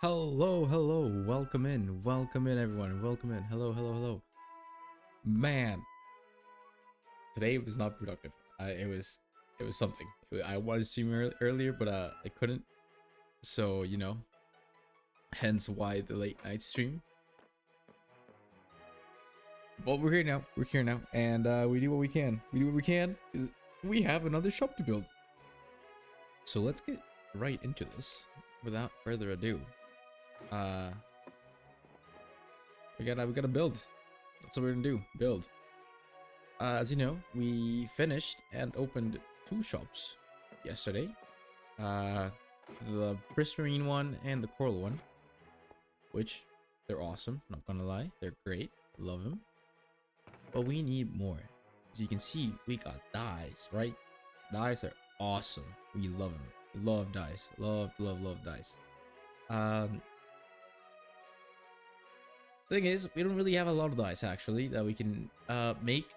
Hello, welcome in everyone, welcome in, hello. Man, today was not productive. It was something. I wanted to stream earlier, but I couldn't. So hence why the late night stream. But we're here now, and we do what we can. Is we have another shop to build. So let's get right into this without further ado. Uh, we gotta build. That's what we're gonna do. Build. As you know, we finished and opened two shops yesterday. Uh, the Prismarine one and the Coral one, which they're awesome. Not gonna lie, they're great. Love them. But we need more. As you can see, we got dyes, right? Dyes are awesome. We love them. We love dyes. Love dyes. Um, thing is, we don't really have a lot of dyes actually that we can make.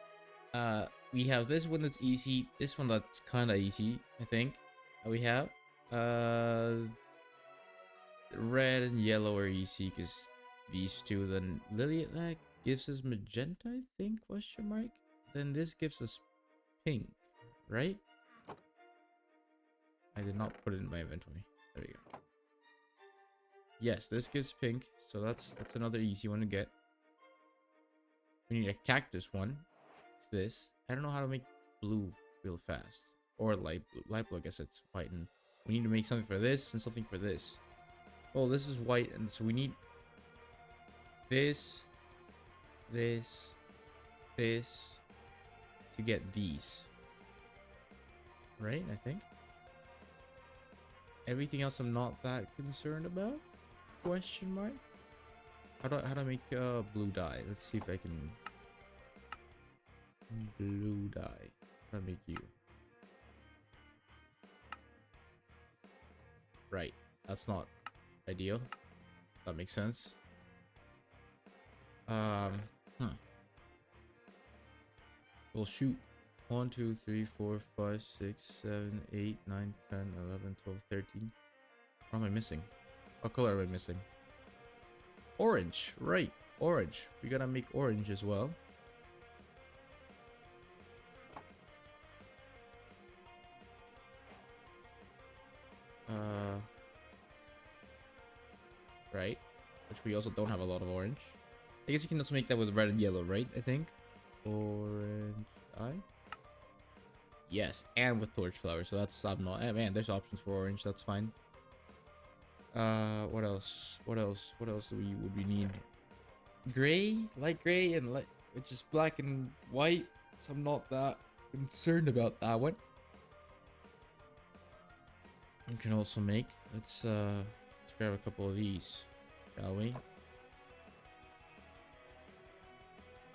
We have this one that's easy, this one that's kind of easy, I think. We have red and yellow are easy because these two. Then Lily, that gives us magenta, I think, question mark. Then this gives us pink, right? I did not put it in my inventory. There we go. Yes, this gives pink, so that's another easy one to get. We need a cactus one. It's this. I don't know how to make blue real fast, or light blue. Light blue, I guess it's white, and we need to make something for this and something for this. Oh, this is white, and so we need this to get these, right? I think everything else I'm not that concerned about. Question mark. How do I make blue dye? Let's see if I can. Blue dye. How do I make you? Right. That's not ideal. That makes sense. We'll shoot 1, 2, 3, 4, 5, 6, 7, 8, 9, 10, 11, 12, 13. What am I missing? What color am I missing? Orange, right? Orange. We gotta make orange as well. Right. Which we also don't have a lot of orange. I guess you can also make that with red and yellow, right? I think. Orange eye. Yes, and with torch flower. So that's not. Man, there's options for orange. That's fine. What else? What else would we need? Gray, light gray, and light, which is black and white. So I'm not that concerned about that one. We can also make. Let's grab a couple of these, shall we?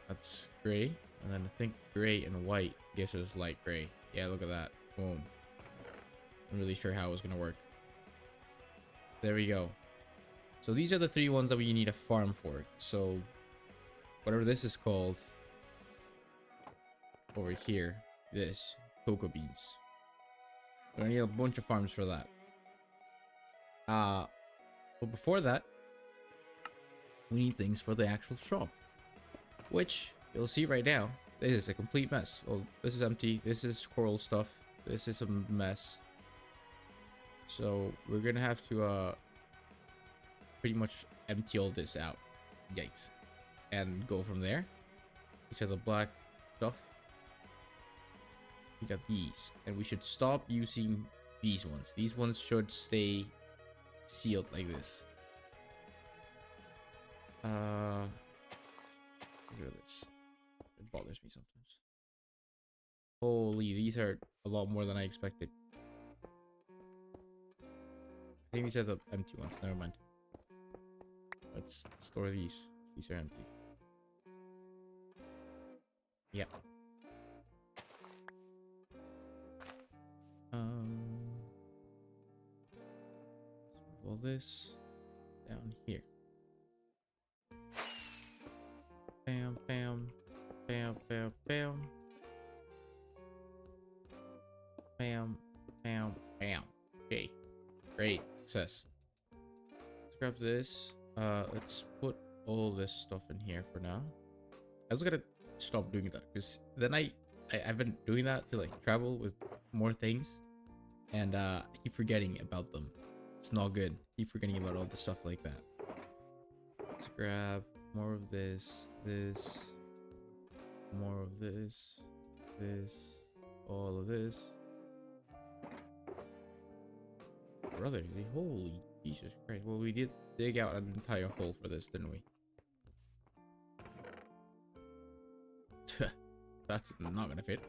That's gray, and then I think gray and white gives us light gray. Yeah, look at that. Boom. I'm really sure how it was gonna work. There we go. So these are the three ones that we need a farm for. So whatever this is called over here, this cocoa beans. We're gonna need a bunch of farms for that. But before that, we need things for the actual shop, which you'll see right now. This is a complete mess. Well, this is empty. This is coral stuff. This is a mess. So we're gonna have to pretty much empty all this out. Yikes. And go from there. These are the black stuff. We got these, and we should stop using these ones. These ones should stay sealed like this. Look at this. It bothers me sometimes. Holy, these are a lot more than I expected. I think these are the empty ones. Never mind. Let's store these. These are empty. Yeah. Let's move all this down here. Bam, bam, bam, bam, bam. Bam, bam, bam. Okay, great, success. Let's grab this. Let's put all this stuff in here for now. I was gonna stop doing that because then I've been doing that to like travel with more things, and I keep forgetting about them. It's not good. Keep forgetting about all the stuff like that. Let's grab more of this, more of this, all of this. Brother, holy Jesus Christ. Well, we did dig out an entire hole for this, didn't we? That's not gonna fit.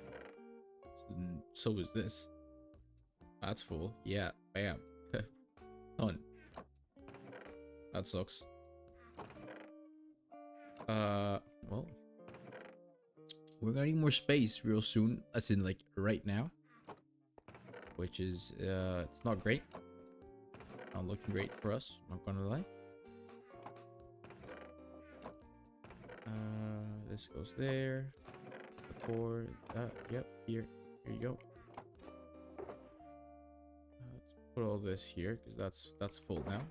So is this. That's full. Yeah, bam. Done. That sucks. Well, we're gonna need more space real soon, as in like right now, which is it's not great. Not looking great for us, not gonna lie. This goes there. The core. Yep, here you go. Let's put all this here because that's full now.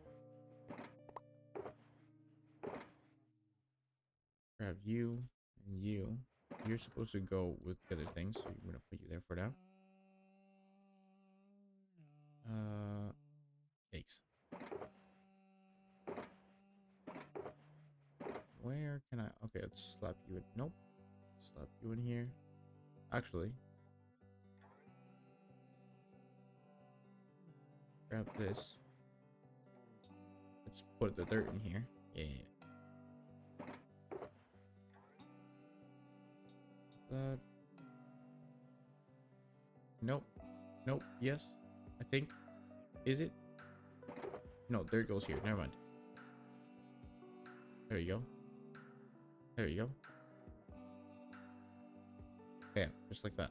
Grab you and you. You're supposed to go with the other things, so we're gonna put you there for now. Thanks. Where can I? Okay, let's slap you in. Nope. Slap you in here. Actually, grab this. Let's put the dirt in here. Yeah. That. Nope. Nope. Yes. I think. Is it? No, dirt goes here. Never mind. There you go. There you go. Bam. Just like that.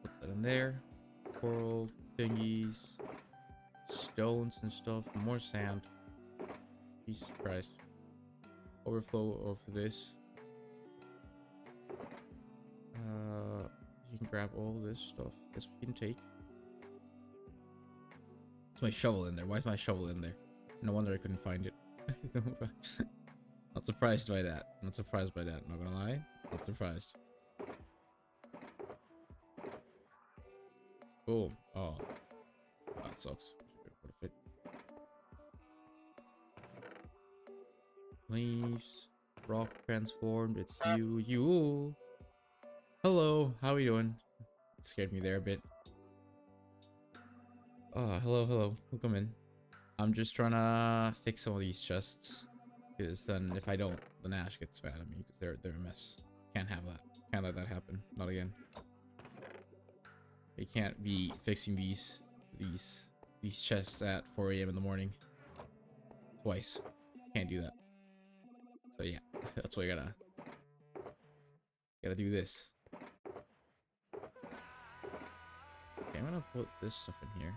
Let's put that in there. Coral thingies. Stones and stuff. More sand. Jesus Christ. Overflow of this. You can grab all this stuff. This we can take. It's my shovel in there. Why is my shovel in there? No wonder I couldn't find it. Not surprised by that. Not surprised by that. Not gonna lie. Not surprised. Boom. Oh. That sucks. Would have fit. Leaves. Rock transformed. It's you. You. Hello. How are you doing? Scared me there a bit. Oh, hello. Welcome in. I'm just trying to fix some of these chests. Because then if I don't, then Ash gets mad at me because they're a mess. Can't have that. Can't let that happen. Not again. You can't be fixing these chests at 4 a.m. in the morning. Twice. Can't do that. So yeah, that's why I gotta do this. Okay, I'm gonna put this stuff in here.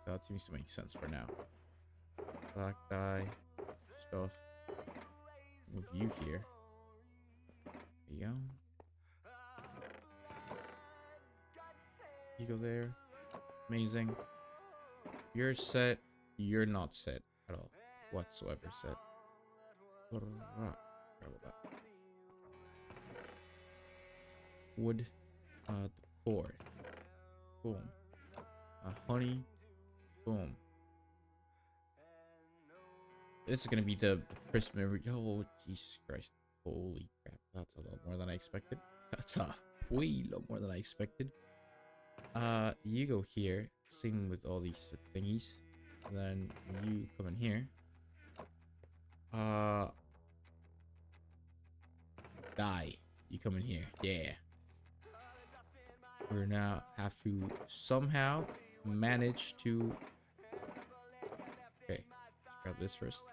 That seems to make sense for now. Black dye stuff. Move you here. There you go. You go there. Amazing. You're set. You're not set at all. Whatsoever set. Wood. The core. Boom. Honey. Boom. This is gonna be the prism. Oh, Jesus Christ. Holy crap. That's a lot more than I expected. That's a way lot more than I expected. You go here. Same with all these thingies. Then you come in here. Die. You come in here. Yeah. We're now have to somehow manage to. Okay. Let's grab this first.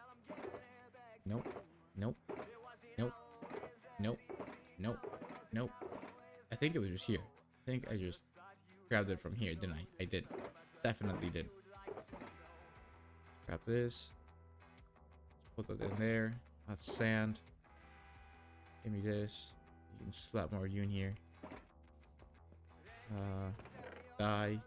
Nope. Nope. Nope. Nope. Nope. Nope. I think it was just here. I think I just grabbed it from here, didn't I? I did. Definitely did. Grab this. Let's put that in there. That's sand. Give me this. You can slap more of you in here. Die.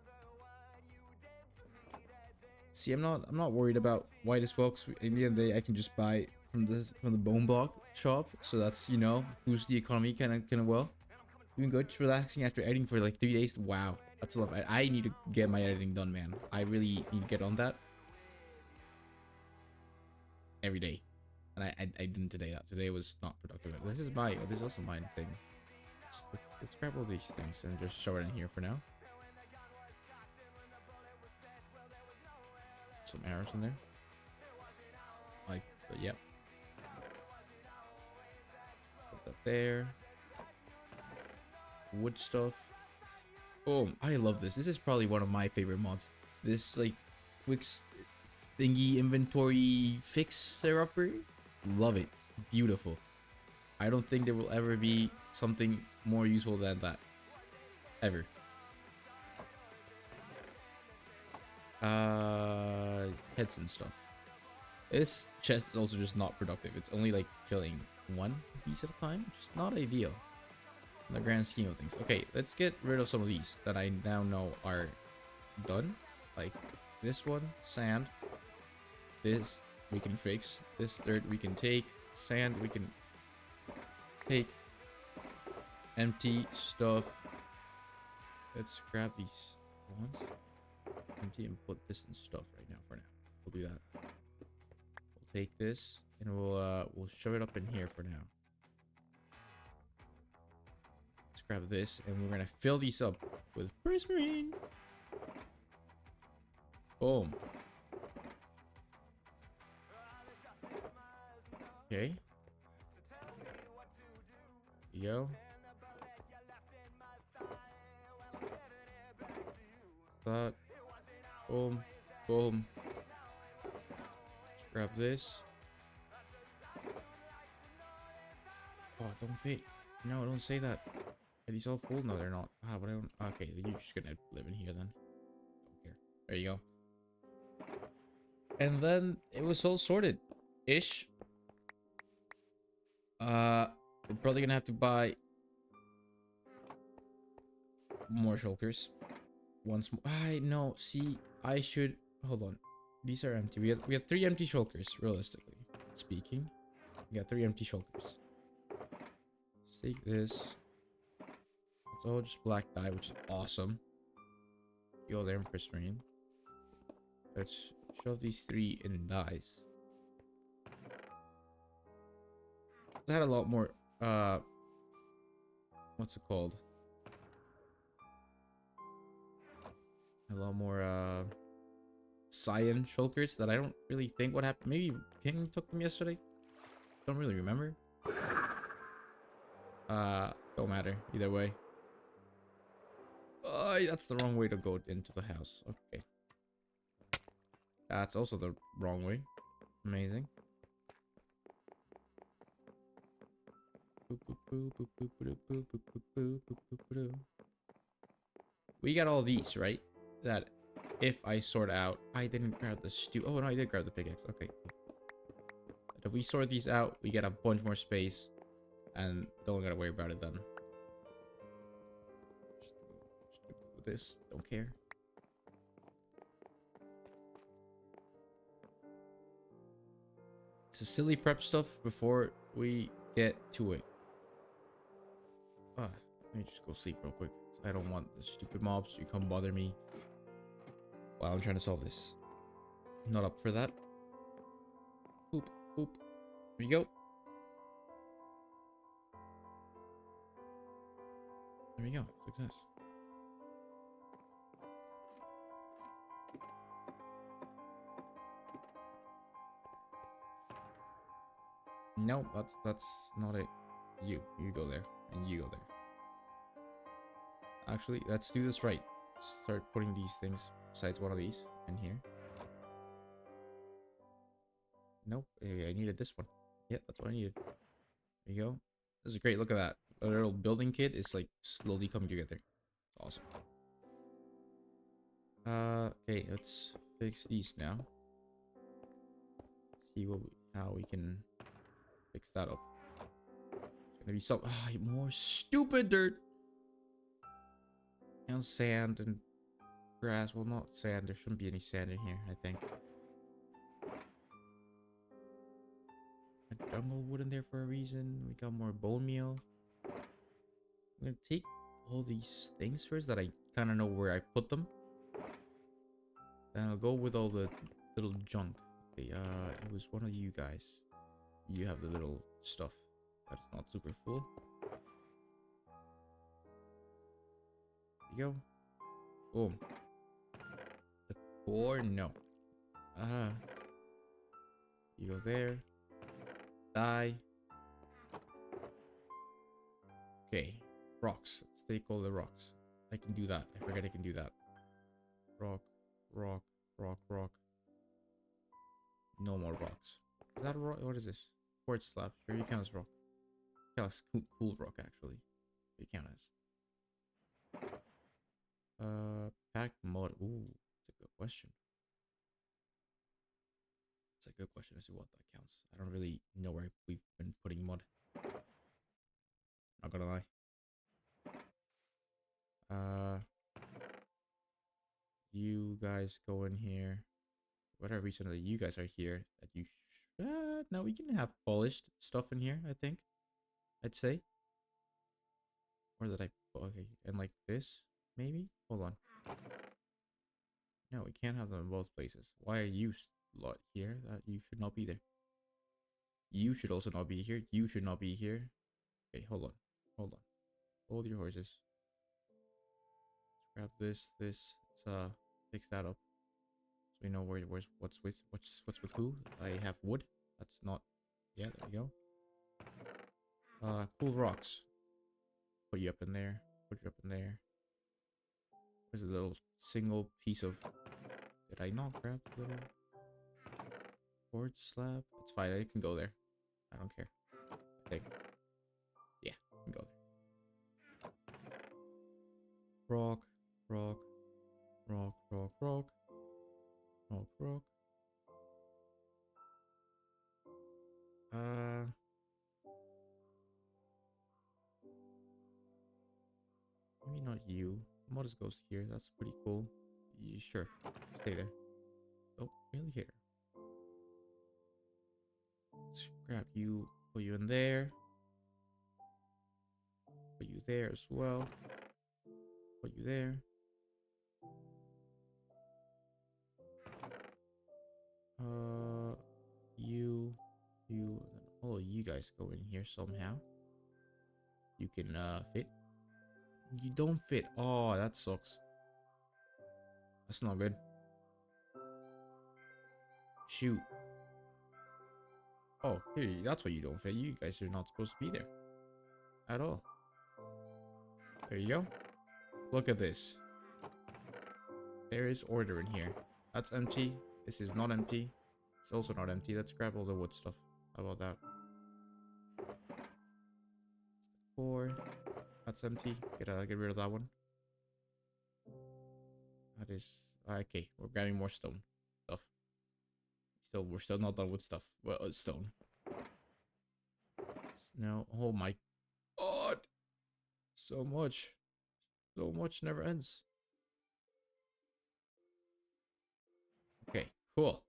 See, I'm not worried about white as well, because in the end of the day I can just buy from the bone block shop. So that's, you know, boost the economy kind of well. Doing good, just relaxing after editing for like 3 days. Wow, that's a lot. I need to get my editing done, man. I really need to get on that every day. And I didn't today. Today was not productive. This is my, oh, this is also my thing. Let's grab all these things and just show it in here for now. Some arrows in there. Like, but yep. Put that there. Wood stuff. Oh, I love this. This is probably one of my favorite mods. This like Wix thingy inventory fixer upper. Love it. Beautiful. I don't think there will ever be something more useful than that. Ever. Heads and stuff. This chest is also just not productive. It's only like filling one piece at a time, which is not ideal in the grand scheme of things. Okay, let's get rid of some of these that I now know are done. Like this one, sand. This we can fix. This dirt we can take. Sand we can take. Empty stuff. Let's grab these ones. Empty and put this in stuff right now for now. We'll do that. We'll take this and we'll shove it up in here for now. Let's grab this and we're gonna fill these up with prismarine. Boom. Okay. There you go. That. Boom. Boom. Let's grab this. Oh, don't fit. No, don't say that. Are these all full? No, they're not. Ah, but I don't. Okay, you're just gonna live in here then. Don't care. There you go. And then it was all sorted ish. We're probably gonna have to buy more shulkers. Once more. I know. See, I should. Hold on. These are empty. We have 3 empty shulkers, realistically speaking. We got 3 empty shulkers. Let's take this. It's all just black dye, which is awesome. Go there in prismarine. Let's shove these 3 in dyes. I had a lot more what's it called? A lot more cyan shulkers that I don't really think what happened. Maybe King took them yesterday. Don't really remember. Don't matter either way. That's the wrong way to go into the house. Okay. That's also the wrong way. Amazing. We got all these, right? That if I sort out, I didn't grab the oh no, I did grab the pickaxe. Okay, cool. But if we sort these out, we get a bunch more space and don't gotta worry about it then. Just with this, don't care. It's a silly prep stuff before we get to it. Let me just go sleep real quick. I don't want the stupid mobs to come bother me while I'm trying to solve this. I'm not up for that. Boop, boop. There you go. There we go. Success. No, that's not it. You go there, and you go there. Actually, let's do this right. Start putting these things besides one of these in here. Nope, I needed this one. Yeah, that's what I needed. There you go. This is great. Look at that. A little building kit is like slowly coming together. Awesome. Okay, let's fix these now. See how we can fix that up. It's gonna be some more stupid dirt and sand and grass. Well, not sand. There shouldn't be any sand in here, I think. A jungle wood in there for a reason. We got more bone meal. I'm gonna take all these things first that I kind of know where I put them. Then I'll go with all the little junk. Okay, it was one of you guys. You have the little stuff that's not super full. There you go. Boom. The core, no. You go there. Die. Okay. Rocks. Let's take all the rocks. I can do that. I forget I can do that. Rock, rock, rock, rock. No more rocks. Is that a rock? What is this? Quartz slab. Sure, you count as rock. Yeah, it's cool rock actually. You count as. Packed mud. Ooh, that's a good question. It's a good question as to what that counts. I don't really know where we've been putting mud. Not gonna lie. You guys go in here. Whatever reason that you guys are here, that you. No, we can have polished stuff in here. I think. I'd say. Or did I? Okay, and like this, maybe. Hold on. No, we can't have them in both places. Why are you lot here? That you should not be there. You should also not be here. You should not be here. Okay, hold on. Hold on. Hold your horses. Let's grab this. Let's fix that up. So we know where's what's with who. I have wood. That's not. Yeah, there we go. Cool rocks. Put you up in there. Put you up in there. There's a little single piece of. Did I not grab the little quartz slab? It's fine. I can go there. I don't care. I think. Yeah, I can go there. Rock, rock, rock, rock, rock, rock, rock. Maybe not you. Modest goes here. That's pretty cool. Yeah, sure. Stay there. Oh, really here. Let's grab you. Put you in there. Put you there as well. Put you there. You, and then all of you guys go in here somehow. You can fit. You don't fit. Oh, that sucks. That's not good. Shoot. Oh, here, that's why you don't fit. You guys are not supposed to be there at all. There you go. Look at this. There is order in here. That's empty. This is not empty. It's also not empty. Let's grab all the wood stuff. How about that? 4. That's empty. Get rid of that one. That is okay. We're grabbing more stone stuff. We're still not done with stuff. Well, stone. No. Oh my god. So much. So much never ends. Okay, cool.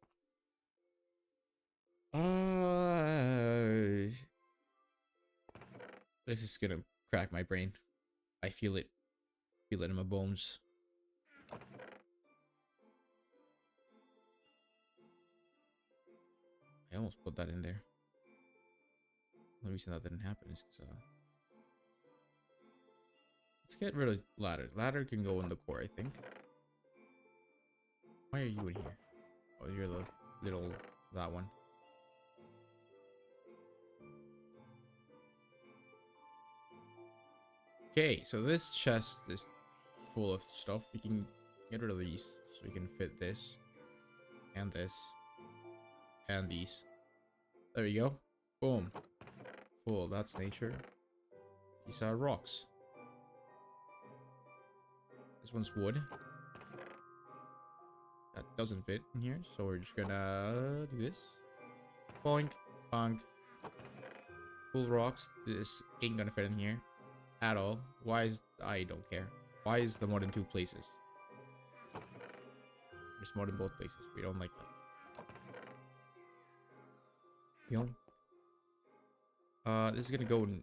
This is gonna crack my brain. I feel it. Feel it in my bones. I almost put that in there. The reason that didn't happen is because let's get rid of ladder. Ladder can go in the core, I think. Why are you in here? Oh, you're the little that one. Okay, so this chest is full of stuff. We can get rid of these, so we can fit this and this and these. There you go. Boom. Full. That's nature. These are rocks. This one's wood. That doesn't fit in here, so we're just gonna do this. Boink, bonk. Cool rocks. This ain't gonna fit in here at all. Why is I don't care. Why is the mod in 2 places? There's more than both places. We don't like that. You know? This is gonna go in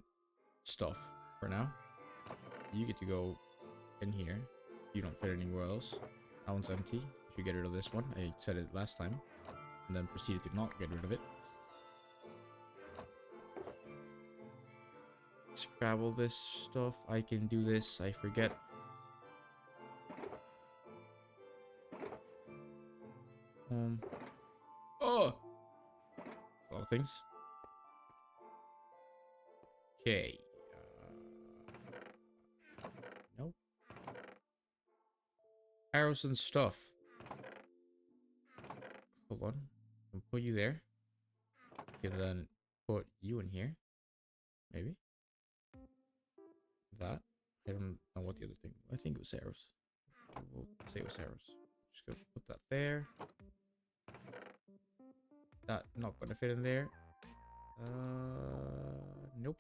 stuff for now. You get to go in here. You don't fit anywhere else. That one's empty. You should get rid of this one. I said it last time. And then proceeded to not get rid of it. Scrabble this stuff. I can do this. I forget. Oh! A lot of things. Okay. Nope. Arrows and stuff. Hold on. I'll put you there. And then put you in here. Maybe. That. I don't know what the other thing. I think it was arrows. We'll say it was arrows. Just gonna put that there. That not gonna fit in there. Nope.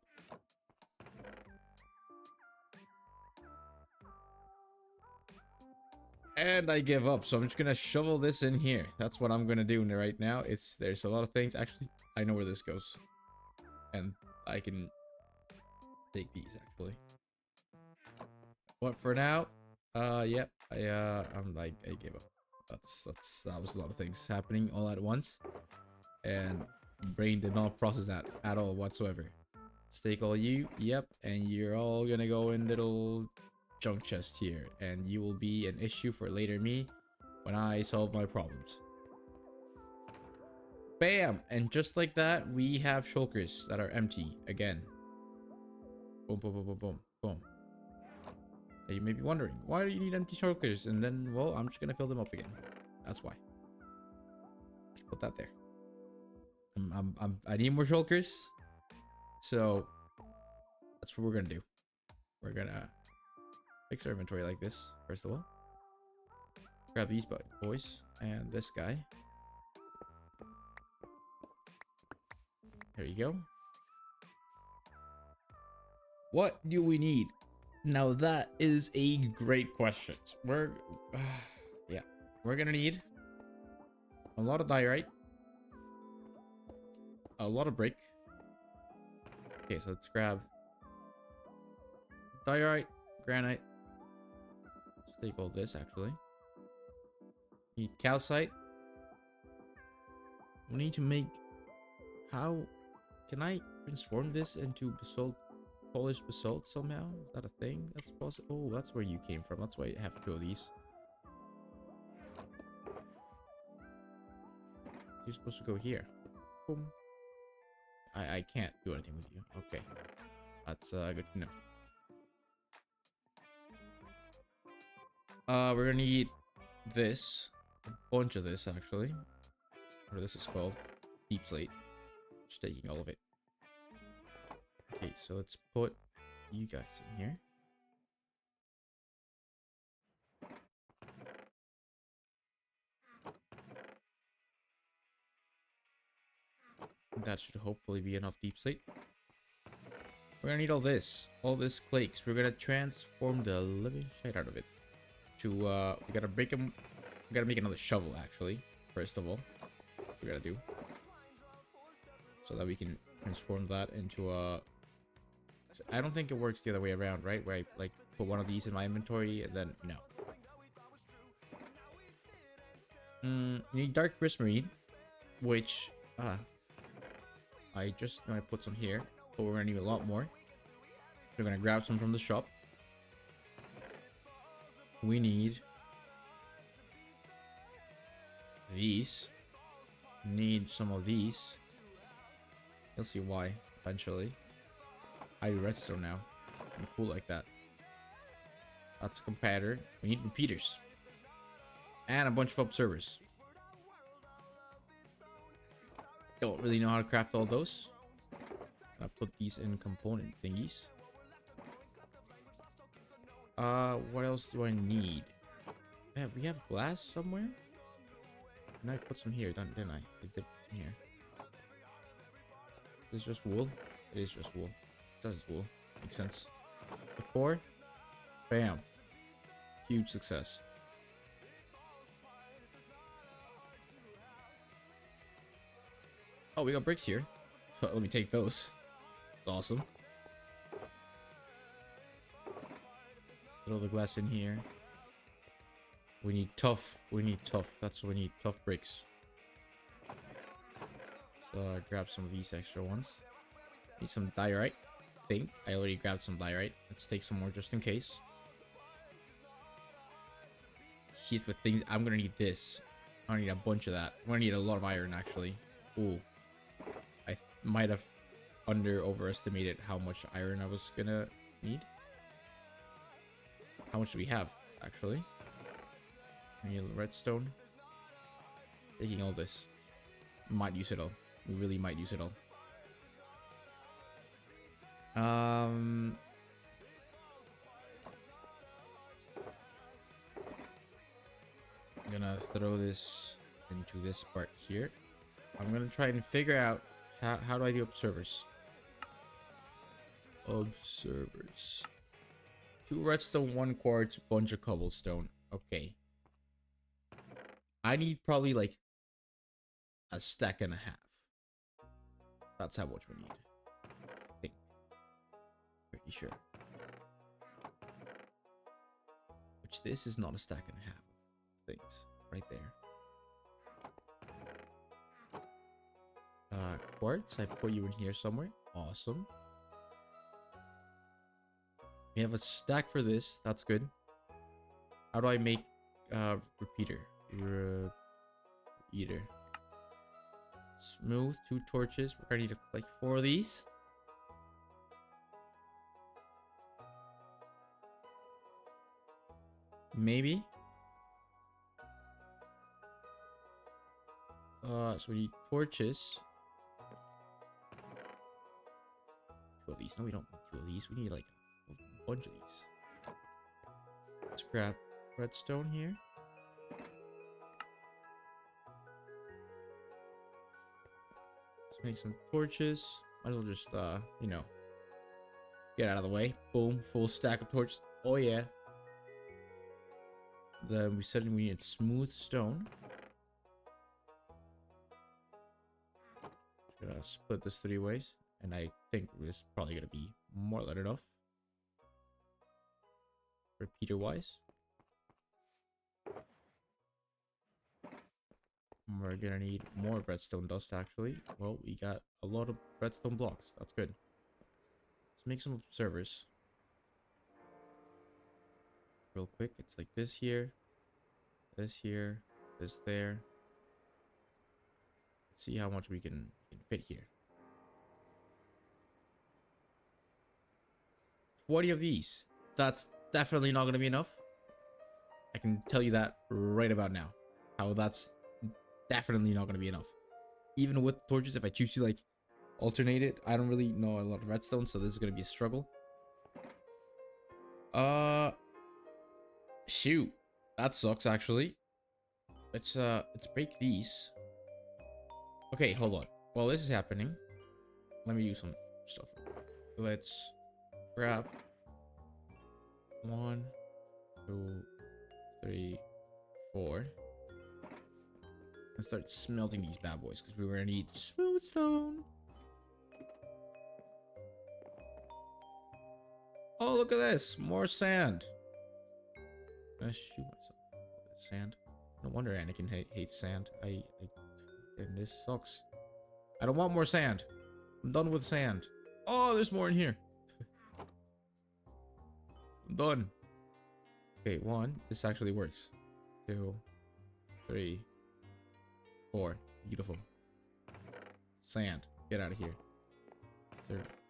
And I give up, so I'm just gonna shovel this in here. That's what I'm gonna do right now. There's a lot of things. Actually, I know where this goes, and I can take these actually. But for now, yep, I gave up. That was a lot of things happening all at once, and brain did not process that at all whatsoever. Stake all you, yep, and you're all gonna go in little junk chest here, and you will be an issue for later me when I solve my problems. Bam! And just like that, we have shulkers that are empty again. Boom, boom, boom, boom, boom, boom. And you may be wondering, why do you need empty shulkers? And then, well, I'm just gonna fill them up again. That's why. Just put that there. I need more shulkers. So that's what we're gonna do. We're gonna fix our inventory like this, first of all. Grab these boys and this guy. There you go. What do we need? Now that is a great question. Yeah, we're gonna need a lot of diorite, a lot of brick. Okay, so let's grab diorite, granite. Let's take all this actually. Need calcite. We need to make. How can I transform this into basalt, polished basalt somehow? Is that a thing that's possible? Oh, that's where you came from. That's why I have two of these. You're supposed to go here. Boom. I can't do anything with you. Okay, that's good to know. We're gonna need this, a bunch of this actually. What this is called, deep slate. Just taking all of it. Okay, so let's put you guys in here. That should hopefully be enough deep slate. We're gonna need all this flakes. We're gonna transform the living shit out of it. We gotta break them. We gotta make another shovel actually. First of all, we gotta do so that we can transform that into a. I don't think it works the other way around, right? Where I like put one of these in my inventory and then no. You need dark prismarine, which I just know I put some here, but we're gonna need a lot more. We're gonna grab some from the shop. We need these. Need some of these. You'll see why eventually. I do redstone now. I'm cool like that. That's a comparator. We need repeaters. And a bunch of observers. Don't really know how to craft all those. I'll put these in component thingies. What else do I need? Yeah, we have glass somewhere? And I put some here, didn't I? I did put some here. Is this just wool? It is just wool. That is wool. Makes sense. The core. Bam. Huge success. Oh, we got bricks here. Let me take those. It's awesome. Let's throw the glass in here. We need tough. We need tough. That's what we need. Tough bricks. So grab some of these extra ones. Need some diorite. I think I already grabbed some diorite. Let's take some more just in case. Shit with things. I'm gonna need this. I need a bunch of that. I'm gonna need a lot of iron actually. Ooh. I might have overestimated how much iron I was gonna need. How much do we have actually? I need redstone. Taking all this. Might use it all. We really might use it all. I'm gonna throw this into this part here. I'm gonna try and figure out how do I do observers. Observers. 2 redstone, 1 quartz, bunch of cobblestone. Okay. I need probably like a stack and a half. That's how much we need. I think. Pretty sure. Which this is not a stack and a half of things. Right there. Quartz, I put you in here somewhere. Awesome. We have a stack for this. That's good. How do I make repeater? Repeater. Smooth, 2 torches. We're gonna need like 4 of these. Maybe. So we need torches. 2 of these. No, we don't need 2 of these. We need like a bunch of these. Let's grab redstone here. Let's make some torches. Might as well just, you know, get out of the way. Boom, full stack of torches. Oh yeah. Then we said we need smooth stone. Gonna split this 3 ways, and I think this is probably gonna be more than enough. Repeater wise. We're gonna need more redstone dust actually. Well, we got a lot of redstone blocks. That's good. Let's make some observers. Real quick, it's like this here, this here, this there. Let's see how much we can fit here. 20 of these. That's definitely not gonna be enough. I can tell you that right about now. How that's definitely not gonna be enough. Even with torches, if I choose to like alternate it, I don't really know a lot of redstone, so this is gonna be a struggle. Shoot, that sucks actually. Let's break these. Okay, hold on. While this is happening, let me do some stuff. Let's grab 1, 2, 3, 4. And start smelting these bad boys because we're gonna need smooth stone. Oh, look at this! More sand. I'm gonna shoot myself with sand. No wonder Anakin hates sand. And this sucks. I don't want more sand. I'm done with sand. Oh, there's more in here. I'm done. Okay, 1. This actually works. 2, 3, 4. Beautiful. Sand. Get out of here.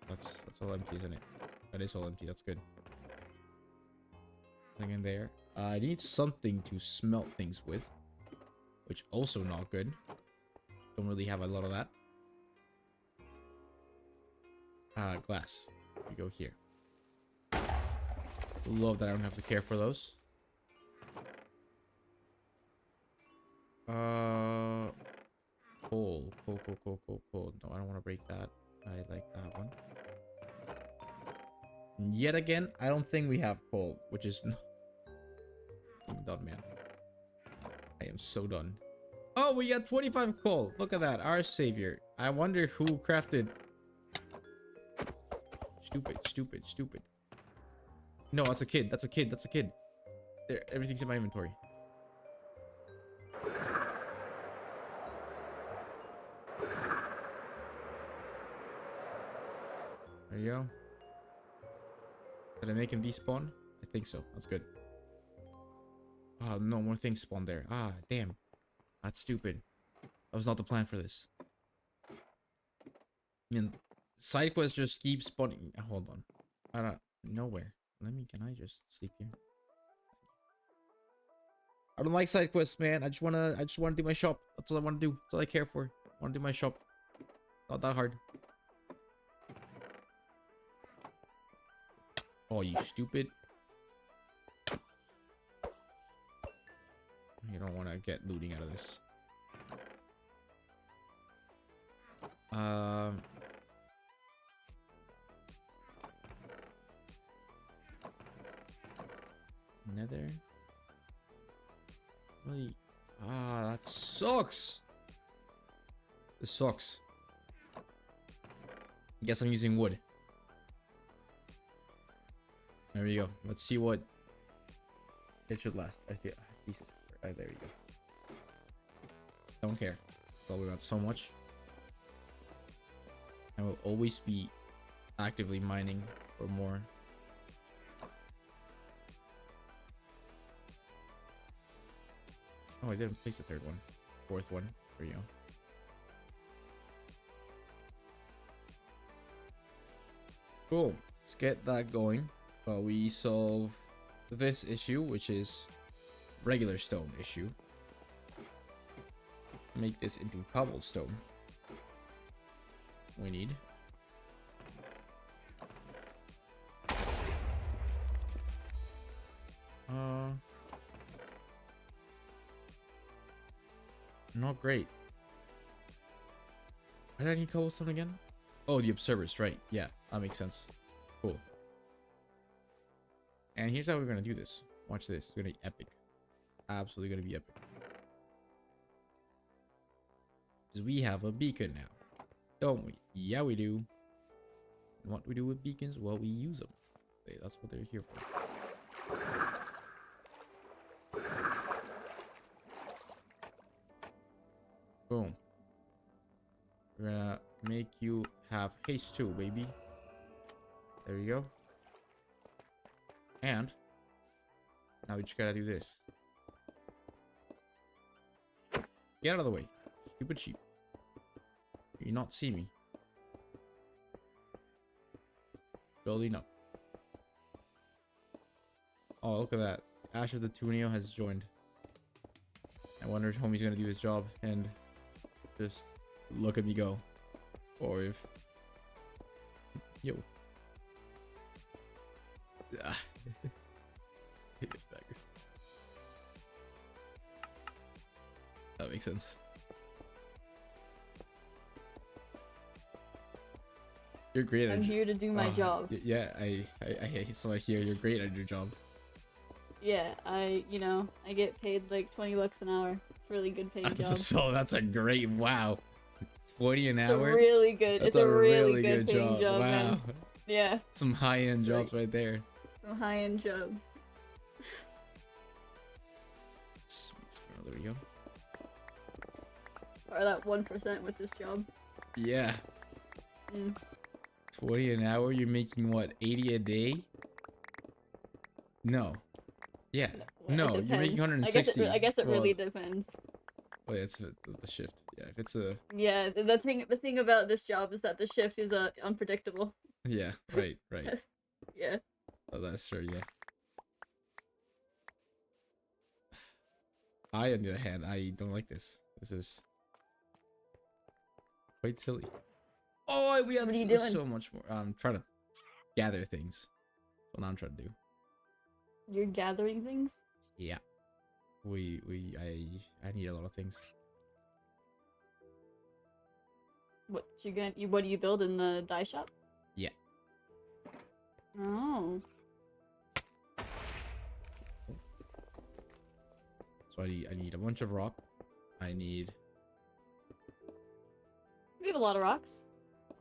That's all empty, isn't it? That is all empty. That's good. Nothing in there. I need something to smelt things with, which also not good. Don't really have a lot of that. Glass. We go here. Love that I don't have to care for those. Coal. Coal. No, I don't want to break that. I like that one. Yet again, I don't think we have coal, which is... I'm done, man. I am so done. Oh, we got 25 coal. Look at that. Our savior. I wonder who crafted. Stupid, stupid, stupid. No, that's a kid. That's a kid. That's a kid. There, everything's in my inventory. There you go. Did I make him despawn? I think so. That's good. Oh, no more things spawn there. Ah, damn. That's stupid. That was not the plan for this. And side quests just keep spawning. Hold on. I don't nowhere. Can I just sleep here? I don't like side quests, man. I just wanna do my shop. That's all I wanna do. That's all I care for. I wanna do my shop. Not that hard. Oh, you stupid. You don't wanna get looting out of this. Nether. Really? Ah, that sucks. This sucks. Guess I'm using wood. There we go. Let's see what it should last. I feel Jesus. Right, there we go. Don't care. Well, we got so much. I will always be actively mining for more. Oh, I didn't place the third one. Fourth one. There you go. Cool. Let's get that going. We solve this issue, which is regular stone issue. Make this into cobblestone. We need. Not great. Why did I need cobblestone again? Oh, the observers, right. Yeah, that makes sense. Cool. And here's how we're gonna do this. Watch this. It's gonna be epic. Absolutely gonna be epic. Because we have a beacon now. Don't we? Yeah, we do. And what we do with beacons? Well, we use them. That's what they're here for. Boom. We're gonna make you have haste too, baby. There we go. And now we just gotta do this. Get out of the way, stupid sheep. You not see me. Building up. Oh, look at that. Ash of the Tunio has joined. I wonder if homie's gonna do his job and just look at me go. Or if... Yo. Ah. That makes sense. You're great at I'm here to do my job. Yeah, so I hear you're great at your job. Yeah, I get paid like 20 bucks an hour. It's a really good paying job. So that's a great, wow. 20 an hour? It's a really good, it's a really good paying job, wow. man. Yeah. Some high-end jobs right there. Some high-end job. Oh, there we go. Or that 1% with this job. Yeah. 20 an hour, you're making what, 80 a day? No. Yeah. No, you're making 160. I guess it really depends. Wait, it's the shift. Yeah, if it's a... Yeah, the thing about this job is that the shift is unpredictable. Yeah, right. Yeah. Oh, that's true, yeah. I, on the other hand, I don't like this. This is quite silly. Oh, we had so much more. I'm trying to gather things. That's what I'm trying to do. You're gathering things? Yeah. I need a lot of things. What do you build in the dye shop? Yeah. Oh. So I need a bunch of rock. I need. We have a lot of rocks.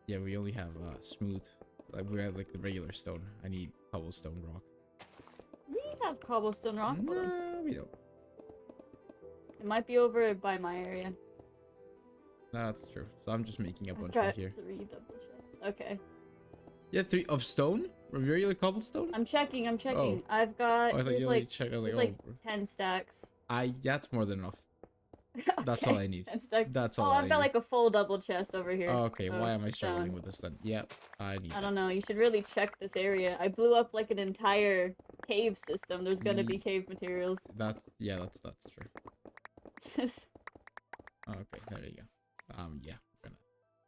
Yeah, we only have smooth. Like we have like the regular stone. I need cobblestone rock. We have cobblestone rock. Hold on. No, we don't. It might be over by my area. No, that's true. So I'm just making a I've bunch got right here. 3 double chests. Okay. Yeah, 3 of stone? Of regular cobblestone? I'm checking. Oh. I've got Oh, I thought here's you only like checked. I was there's like, like oh, 10 stacks. that's more than enough. That's Okay, all I need. 10 stacks. That's Oh, all I've I got need. like a full double chest over here. Okay, why of am I struggling stone. with this then? Yep, I need I that. don't know. You should really check this area. I blew up like an entire cave system. There's gonna be Ye- cave materials. That's true. Okay, there you go. Yeah,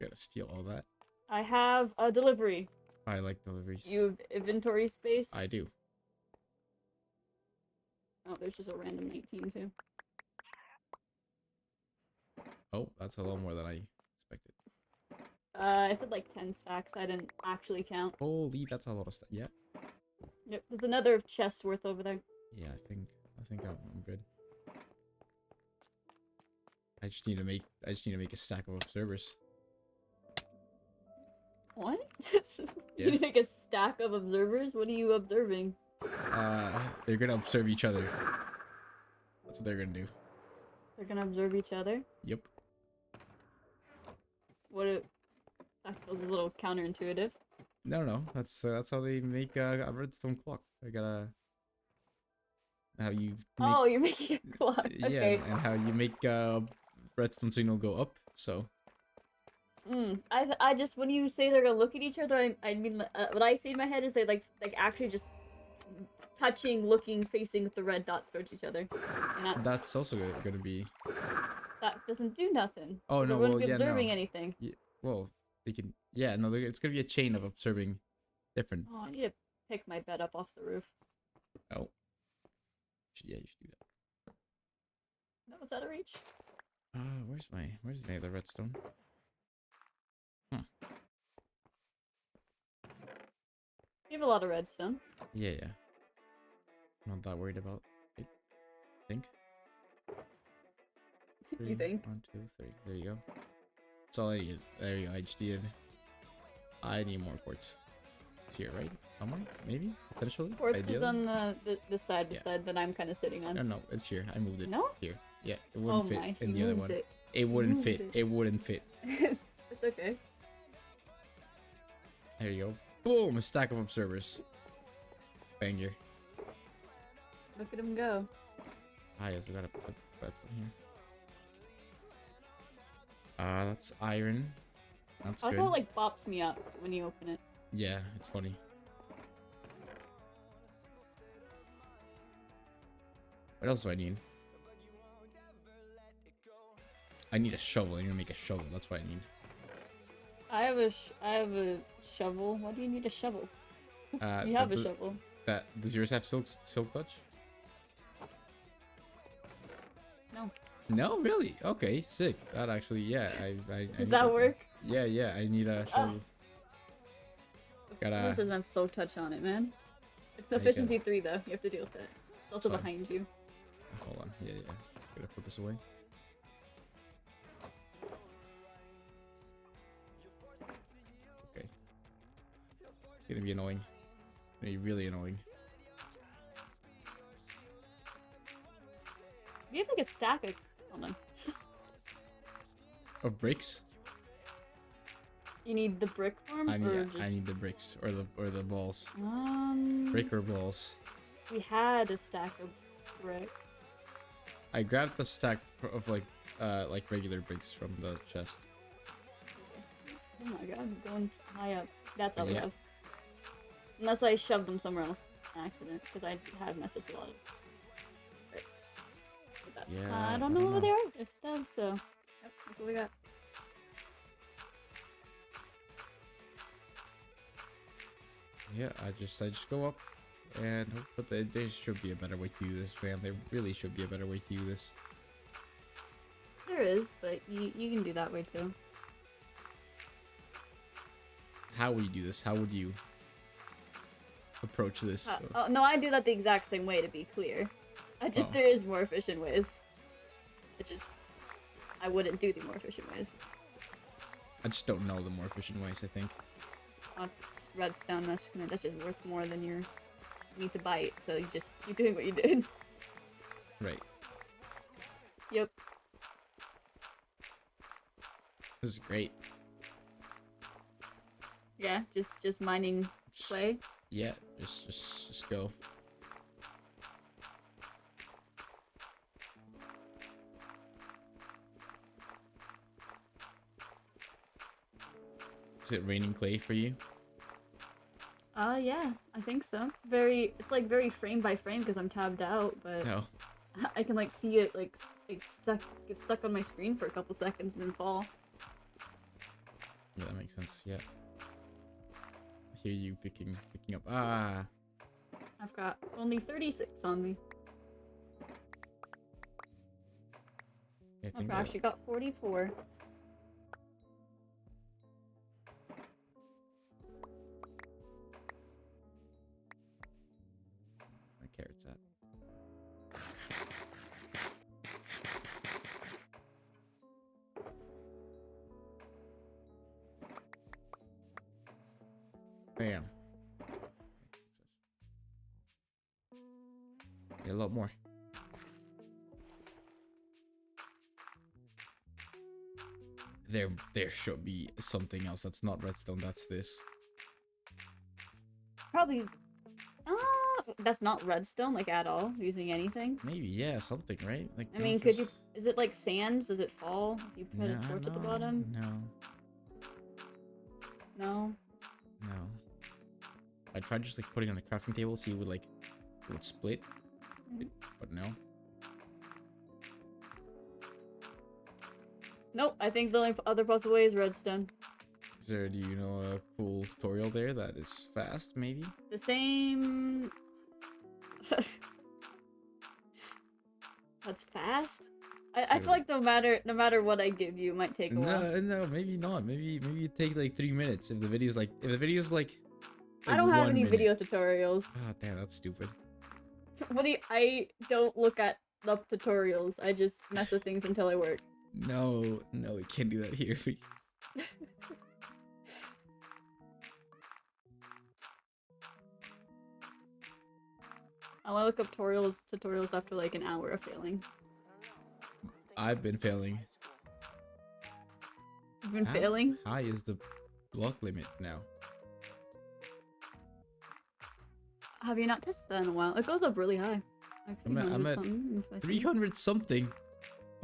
gonna steal all that. I have a delivery. I like deliveries. You have inventory space? I do. Oh, there's just a random 19 too. Oh, that's a lot more than I expected. I said like 10 stacks. I didn't actually count. Holy, that's a lot of stuff. Yeah, Yep, there's another chest worth over there. yeah. I think I'm good. I just need to make a stack of observers. What? Yeah. You need to make a stack of observers? What are you observing? They're gonna observe each other. That's what they're gonna do. They're gonna observe each other? Yep. That feels a little counterintuitive. No. That's how they make a redstone clock. I gotta. How you make, Oh, you're making a clock. yeah, Okay. and how you make redstone signal go up. So I just when you say they're gonna look at each other, I mean what I see in my head is they like actually just touching, looking, facing with the red dots towards each other. And that's also gonna be. that doesn't do nothing. Oh, 'cause no, they wouldn't well, be yeah, observing no. anything. Yeah, well, they can. Yeah, no, it's gonna be a chain of observing different. Oh, I need to pick my bed up off the roof. Oh. Yeah, you should do that. No, it's out of reach. Where's the other redstone? You have a lot of redstone. Yeah. Not that worried about it. I think. You think? 1, 2, 3. There you go. That's all I need. There you go. I need more quartz. It's here, right? Somewhere? Maybe? Potentially? Quartz is Ideally? on the side, Yeah. side that I'm kind of sitting on. No, it's here. I moved it. No? Here. Yeah, it Oh wouldn't fit my, in he the other moved one. it. It wouldn't moved fit. it. It wouldn't fit. It's okay. There you go. Boom! A stack of observers. Banger. Look at him go. I also gotta put redstone here. That's iron. That's I good. thought it like bops me up when you open it. Yeah, it's funny. What else do I need? I need a shovel. I need to make a shovel. That's what I need. I have a shovel. Why do you need a shovel? You have a shovel. Does yours have silk touch? No. No, really? Okay, sick. That actually, yeah. I Does need that work? Yeah. I need a shovel. Of Gotta- course, doesn't have slow touch on it, man. It's I efficiency 3 though. You have to deal with it. It's also Fine. behind you. Hold on. Yeah. Gotta put this away. Okay. It's gonna be annoying. It's gonna be really annoying. You have like a stack of. Hold on. Of bricks? You need the brick form, I or just. need the bricks or the balls. Brick Brick or balls. We had a stack of bricks. I grabbed the stack of like regular bricks from the chest. Oh my god, I'm going high up. That's all we Yeah. have. Unless I shoved them somewhere else on accident, because I have messed with a lot of bricks. But that's, Yeah, I I don't don't know where know. they are. If dead, so yep, that's what we got. Yeah, I just go up and hope that there should be a better way to do this, man. There really should be a better way to do this. There is, but you can do that way too. How would you do this? How would you approach this? Oh, no, I do that the exact same way, to be clear. Oh. There is more efficient ways. I wouldn't do the more efficient ways. I just don't know the more efficient ways, I think. That's just redstone. That's just worth more than your need to buy it. So you just keep doing what you did. Right. Yep. This is great. Yeah, just mining clay. Yeah, just go. Is it raining clay for you? Yeah, I think so. It's like very frame by frame because I'm tabbed out, but No. I can like see it like get stuck on my screen for a couple seconds and then fall. Yeah, that makes sense. Yeah. I hear you picking up. Ah. I've got only 36 on me. I think I've actually got 44. my carrots at. Bam. Need a lot more. There should be something else that's not redstone. That's this. Probably. That's not redstone like at all. Using anything. Maybe, yeah, something, right? Like I mean, could you? Is it like sands? Does it fall if you put a torch at the bottom? No. No. No. I tried just like putting it on a crafting table, see it would split, but no. Nope. I think the only other possible way is redstone. Do you know a cool tutorial there that is fast, maybe? The same. That's fast. I feel like no matter what I give you, it might take a while. No, maybe not. Maybe it takes like 3 minutes if the video's like I don't have any 1 minute. video tutorials. Oh damn, that's stupid. I don't look at the tutorials. I just mess with things until I work. No, we can't do that here. I'll look up tutorials after like an hour of failing. I've been failing. You've been failing? High is the block limit now. Have you not tested that in a while? It goes up really high. Like I'm at something. 300 something.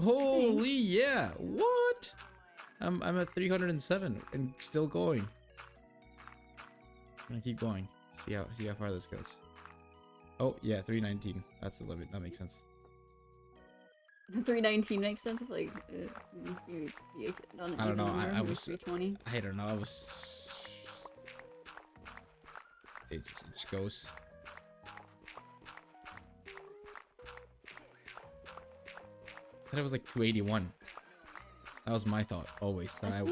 Holy yeah! What? I'm at 307 and still going. I'm gonna keep going. See how far this goes. Oh yeah, 319. That's the limit. That makes sense. 319 makes sense. Like I don't know. I was 320. I don't know. I was. It just goes. I thought it was like 281. That was my thought always. That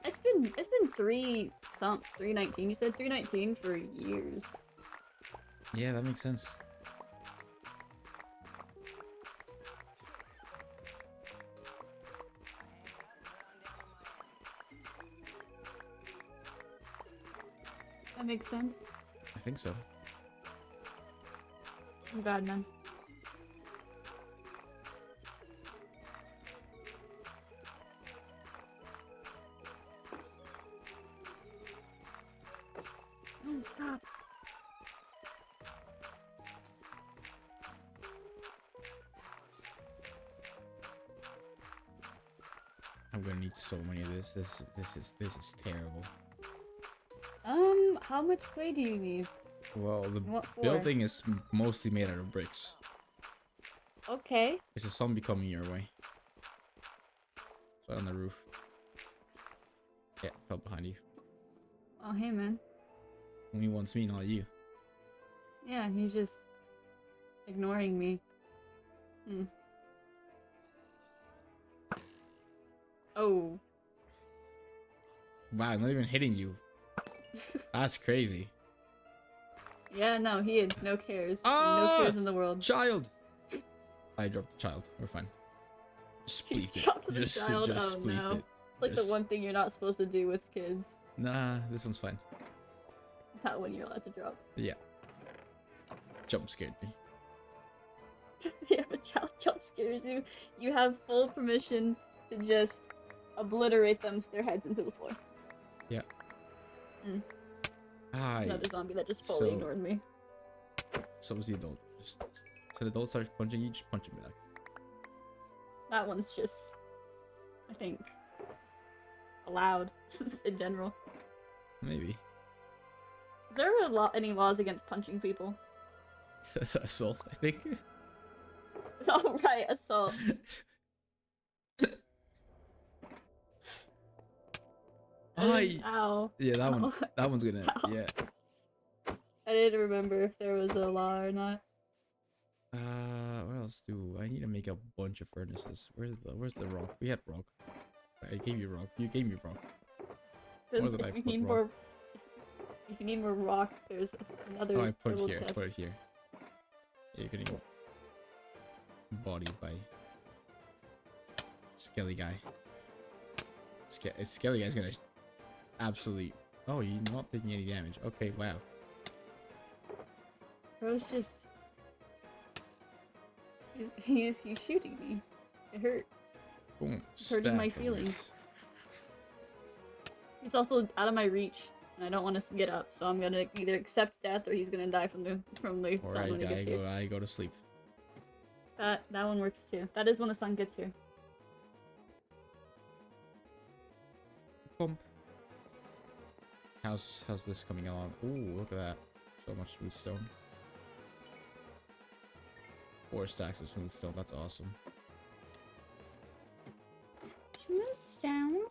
It's been 319. You said 319 for years. Yeah, that makes sense. That makes sense. I think so. I'm bad, man. Oh, stop. I'm gonna need so many of this. This is terrible. How much clay do you need? Well, the What for? building is mostly made out of bricks. Okay. There's a zombie coming your way. It's on the roof. Yeah, fell behind you. Oh, hey, man. Only wants me, not you. Yeah, he's just ignoring me. Oh. Wow, not even hitting you. That's crazy. Yeah, no, he had no cares. Ah! No cares in the world. Child! I dropped the child. We're fine. Spleefed it. Dropped the Just child. Oh spleefed no. it. It's like Just- the one thing you're not supposed to do with kids. Nah, this one's fine. Not when you're allowed to drop. Yeah. Jump scared me. Yeah, if a child jump scares you, you have full permission to just obliterate their heads into the floor. Yeah. Mm. Ah, Another zombie that just fully ignored me. So was the adult. Just so the adult starts punching you, just punch him back. That one's just, I think, allowed in general. Maybe. Is there any laws against punching people? Assault, I think. Oh right, assault. Ow. Yeah, that Ow. one. That one's gonna. Ow. Yeah. I didn't remember if there was a law or not. What else do I need to make a bunch of furnaces? Where's the rock? We had rock. I gave you rock. You gave me rock. Because Or did I if you put need rock? more, if you need more rock, there's another. Oh, I put it little here. chest. Put it here. Yeah, you're getting bodied by Skelly guy. Skelly guy's gonna absolutely. Oh, you're not taking any damage. Okay, wow. Bro's just. He's shooting me. It hurt. Boom. It's hurting my Stack of feelings. these. He's also out of my reach, and I don't want to get up. So I'm gonna either accept death or he's gonna die from the sun when Alright, he gets here. I go to sleep. That one works too. That is when the sun gets here. Bump. How's this coming along? Ooh, look at that. So much smooth stone. 4 stacks of smooth stone. That's awesome. Smooth stone.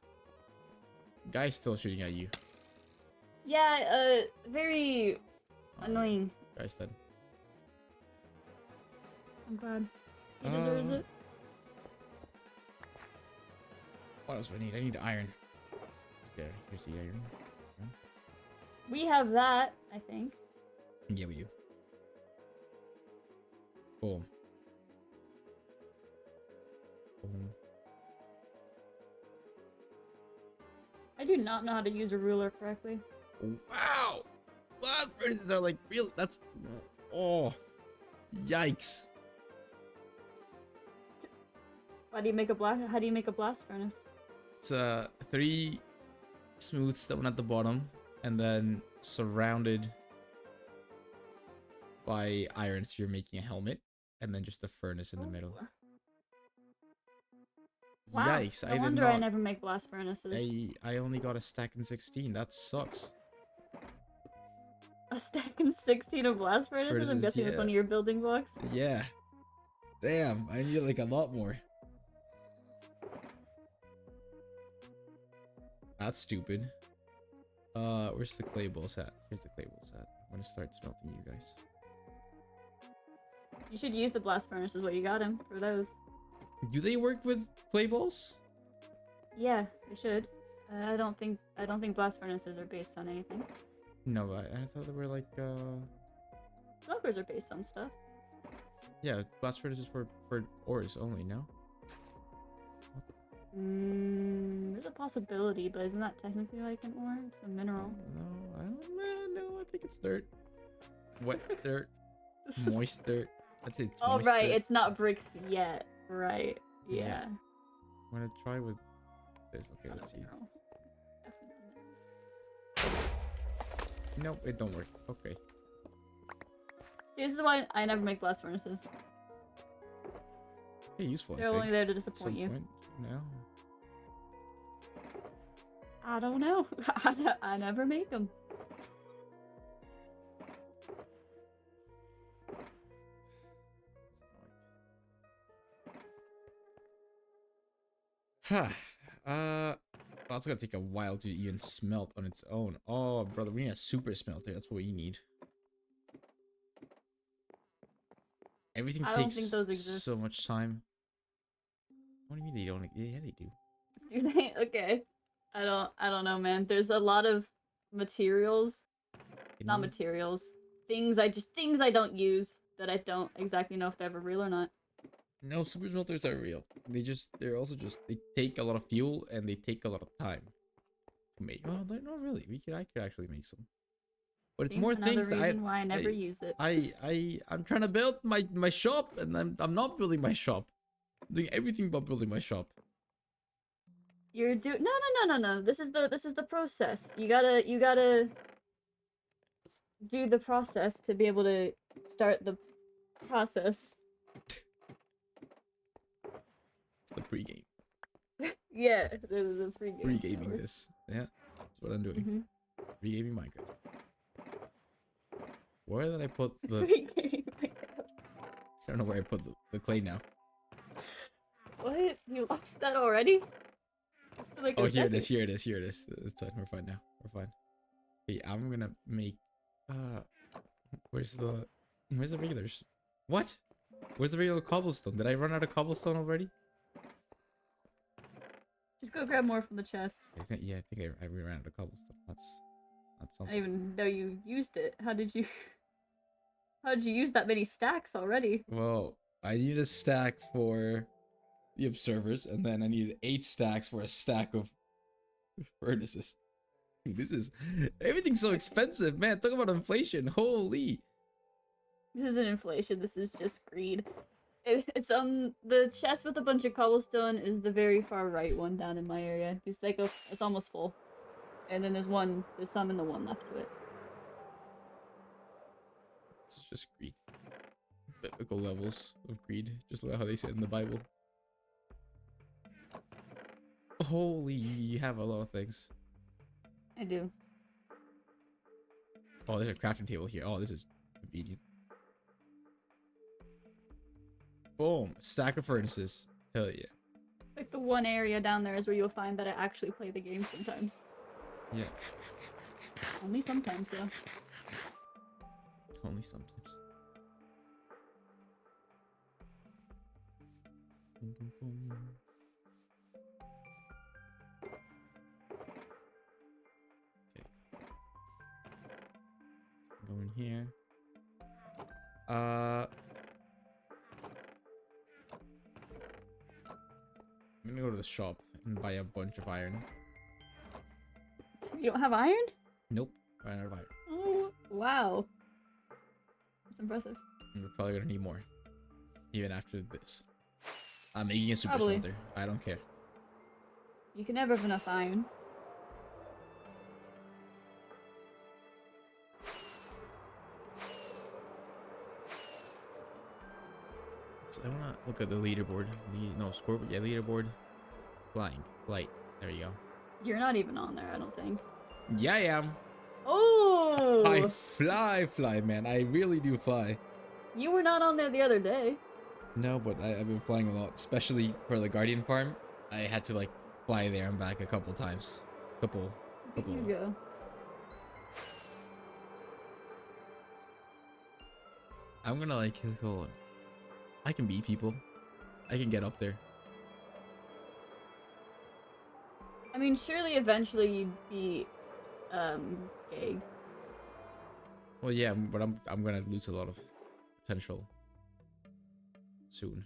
Guy's still shooting at you. Yeah, very annoying. Guy's dead. I'm glad. He deserves it. What else do I need? I need iron. There. Here's the iron. We have that, I think. Yeah, we do. Boom. Boom. I do not know how to use a ruler correctly. Wow! Blast furnaces are like real. That's. Oh. Yikes. How do you make a blast furnace? It's 3 smooth stone at the bottom, and then surrounded by iron, so you're making a helmet, and then just a furnace in the middle. Wow. Yikes! No I did wonder not. I never make blast furnaces. I only got a stack in 16. That sucks. A stack and 16 of blast furnaces? I'm Furnaces, guessing that's one of your building blocks. Yeah. Damn, I need like a lot more. That's stupid. Where's the clay balls at? Here's the clay balls at. I'm gonna start smelting you guys. You should use the blast furnaces what you got him for those. Do they work with clay balls? Yeah, you should. I don't think blast furnaces are based on anything. No, I thought they were like Smokers are based on stuff. yeah, blast furnaces for ores only, no? There's a possibility, but isn't that technically like an ore? It's a mineral. No, I don't know. I think it's dirt. Wet dirt. Moist dirt. I'd say it's Oh moist right, dirt. it's not bricks yet. Right. Yeah. Yeah. I'm gonna try with this. Okay, Not a let's see. mineral. Definitely not. Nope, it don't work. Okay. See, this is why I never make blast furnaces. Hey, useful. They're I only think. there to At some disappoint you. point. No. I don't know. I never make them. Huh. That's gonna take a while to even smelt on its own. Oh, brother, we need a super smelter. That's what we need. Everything I don't takes think those exist. so much time. What do you mean they don't? Yeah, they do. Do they? Okay. I don't know, man. There's a lot of materials. Can Not you- materials. Things I don't use that I don't exactly know if they're ever real or not. No, super smelters are real. They're also just, they take a lot of fuel and they take a lot of time to make. Well, they're not really. I could actually make some. But it's See, more another things that reason why I never I, use it. I'm trying to build my shop, and I'm not building my shop. I'm doing everything but building my shop. You're no. This is the process. You gotta do the process to be able to start the process. It's the pregame. Yeah, the pregame. Pre-gaming this. Yeah, that's what I'm doing. Pre-gaming Minecraft. Where did I put the... Pre-gaming Minecraft. I don't know where I put the clay now. What? You lost that already? It's been like Oh, a here it second. is. Here it is. Here it is. It's fine. We're fine now. We're fine. Okay, I'm gonna make... Where's the regulars? What? Where's the regular cobblestone? Did I run out of cobblestone already? Just go grab more from the chest. I think I ran out of cobblestone. That's I something. didn't even know you used it. How did you use that many stacks already? Well, I need a stack for the observers, and then I needed 8 stacks for a stack of furnaces. This is... Everything's so expensive, man. Talk about inflation. Holy. This isn't inflation, this is just greed. It's on the chest with a bunch of cobblestone is the very far right one down in my area. It's like it's almost full. And then there's some in the one left to it. It's just greed. Biblical levels of greed, just like how they say it in the Bible. Holy, you have a lot of things. I do. Oh, there's a crafting table here. Oh, this is convenient. Boom, stack of furnaces. Hell yeah. Like the one area down there is where you'll find that I actually play the game sometimes. Yeah. Only sometimes, though. Only sometimes. Boom, boom, boom. Okay. Go in here. I'm gonna go to the shop and buy a bunch of iron. You don't have iron? Nope, ran out of iron. Oh, wow. That's impressive. And we're probably gonna need more, even after this. I'm making a super Probably. smelter. I don't care. You can never have enough iron. So I wanna look at the leaderboard. No, scoreboard. Yeah, leaderboard. Flying. Flight. There you go. You're not even on there, I don't think. Yeah, I am. Oh! I fly, man. I really do fly. You were not on there the other day. No, but I've been flying a lot, especially for the Guardian farm. I had to like fly there and back a couple times. Couple. Here you go. I'm gonna like, hold on. I can beat people. I can get up there. I mean, surely eventually you'd be, Gag. Well, yeah, but I'm gonna lose a lot of potential soon.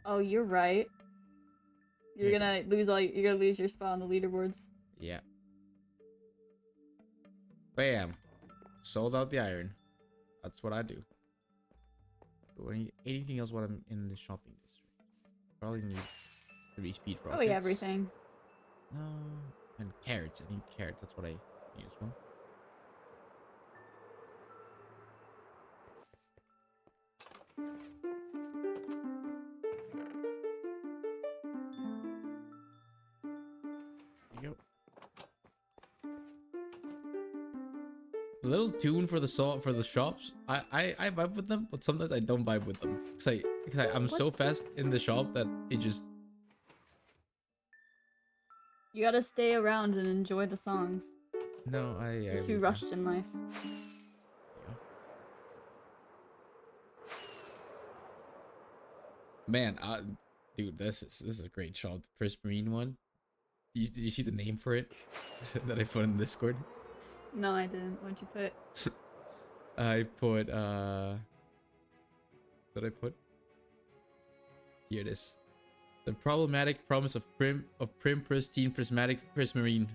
Oh, you're right. You're Yeah. you're gonna lose your spot on the leaderboards. Yeah. Bam. Sold out the iron. That's what I do. Do I need anything else while I'm in the shopping district? Probably need 3 speed rockets. Probably everything. No. And carrots. I need carrots. That's what I need as well. There you go. The little tune for the shops, I vibe with them, but sometimes I don't vibe with them. Cause I'm so fast in the shop that it just... You gotta stay around and enjoy the songs. No, You're too rushed in life. Yeah. Man, dude, this is a great shop. The Prismarine one. Did you see the name for it that I put in Discord? No, I didn't. What'd you put? I put did I put? Here it is. The problematic promise of prim pristine prismatic prismarine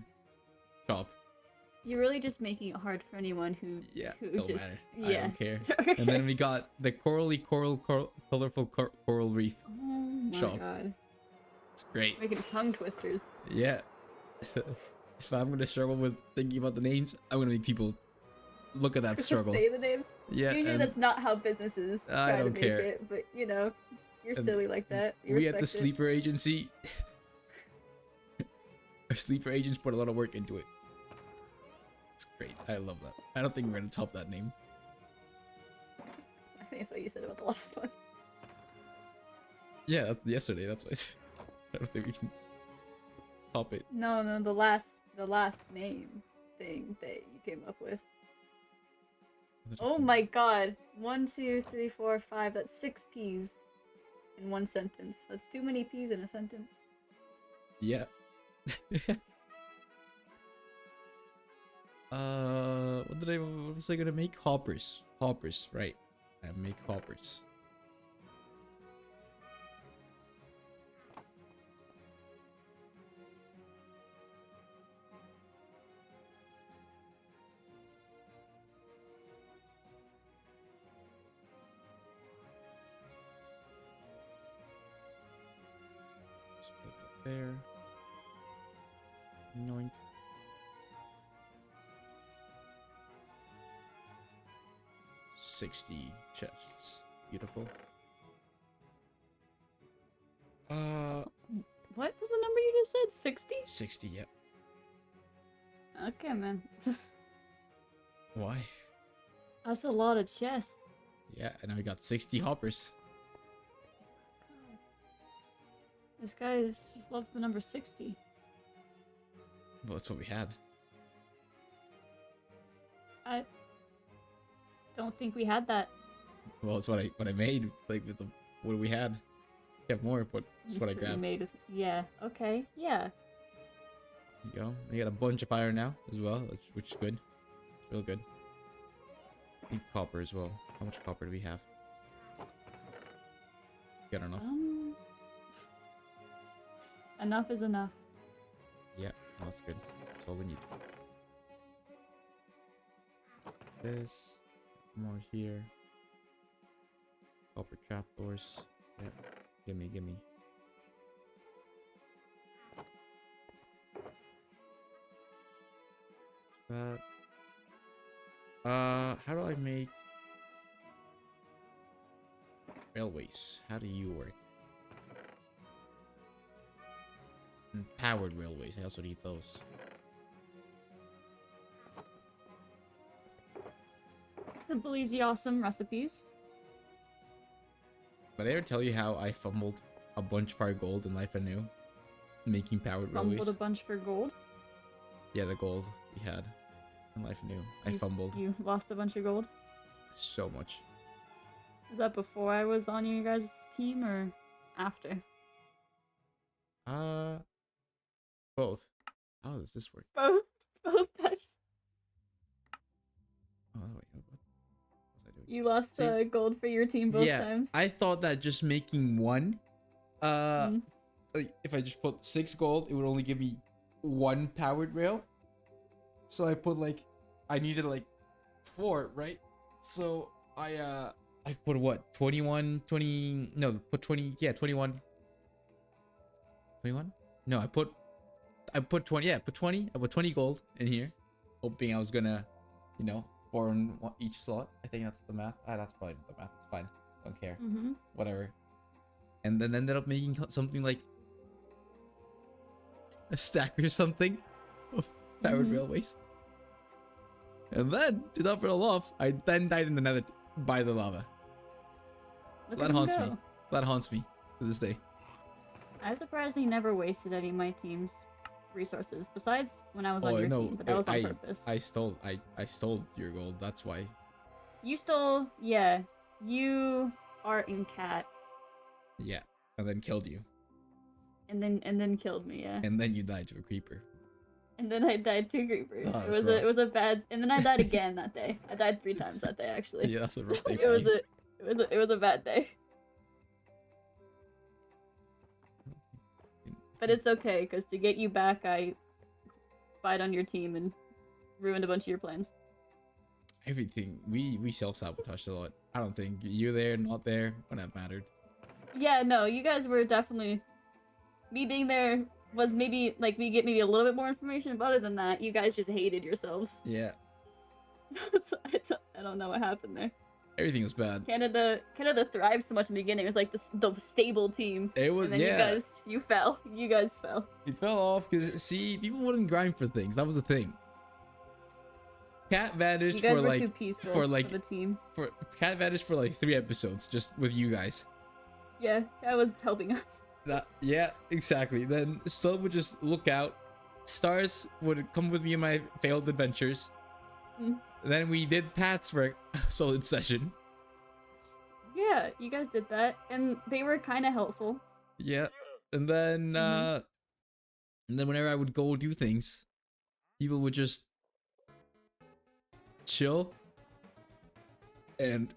shop. You're really just making it hard for anyone who Don't just matter. yeah. I don't care. Okay. And then we got the colorful coral reef Oh my shop. god. It's great. Making tongue twisters. Yeah. If I'm gonna struggle with thinking about the names, I'm gonna make people look at that struggle. Say the names. Yeah. Usually that's not how businesses I try to don't make care. it, but you know, you're And silly like that. You we at the respect it. sleeper agency. Our sleeper agents put a lot of work into it. It's great. I love that. I don't think we're gonna top that name. I think that's what you said about the last one. Yeah, that's yesterday. That's why I said. I don't think we can top it. No, the last name thing that you came up with. Oh my god. 1, 2, 3, 4, 5. That's 6 P's in one sentence. That's too many P's in a sentence. Yeah. What was I gonna make? Hoppers. Hoppers, right. I make hoppers. Just put that there. Yoink. $60 chests. Beautiful. What was the number you just said? 60? 60, yep. Okay, man. Why? That's a lot of chests. Yeah, and now we got 60 hoppers. This guy just loves the number 60. Well, that's what we had. I don't think we had that. Well, it's what I made. Like with the what we had. We have more, but it's what I We grabbed. made. Yeah. Okay. Yeah. There you go. We got a bunch of iron now as well, which is good. It's real good. I need copper as well. How much copper do we have? Got enough. Enough is enough. Yeah, well, that's good. That's all we need. This. More here. Copper trapdoors. Yeah. Gimme. That. How do I make railways? How do you work? And powered railways. I also need those. Simple, easy, awesome recipes. Did I ever tell you how I fumbled a bunch of our gold in Life Anew? Making powered Fumbled railways. a bunch for gold. Yeah, the gold we had in Life Anew. I fumbled You lost a bunch of gold. so much. Was that before I was on you guys' team or after? Both. How does this work? Both. Both times. Oh wait, what was I doing? You lost See? gold for your team both times. I thought that just making one, Mhm. like if I just put 6 gold, it would only give me 1 powered rail. So I put like, I needed like 4, right? So I put what? 21, 20, no, put 20, yeah, 21. 21? No, I put 20, yeah, put 20. I put 20 gold in here, hoping I was gonna, you know, pour in each slot. I think that's the math. That's probably the math. It's fine. Don't care. Whatever. And then ended up making something like a stack or something of powered railways. And then, to top it all off, I then died in the nether by the lava. So that haunts me. That haunts me to this day. I'm surprised he never wasted any of my team's resources, besides when I was on your team, but that was on purpose. I stole your gold, that's why. You stole, yeah. You, Art, and Cat. Yeah, and then killed you. And then killed me, yeah. And then you died to a creeper. And then I died to creepers. Oh, it was a bad. And then I died again that day. I died 3 times that day, actually. Yeah, that's a rough day it for was you. it It was a bad day. But it's okay, because to get you back, I spied on your team and ruined a bunch of your plans. Everything. We self-sabotaged a lot. I don't think you there, not there, when that mattered. Yeah, no, you guys were definitely... Me being there was maybe, like, we get maybe a little bit more information, but other than that, you guys just hated yourselves. Yeah. I don't know what happened there. Everything was bad. Canada thrived so much in the beginning. It was like the stable team. It was, and then yeah. You fell. You guys fell. It fell off because, see, people wouldn't grind for things. That was the thing. Cat vanished You guys for were like too peaceful for like of a team. for Cat vanished for like 3 episodes just with you guys. Yeah, that was helping us. Yeah, exactly. Then Sun would just look out. Stars would come with me in my failed adventures. Mm. Then we did paths for a solid session. Yeah, you guys did that, and they were kind of helpful. Yeah, and then whenever I would go do things, people would just chill and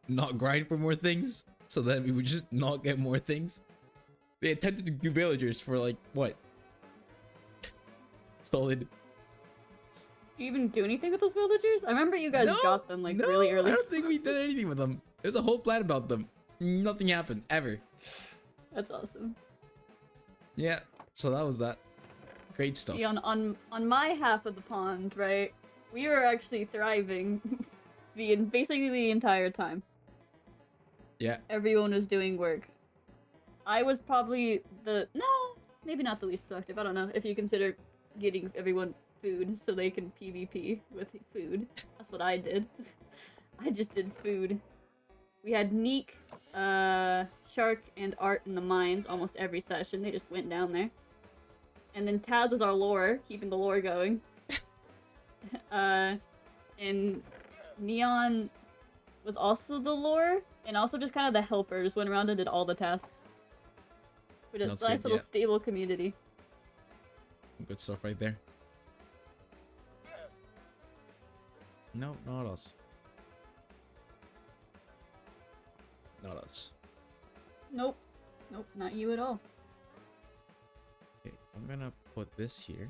not grind for more things. So then we would just not get more things. They attempted to do villagers for like what? Solid. Did you even do anything with those villagers? I remember you guys got them like really early. I don't think we did anything with them. There's a whole plan about them. Nothing happened ever. That's awesome. Yeah, so that was that. Great stuff. See, on my half of the pond, right? We were actually thriving basically the entire time. Yeah. Everyone was doing work. I was probably maybe not the least productive. I don't know if you consider getting everyone food so they can PvP with food. That's what I did. I just did food. We had Neek, Shark, and Art in the mines almost every session. They just went down there. And then Taz was our lore, keeping the lore going. And Neon was also the lore, and also just kind of the helper. Just went around and did all the tasks. We did a nice little stable community. Good stuff right there. No, not us. Not us. Nope. Nope, not you at all. Okay, I'm gonna put this here.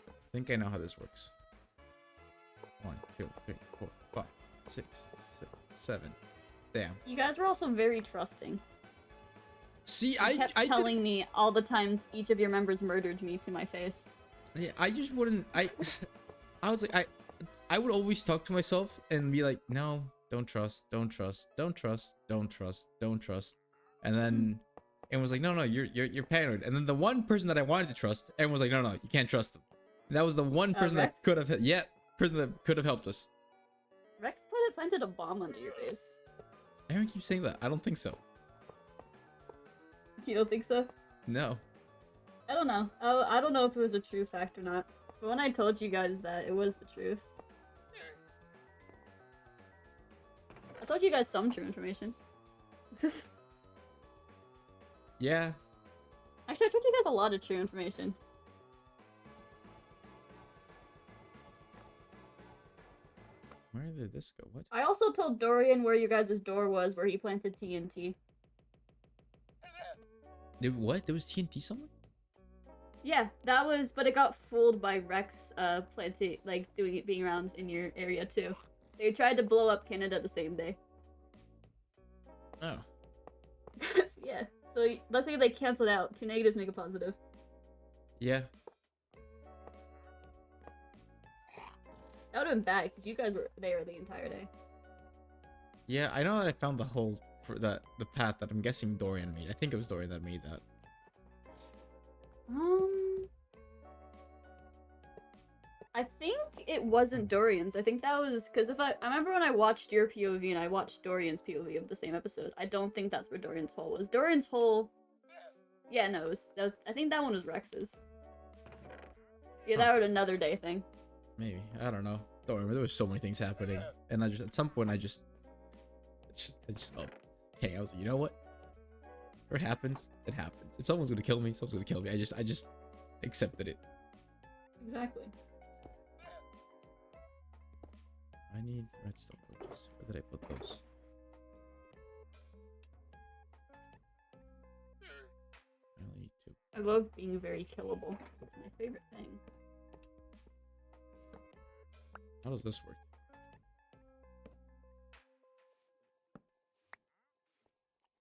I think I know how this works. 1, 2, 3, 4, 5, 6, 7. Damn. You guys were also very trusting. See, you kept telling me all the times each of your members murdered me to my face. Yeah, I just wouldn't. I was like, I would always talk to myself and be like, no, don't trust, don't trust, don't trust, don't trust, don't trust, and then it was like, no, you're paranoid. And then the one person that I wanted to trust, everyone was like, no, you can't trust them. And that was the one person that could have, person that could have helped us. Rex planted a bomb under your base. Everyone keeps saying that. I don't think so. You don't think so? No. I don't know. I don't know if it was a true fact or not. But when I told you guys that, it was the truth. I told you guys some true information. Yeah. Actually, I told you guys a lot of true information. Where did this go? What? I also told Dorian where you guys' door was, where he planted TNT. What? There was TNT somewhere? Yeah, that was, but it got fooled by Rex planting, being around in your area too. They tried to blow up Canada the same day. Oh. Yeah, so luckily they canceled out. 2 negatives make a positive. Yeah. That would have been bad, because you guys were there the entire day. Yeah, I know that I found the hole for the path that I'm guessing Dorian made. I think it was Dorian that made that. I think it wasn't Dorian's. I think that was because I remember when I watched your POV and I watched Dorian's POV of the same episode. I don't think that's where Dorian's hole was. Dorian's hole. Yeah, no, I think that one was Rex's. Yeah, that was another day thing. Maybe, I don't know. Don't remember. There was so many things happening, and at some point I just stopped. Hey, I was like, you know what? If it happens, it happens. If someone's gonna kill me, someone's gonna kill me. I just accepted it. Exactly. I need redstone torches. torches. Where did I put those? I only need 2. I love being very killable. It's my favorite thing. How does this work?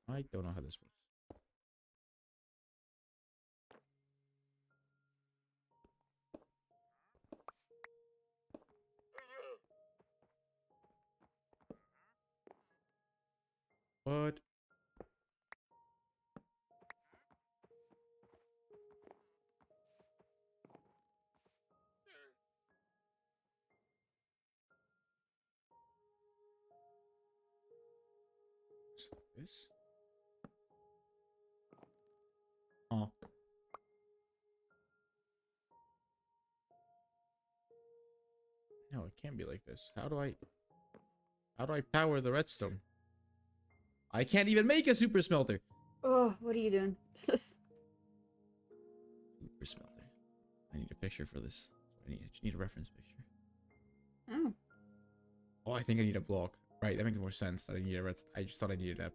I don't know how this works. What? This? Oh. No, it can't be like this. How do I power the redstone? I can't even make a super smelter. Oh, what are you doing? Super smelter. I need a picture for this. I just need a reference picture. Oh. Oh, I think I need a block. Right, that makes more sense that I need a red. I just thought I needed a.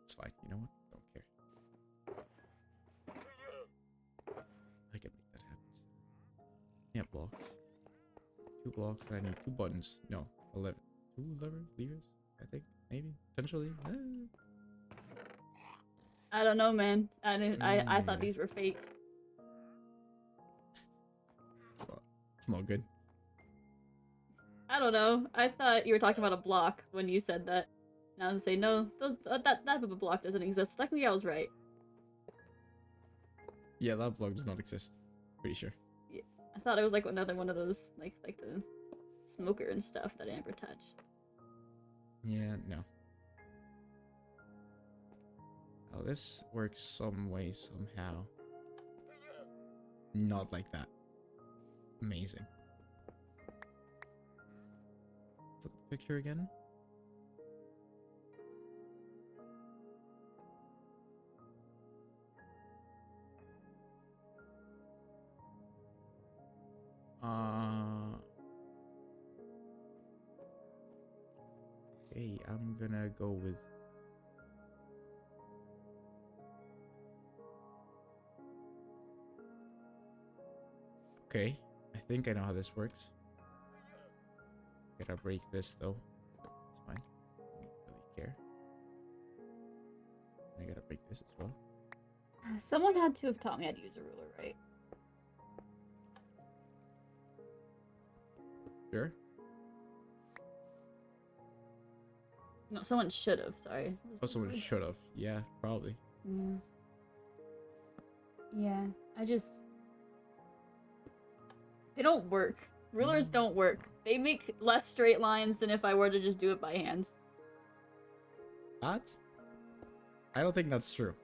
It's fine. You know what? Don't care. I can make that happen. Yeah, blocks. 2 blocks. And I need 2 buttons. No, 11. 2 levers? I think maybe potentially. I don't know, man. I thought Yeah. these were fake. It's not good. I don't know. I thought you were talking about a block when you said that. And I was gonna say no, that type of a block doesn't exist. Technically, I was right. Yeah, that block does not exist. Pretty sure. Yeah, I thought it was like another one of those, like the smoker and stuff that I never touched. Yeah, no. Oh, this works some way, somehow. Not like that. Amazing. Let's look at the picture again. Okay, I'm gonna go with okay, I think I know how this works. Gotta break this though. It's fine. Don't really care. I gotta break this as well. Someone had to have taught me how to use a ruler, right? Sure. No, someone should have. Sorry. Oh, someone should have. Yeah, probably. Mm. Yeah, they don't work. Rulers don't work. They make less straight lines than if I were to just do it by hand. I don't think that's true.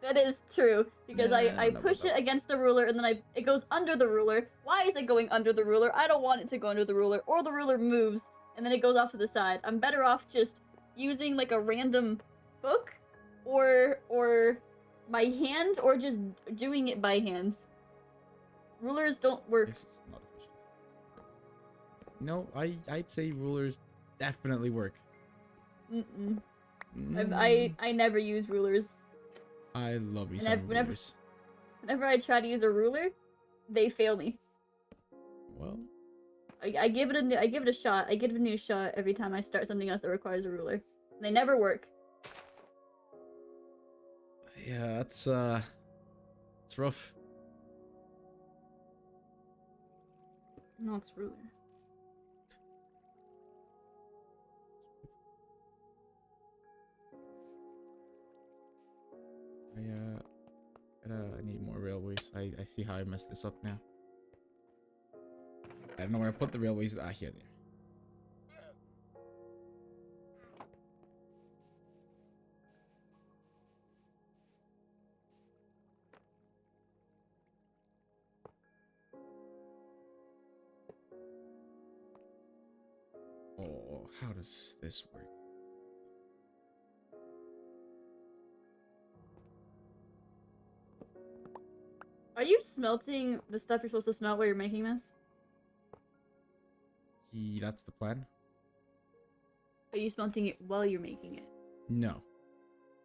That is true, because Yeah, I I don't know about push it that. against the ruler and then it goes under the ruler. Why is it going under the ruler? I don't want it to go under the ruler, or the ruler moves and then it goes off to the side. I'm better off just using like a random book or my hand, or just doing it by hand. Rulers don't work. This is not efficient. No, I'd say rulers definitely work. Mm-mm. Mm, I never use rulers. I love me And some whenever rulers. I try to use a ruler, they fail me. Well, I give it a shot. I give it a new shot every time I start something else that requires a ruler. They never work. yeah, it's rough. No, it's ruler. I need more railways. I see how I messed this up now. I don't know where I put the railways. Ah, here they are. Oh, how does this work? Are you smelting the stuff you're supposed to smelt while you're making this? That's the plan. Are you smelting it while you're making it? No.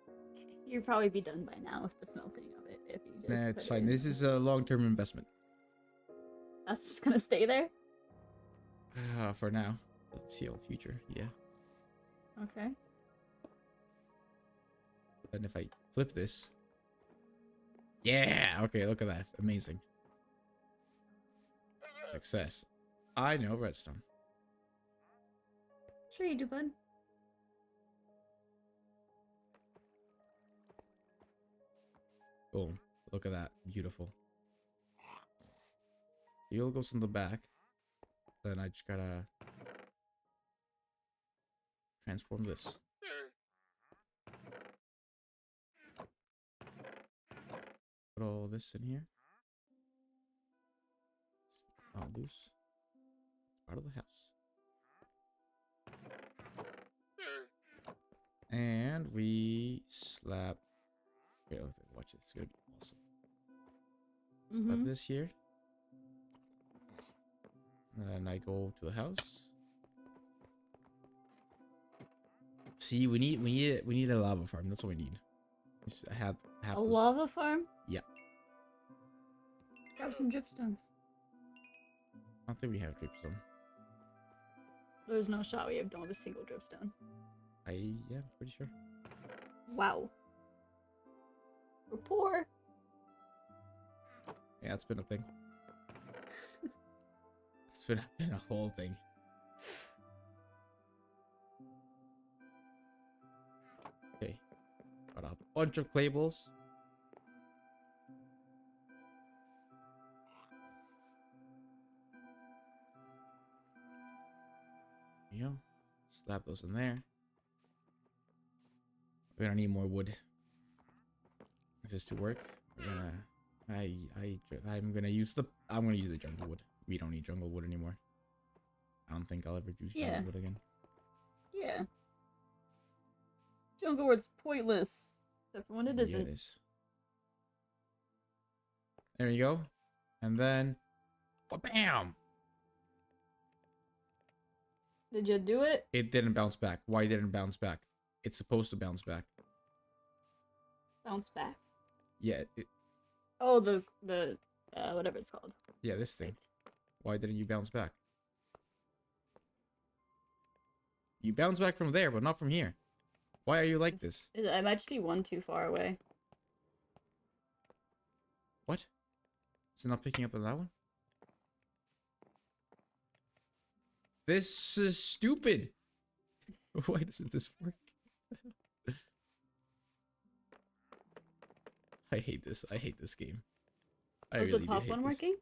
Okay. You'd probably be done by now with the smelting of it if you just Nah, put it's it fine. in This there. is a long-term investment. That's just gonna stay there? For now. See the future. Yeah. Okay. And if I flip this. Yeah. Okay, look at that. Amazing. Success. I know redstone. Sure you do, bud. Boom. Look at that. Beautiful. Fuel goes in the back. Then I just gotta transform this. Put all this in here. Not loose. It's part of the house. And we slap. Okay, watch this. It's gonna be awesome. Slap this here. And then I go to the house. See, we need a lava farm. That's what we need. I have A lava farm? Yeah. Grab some dripstones. I don't think we have dripstone. There's no shot we have done with a single dripstone. Yeah, pretty sure. Wow. We're poor. Yeah, it's been a thing. It's been a whole thing. Okay. Got a bunch of clay balls. There you go. Slap those in there. We're gonna need more wood. Is this to work? We're gonna. I'm gonna use the jungle wood. We don't need jungle wood anymore. I don't think I'll ever use jungle wood again. Yeah. Jungle wood's pointless. Except for when it isn't. Yeah, it is. There you go. And then, bam! Did you do it? It didn't bounce back. Why didn't it bounce back? It's supposed to bounce back. Bounce back. Yeah. Oh, the whatever it's called. Yeah, this thing. Why didn't you bounce back? You bounce back from there, but not from here. Why are you like this? I might just be one too far away. What? Is it not picking up on that one? This is stupid. Why doesn't this work? I hate this. I hate this game. I Was really the do top hate one this. working?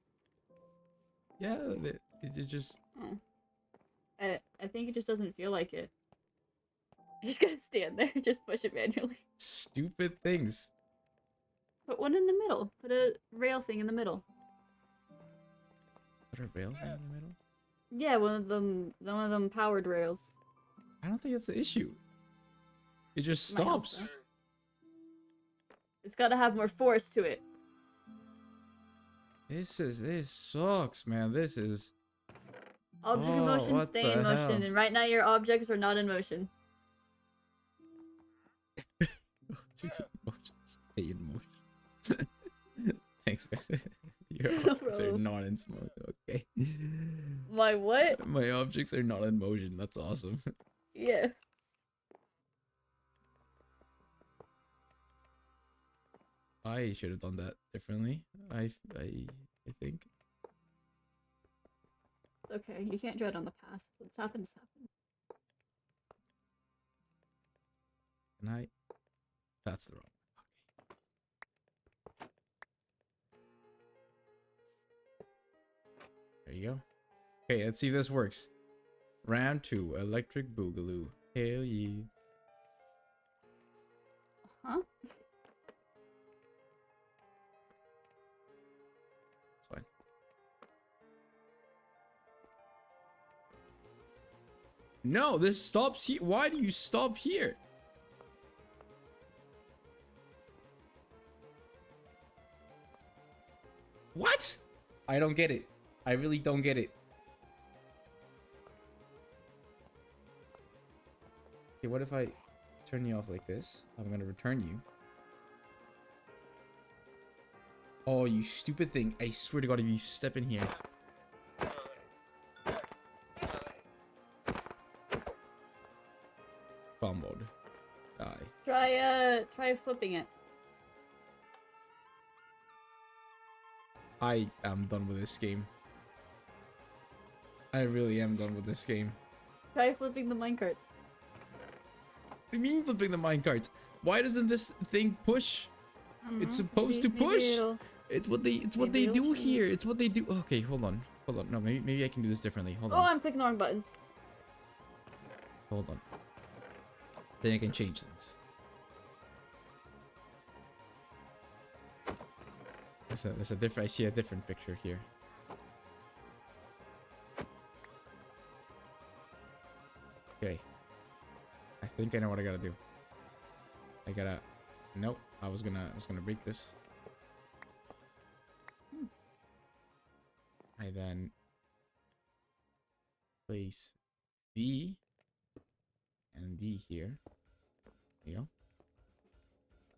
Yeah, it just. Oh. I think it just doesn't feel like it. I'm just gonna stand there and just push it manually. Stupid things. Put one in the middle. Put a rail thing in the middle. Put a rail thing in the middle? Yeah, one of them powered rails. I don't think that's the issue. It just Might help, stops. though. It's gotta have more force to it. This sucks, man. This is. Object in motion, what stay in the motion, hell? and right now your objects are not in motion. Objects in motion, stay in motion. Thanks, man. Your objects are Bro. not in smoke. Okay. My what? My objects are not in motion. That's awesome. Yeah. I should have done that differently. I think. Okay, you can't dread on the past. What's happened has happened. And I. That's the wrong. Okay. There you go. Okay, let's see if this works. Round 2, electric boogaloo. Hell yeah. Huh? It's fine. No, this stops here. Why do you stop here? What? I don't get it. I really don't get it. Okay, what if I turn you off like this? I'm gonna return you. Oh, you stupid thing. I swear to God, if you step in here. Bomb mode. Die. Try flipping it. I am done with this game. I really am done with this game. Try flipping the minecarts. What do you mean flipping the minecarts? Why doesn't this thing push? It's supposed to maybe push. It's what they do here. It's what they do. Okay, hold on. Hold on. No, maybe I can do this differently. Hold on. Oh, I'm clicking the wrong buttons. Hold on. Then I can change things. There's a different. I see a different picture here. Okay. I think I know what I gotta do. I gotta. Nope. I was gonna break this. I then place B and D here. There you go.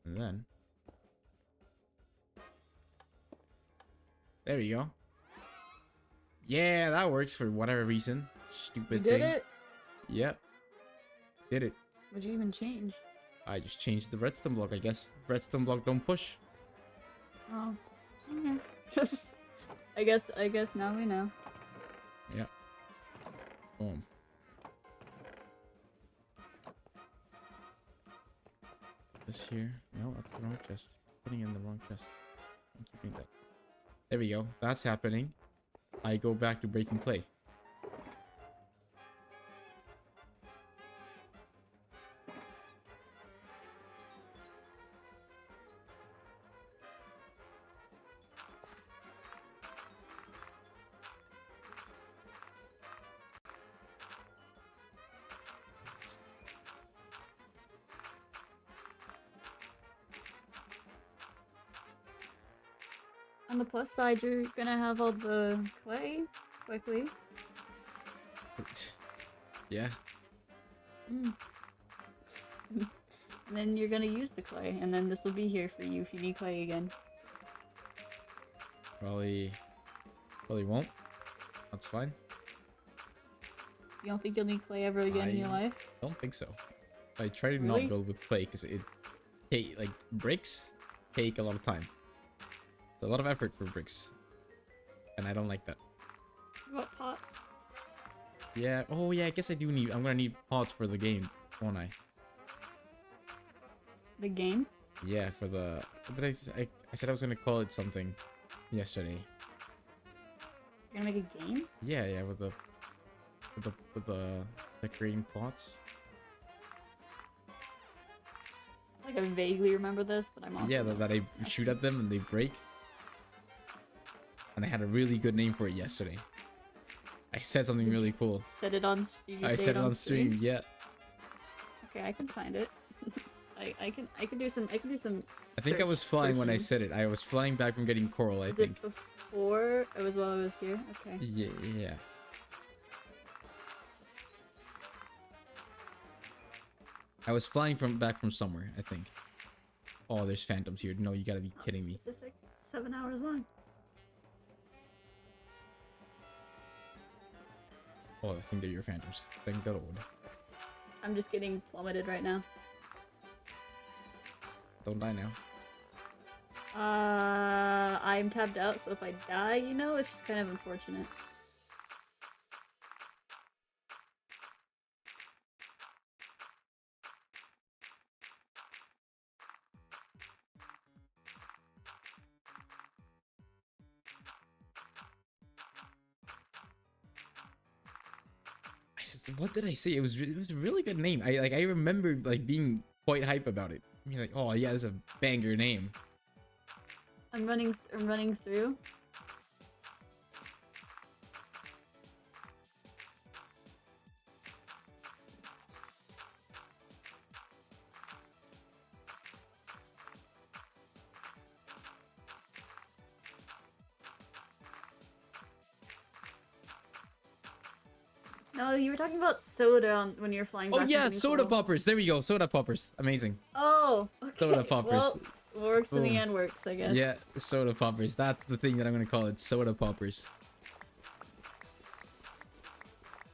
And then there you go. Yeah, that works for whatever reason. Stupid You thing. did it? Yep. Did it. What'd you even change? I just changed the redstone block. I guess redstone block don't push. Oh. Okay. I guess now we know. Yeah. Boom. This here. No, that's the wrong chest. Putting in the wrong chest. I'm keeping that. There we go. That's happening. I go back to breaking clay. On the plus side, you're gonna have all the clay quickly. Yeah. Mm. And then you're gonna use the clay, and then this will be here for you if you need clay again. Probably won't. That's fine. You don't think you'll need clay ever again in your life? Don't think so. I try to Really? not build with clay because like bricks take a lot of time. It's a lot of effort for bricks, and I don't like that. What about pots? Yeah. Oh yeah. I guess I do need. I'm gonna need pots for the game, won't I? The game? Yeah. For the. What did I said I was gonna call it something yesterday. You're gonna make a game? Yeah. Yeah. With the decorating pots. Like I vaguely remember this, but I'm also Yeah. That I shoot at them and they break. And I had a really good name for it yesterday. I said something really cool. Said it on. I said it on stream. Yeah. Okay, I can find it. I can do some. I think I was flying when I searching. said it. I was flying back from getting coral. I Is think. it before? It was while I was here. Okay. Yeah. Yeah. I was flying back from somewhere. I think. Oh, there's phantoms here. No, you gotta be kidding me. Specific. 7 hours long. Oh, I think they're your phantoms. Thank the Lord. I'm just getting plummeted right now. Don't die now. I'm tabbed out, so if I die, you know, it's just kind of unfortunate. What did I say? It was a really good name. I remember like being quite hype about it. I mean, like, oh yeah, that's a banger name. I'm running through. Oh, you were talking about soda when you were flying Oh back yeah, from being soda cold. poppers. There we go. Soda poppers. Amazing. Oh, Soda okay. poppers. Well, works in the Boom. end works, I guess. Yeah, soda poppers. That's the thing that I'm gonna call it. Soda poppers.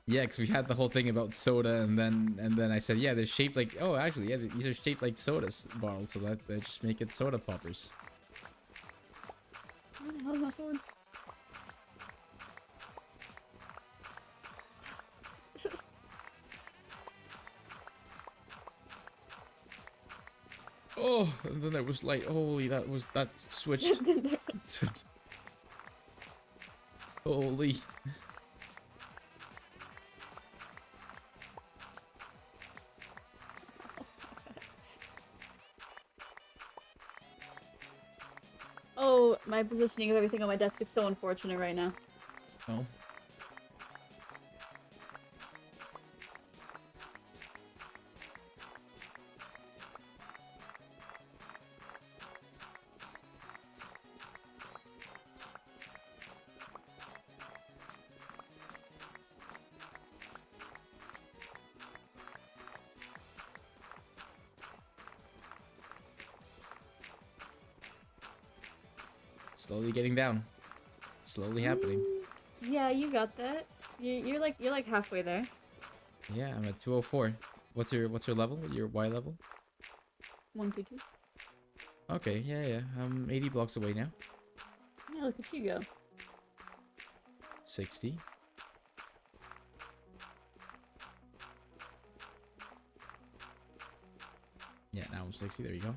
Yeah, because we had the whole thing about soda, and then I said, yeah, they're shaped like. Oh, actually, yeah, these are shaped like soda bottles, so that they just make it soda poppers. Where the hell is my sword? Oh, and then there was like, holy, that switched. Holy. Oh, my positioning of everything on my desk is so unfortunate right now. Oh. Slowly getting down. Slowly happening. Yeah, you got that. You're like halfway there. Yeah, I'm at 204. What's your level? Your Y level? 122. Okay, yeah. I'm 80 blocks away now. Yeah, look at you go. 60. Yeah, now I'm 60. There you go.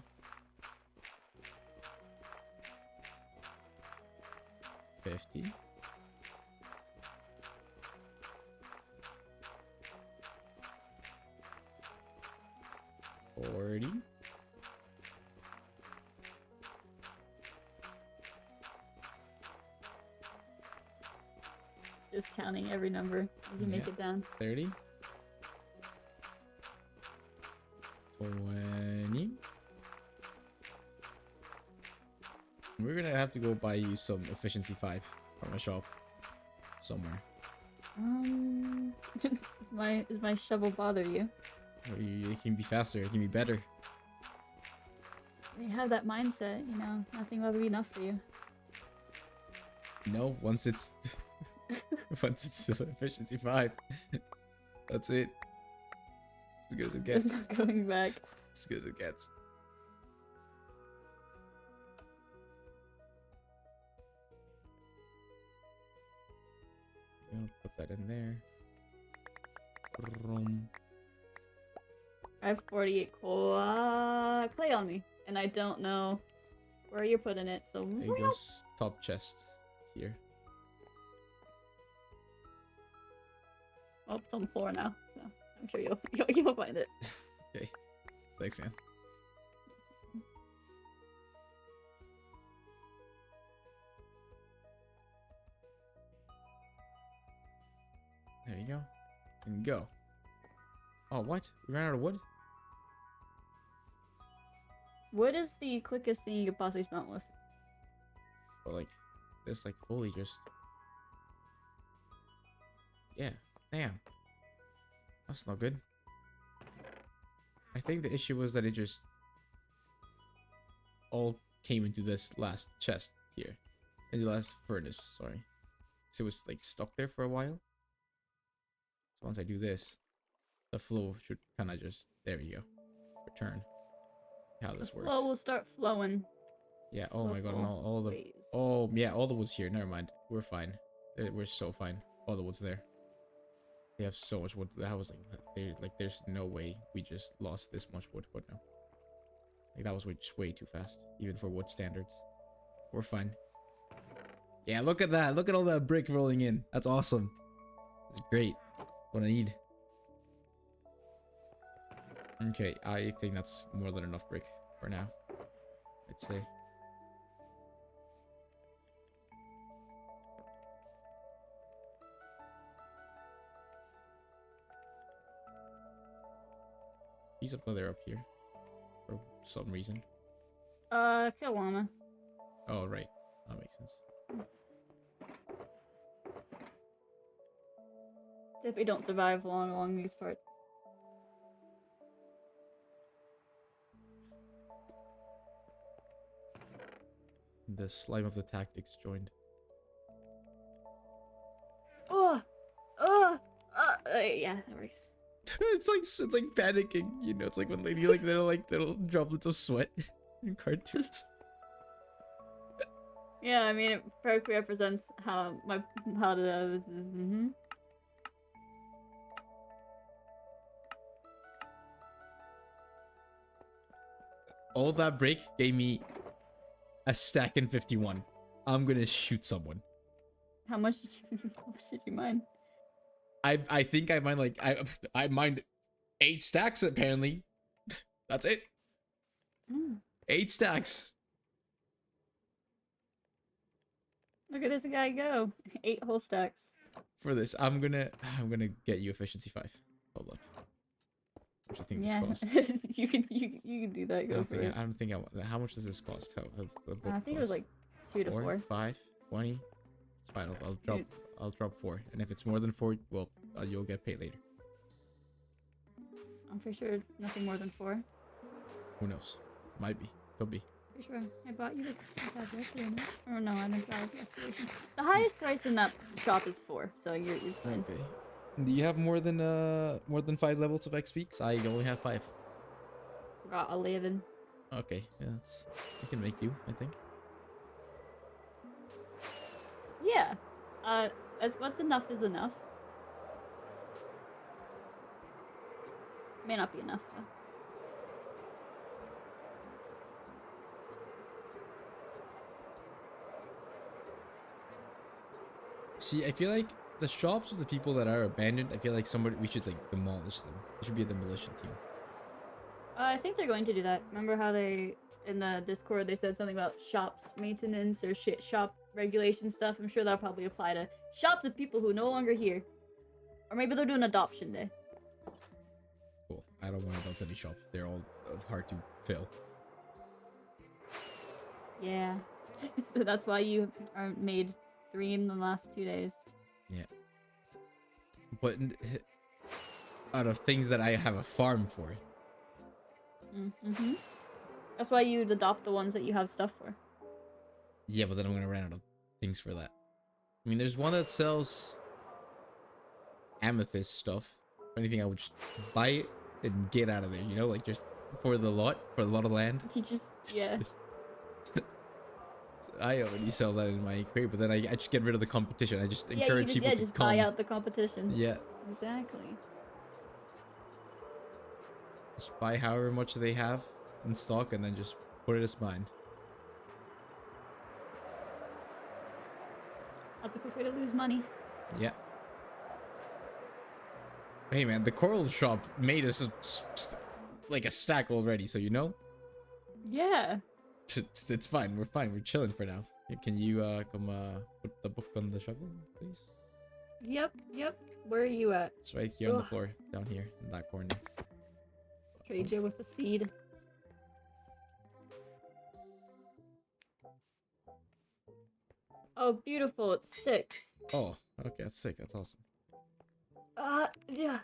50. 40. Just counting every number as you make Yeah. it down. 30. 20. We're gonna have to go buy you some efficiency 5 from a shop somewhere. Does my shovel bother you? It can be faster, it can be better. You have that mindset, you know, nothing will ever be enough for you. No, once it's once it's efficiency 5. That's it. As good as it There's gets. no going back. As good as it gets. I'll put that in there. Vroom. I have 48 clay on me, and I don't know where you're putting it, so... There goes top chest here. Oh, it's on the floor now, so I'm sure you'll find it. Okay. Thanks, man. There you go. And go. Oh, what? We ran out of wood? Wood is the quickest thing you could possibly smelt with. But like, this like fully just... Yeah. Damn. That's not good. I think the issue was that it just all came into this last chest here. Into the last furnace, sorry. So it was like stuck there for a while. So once I do this, the flow should kind of just, there you go, return. How this works. Well, we'll start flowing. Yeah, oh my god, and all the... ways. Oh, yeah, all the wood's here. Never mind. We're fine. We're so fine. All the wood's there. They have so much wood. That was there's no way we just lost this much wood. What now? Like, that was just way too fast. Even for wood standards. We're fine. Yeah, look at that. Look at all that brick rolling in. That's awesome. It's great. What I need. Okay, I think that's more than enough brick for now. I'd say. Piece of leather up here. For some reason. Kill llama. Oh, right. That makes sense. If we don't survive long along these parts. The slime of the tactics joined. Oh! Oh! Yeah, that works. It's like panicking, you know. It's like when lady like little droplets of sweat in cartoons. Yeah, I mean, it perfectly represents how the is. All that break gave me a stack in 51. I'm gonna shoot someone. How much did you mine? I think I mined like I mined 8 stacks apparently. That's it. 8 stacks. Look at this guy go. 8 whole stacks. For this, I'm gonna get you efficiency 5. Hold on. What do you think this costs? you can do that. Go for it. I don't think I want. How much does this cost? That's the book I think it was like 2 to 4. 5, 20. It's fine. I'll drop 4. And if it's more than 4, well, you'll get paid later. I'm pretty sure it's nothing more than 4. Who knows? Might be. Could be. For sure. I bought you the tab yesterday, no? Or no, I didn't buy it restoration. The highest price in that shop is 4, so you're fine. Okay. Do you have more than 5 levels of XP? 'Cause I only have 5. Got 11. Okay, yeah, we can make do, I think. Yeah. What's enough is enough. May not be enough though. See, I feel like the shops with the people that are abandoned, I feel like we should like demolish them. It should be a demolition team. I think they're going to do that. Remember how they, in the Discord, they said something about shops maintenance or shop regulation stuff? I'm sure that'll probably apply to shops of people who are no longer here. Or maybe they're doing adoption day. Cool. I don't want to adopt any shop. They're all hard to fill. Yeah. So that's why you are made 3 in the last 2 days. Yeah. But out of things that I have a farm for. Mm-hmm. That's why you'd adopt the ones that you have stuff for. Yeah, but then I'm gonna run out of things for that. I mean, there's one that sells amethyst stuff. If anything, I would just buy it and get out of there. You know, like just for the lot of land. You just, yeah. I already sell that in my crate, but then I just get rid of the competition. I just encourage people to just come. buy out the competition. Yeah. Exactly. Just buy however much they have in stock and then just put it as mine. That's a quick way to lose money. Yeah. Hey man, the coral shop made us like a stack already, so you know? Yeah. It's fine. We're fine. We're chilling for now. Can you come put the book on the shovel, please? Yep. Where are you at? It's right here on the floor, down here in that corner. Trade you with a seed. Oh, beautiful. It's 6. Oh, okay. That's sick. That's awesome. Yeah.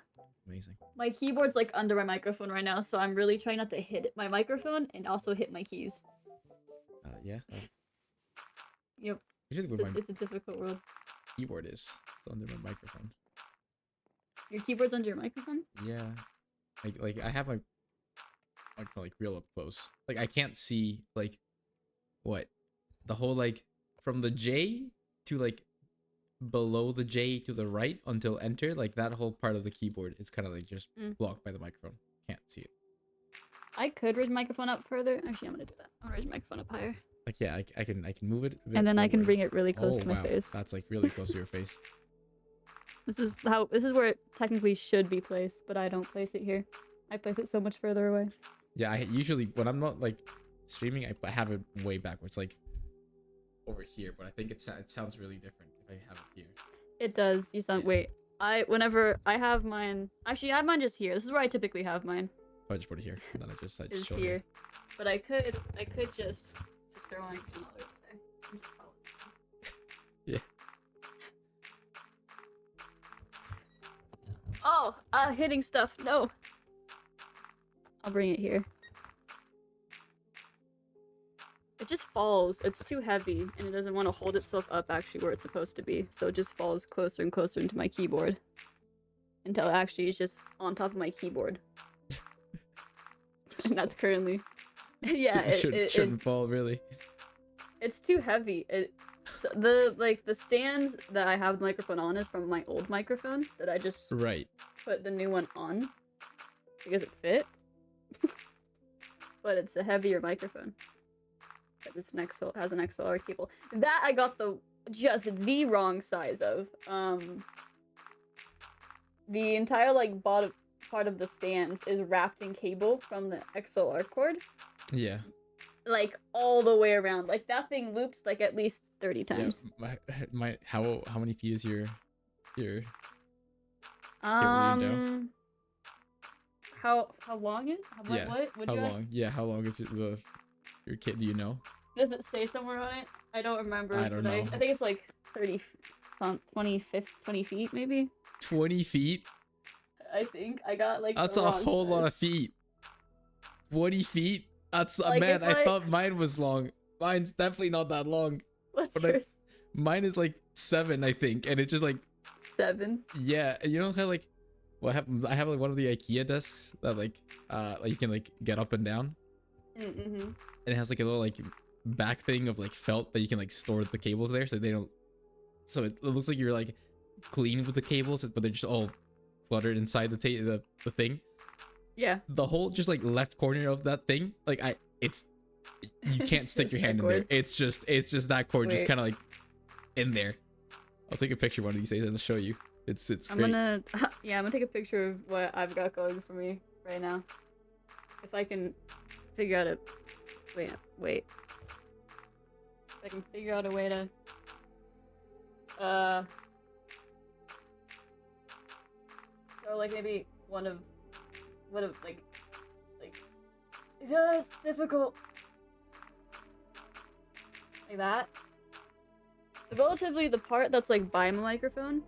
Amazing. My keyboard's like under my microphone right now, so I'm really trying not to hit my microphone and also hit my keys. Yeah. Yep. It's a difficult world. Keyboard is. It's under my microphone. Your keyboard's under your microphone? Yeah. Like I have my microphone like real up close. Like I can't see like what the whole like from the J to like below the J to the right until enter, like that whole part of the keyboard is kind of like just blocked by the microphone. Can't see it. I could raise my microphone up further. Actually, I'm gonna do that. I'll raise my microphone up higher. Like yeah, I can move it a bit and then forward. I can bring it really close to my face. That's like really close to your face. This is where it technically should be placed, but I don't place it here. I place it so much further away. Yeah, I usually when I'm not like streaming, I have it way backwards, like over here. But I think it sounds really different if I have it here. It does. You sound. Yeah. Wait. Whenever I have mine. Actually, I have mine just here. This is where I typically have mine. I just put it here. And then I just show here. It. But I could just throw on over there. Yeah. Ah, hitting stuff. No. I'll bring it here. It just falls. It's too heavy, and it doesn't want to hold itself up actually where it's supposed to be. So it just falls closer and closer into my keyboard. Until it actually is just on top of my keyboard. And that's currently... yeah, it shouldn't fall, really. It's too heavy. So the stands that I have the microphone on is from my old microphone that I just put the new one on because it fit. But it's a heavier microphone. It's an has an XLR cable. That I got just the wrong size of. The entire like bottom part of the stands is wrapped in cable from the XLR cord. Yeah. Like all the way around. Like that thing looped like at least 30 times. Yeah, how many feet is your how long is yeah, what how long? Yeah, how long is your kit, do you know? Does it say somewhere on it? I don't remember. I don't know. I think it's like 20 feet maybe. 20 feet? I think I got like that's a whole lot of feet. 20 feet? That's like, man, I thought mine was long. Mine's definitely not that long. What's yours? Mine is like 7, I think, and it's just like 7. Yeah, you know how like what happens? I have like one of the IKEA desks that like you can like get up and down. Mm-hmm. And it has like a little like back thing of like felt that you can like store the cables there, so they don't. So it looks like you're like clean with the cables, but they're just all fluttered inside the thing. Yeah. The whole just like left corner of that thing, like you can't stick your hand in there. It's just that cord just kind of like in there. I'll take a picture one of these days and I'll show you. It's great. I'm gonna take a picture of what I've got going for me right now. If I can figure out wait. If I can figure out a way to so like maybe one of like yeah, it's difficult. Like that. Relatively the part that's like by my microphone,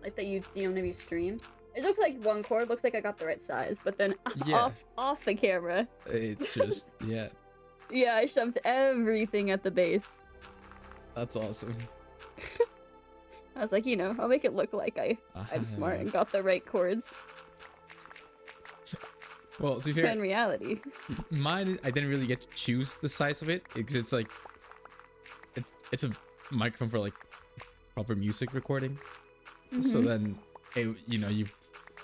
like that you'd see on maybe stream. It looks like one cord, looks like I got the right size, but then off the camera. It's just yeah. Yeah, I shoved everything at the base. That's awesome. I was like, I'll make it look like I'm smart and got the right chords. Well, to be fair, in reality, mine I didn't really get to choose the size of it because it's like it's a microphone for like proper music recording. Mm-hmm. So then you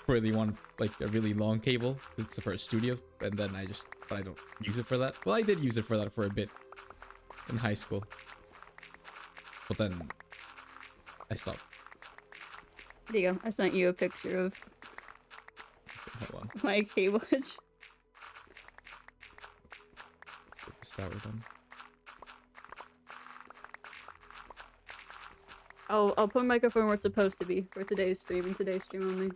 really want like a really long cable. It's for a studio, and then but I don't use it for that. Well, I did use it for that for a bit in high school, but then I stopped. There you go. I sent you a picture of my cablage. Start with them. I'll put a microphone where it's supposed to be for today's stream and today's stream only.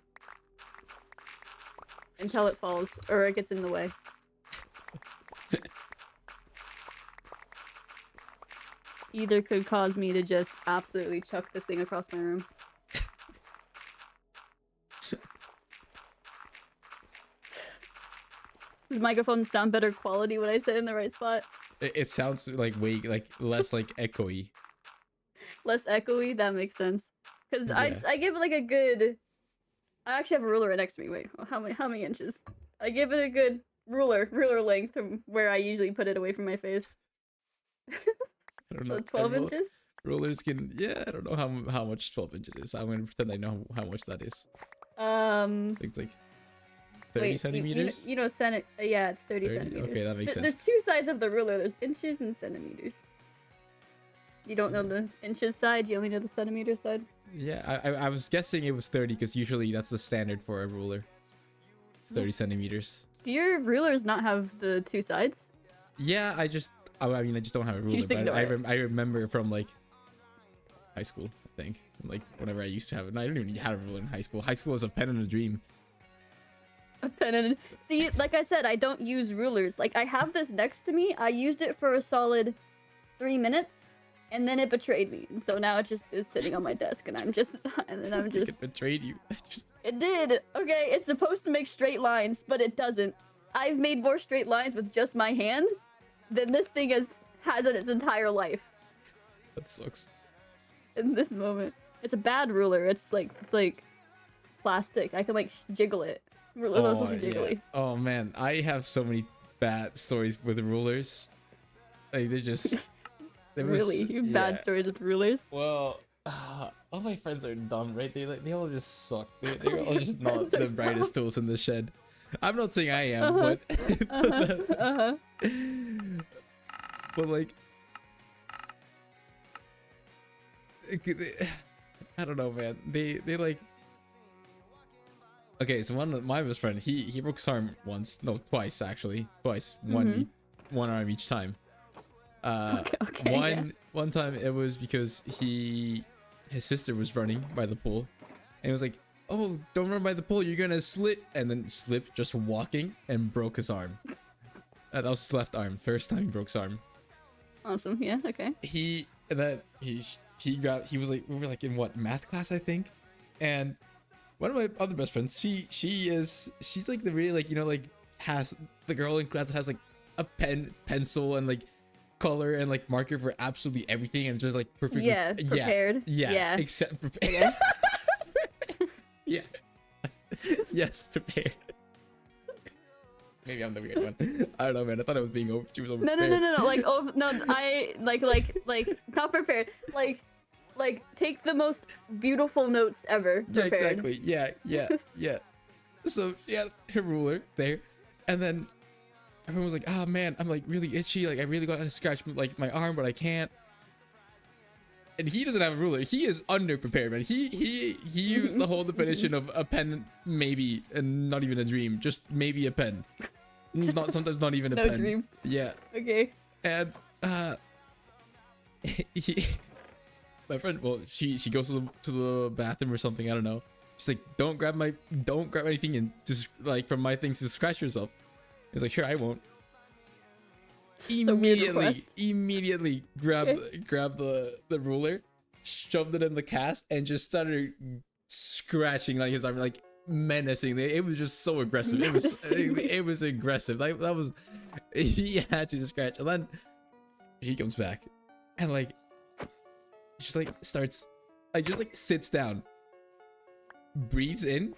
Until it falls or it gets in the way. Either could cause me to just absolutely chuck this thing across my room. Does the microphone sound better quality when I sit in the right spot? It sounds like less like echoey. Less echoey? That makes sense. Because I give it like a good... I actually have a ruler right next to me. Wait, how many inches? I give it a good ruler length from where I usually put it away from my face. I don't know. So 12 inches? Rulers can... Yeah, I don't know how much 12 inches is. I'm going to pretend I know how much that is. I think it's like 30 centimeters? Yeah, it's 30 centimeters. Okay, that makes sense. There's two sides of the ruler. There's inches and centimeters. You don't know the inches side, you only know the centimeter side? Yeah, I was guessing it was 30 because usually that's the standard for a ruler. 30 centimeters. Do your rulers not have the two sides? Yeah, I just don't have a ruler, but I remember from like high school, I think. Like whenever I used to have it. No, I didn't even have a ruler in high school. High school was a pen and a dream. A pen and see, like I said, I don't use rulers. Like I have this next to me. I used it for a solid 3 minutes. and then it betrayed me. And so now it just is sitting on my desk, and I'm just, and then I'm It just. betrayed you. It did. Okay, it's supposed to make straight lines, but it doesn't. I've made more straight lines with just my hand than this thing has in its entire life. That sucks. In this moment, it's a bad ruler. It's like plastic. I can like jiggle it. Rulers are supposed to be jiggly. Oh man, I have so many bad stories with rulers. Like they just. Really, you have bad stories with rulers. Well, all my friends are dumb, right? They all just suck. They're all just not the brightest tools in the shed. I'm not saying I am, but like, I don't know, man. They like. Okay, so my best friend, he broke his arm once, no, twice actually, twice, one arm each time. One time it was because his sister was running by the pool, and he was like, "Oh, don't run by the pool, you're gonna slip," and then slipped just walking and broke his arm. That was his left arm. First time he broke his arm. Awesome. Yeah. Okay. He was like, we were like in what, math class I think, and one of my other best friends, she's like the really like, you know, like has the girl in class that has like a pencil and like color and like marker for absolutely everything and just like perfectly prepared. Yeah. Except prepared. Yeah. Yes, prepared. Maybe I'm the weird one. I don't know, man. I thought I was being over. She was over. No. Like, oh no, I like not prepared. Like take the most beautiful notes ever. Prepared. Yeah, exactly. Yeah. So yeah, her ruler there, and then everyone was like, "Ah, man, I'm like really itchy. Like I really got to scratch like my arm, but I can't." And he doesn't have a ruler. He is underprepared, man. He used the whole definition of a pen, maybe, and not even a dream. Just maybe a pen. Not sometimes not even a pen. Dream. Yeah. Okay. And my friend, well, she goes to the bathroom or something. I don't know. She's like, don't grab anything and just like from my things to scratch yourself. He's like, sure, I won't. Immediately grabbed the ruler, shoved it in the cast, and just started scratching like his arm, like menacingly. It was just so aggressive. It was aggressive. Like that was, he had to scratch, and then he comes back, and like just like starts, like just like sits down, breathes in,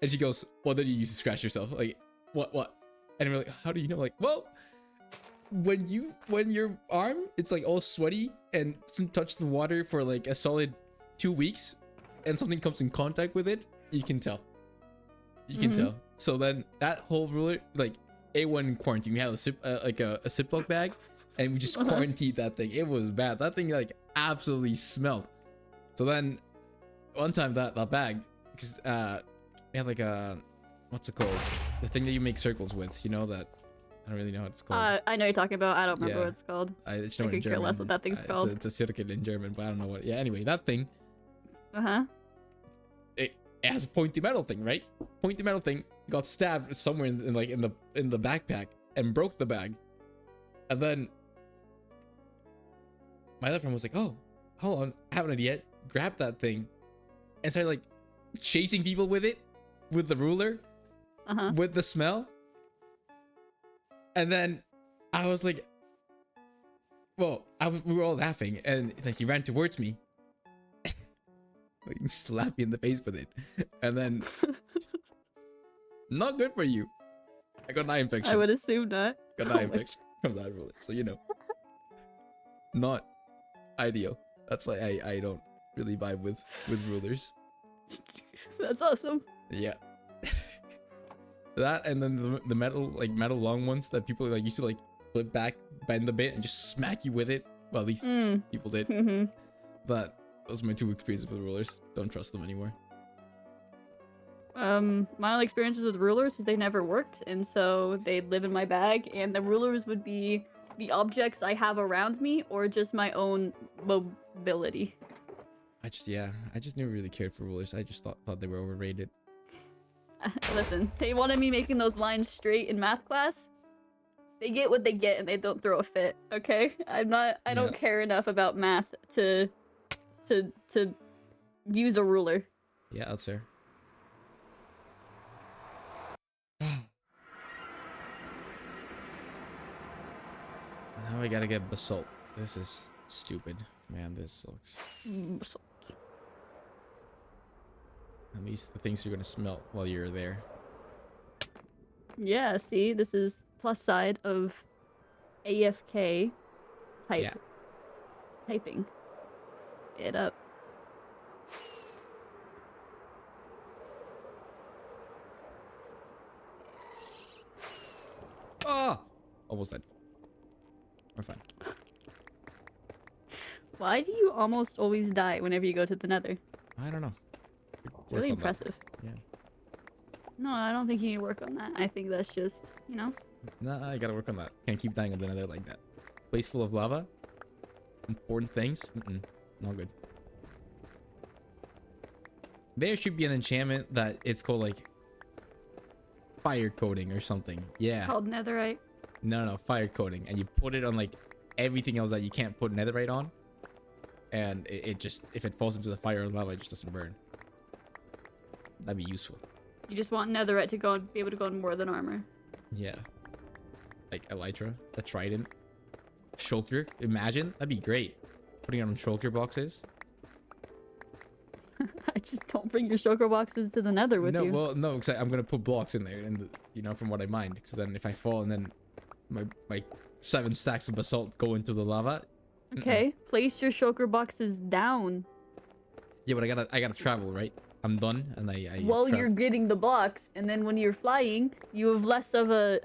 and she goes, "What did you use to scratch yourself? Like what?" And we're like, "How do you know?" Like, well, when your arm, it's like all sweaty and doesn't touch the water for like a solid 2 weeks, and something comes in contact with it, you can tell. You can tell. So then that whole ruler, like, it went in quarantine. We had a Ziploc bag, and we just quarantined that thing. It was bad. That thing like absolutely smelled. So then one time that bag, because we had like a, what's it called? The thing that you make circles with. You know that. I don't really know what it's called. I know you're talking about. I don't remember what it's called. I just know I could care less what that thing's called. It's a circuit in German, but I don't know what. Yeah, anyway, that thing. It has a pointy metal thing, right? Pointy metal thing got stabbed somewhere in the backpack and broke the bag. And then my other friend was like, "Oh, hold on, I haven't yet." Grabbed that thing and started like chasing people with it, with the ruler, with the smell. And then I was like, well, we were all laughing, and then he ran towards me, like slap me in the face with it, and then not good for you. I got an eye infection. I would assume not. Got an eye infection from that ruler, so you know, not ideal. That's why I don't really vibe with rulers. That's awesome. Yeah. That, and then the metal long ones that people like used to like flip back, bend a bit, and just smack you with it. Well, at least people did. But those are my 2 experiences with rulers. Don't trust them anymore. My only experiences with rulers is they never worked, and so they'd live in my bag, and the rulers would be the objects I have around me or just my own mobility. I just never really cared for rulers. I just thought they were overrated. Listen, they wanted me making those lines straight in math class. They get what they get and they don't throw a fit, okay? I don't care enough about math to use a ruler. Yeah, that's fair. Now I gotta get basalt. This is stupid. Man, this looks... Basalt. At least the things you're gonna smelt while you're there. Yeah, see? This is plus side of AFK type. Yeah. Typing it up. Ah! Almost dead. We're fine. Why do you almost always die whenever you go to the nether? I don't know. Really impressive. Yeah. No, I don't think you need to work on that. I think that's just, you know. Nah, I gotta work on that. Can't keep dying on the nether like that. Place full of lava. Important things. Not good. There should be an enchantment that it's called like fire coating or something. Yeah. Called netherite. No, fire coating, and you put it on like everything else that you can't put netherite on, and it just, if it falls into the fire or lava, it just doesn't burn. That'd be useful. You just want netherite to go and be able to go on more than armor. Yeah. Like elytra, a trident, shulker. Imagine, that'd be great. Putting it on shulker boxes. I just don't bring your shulker boxes to the nether with you. No, well, no, because I'm gonna put blocks in there, and you know, from what I mined, because then if I fall and then my 7 stacks of basalt go into the lava. Okay, place your shulker boxes down. Yeah, but I gotta travel, right? I'm done, and I Well, you're getting the blocks, and then when you're flying, you have less of a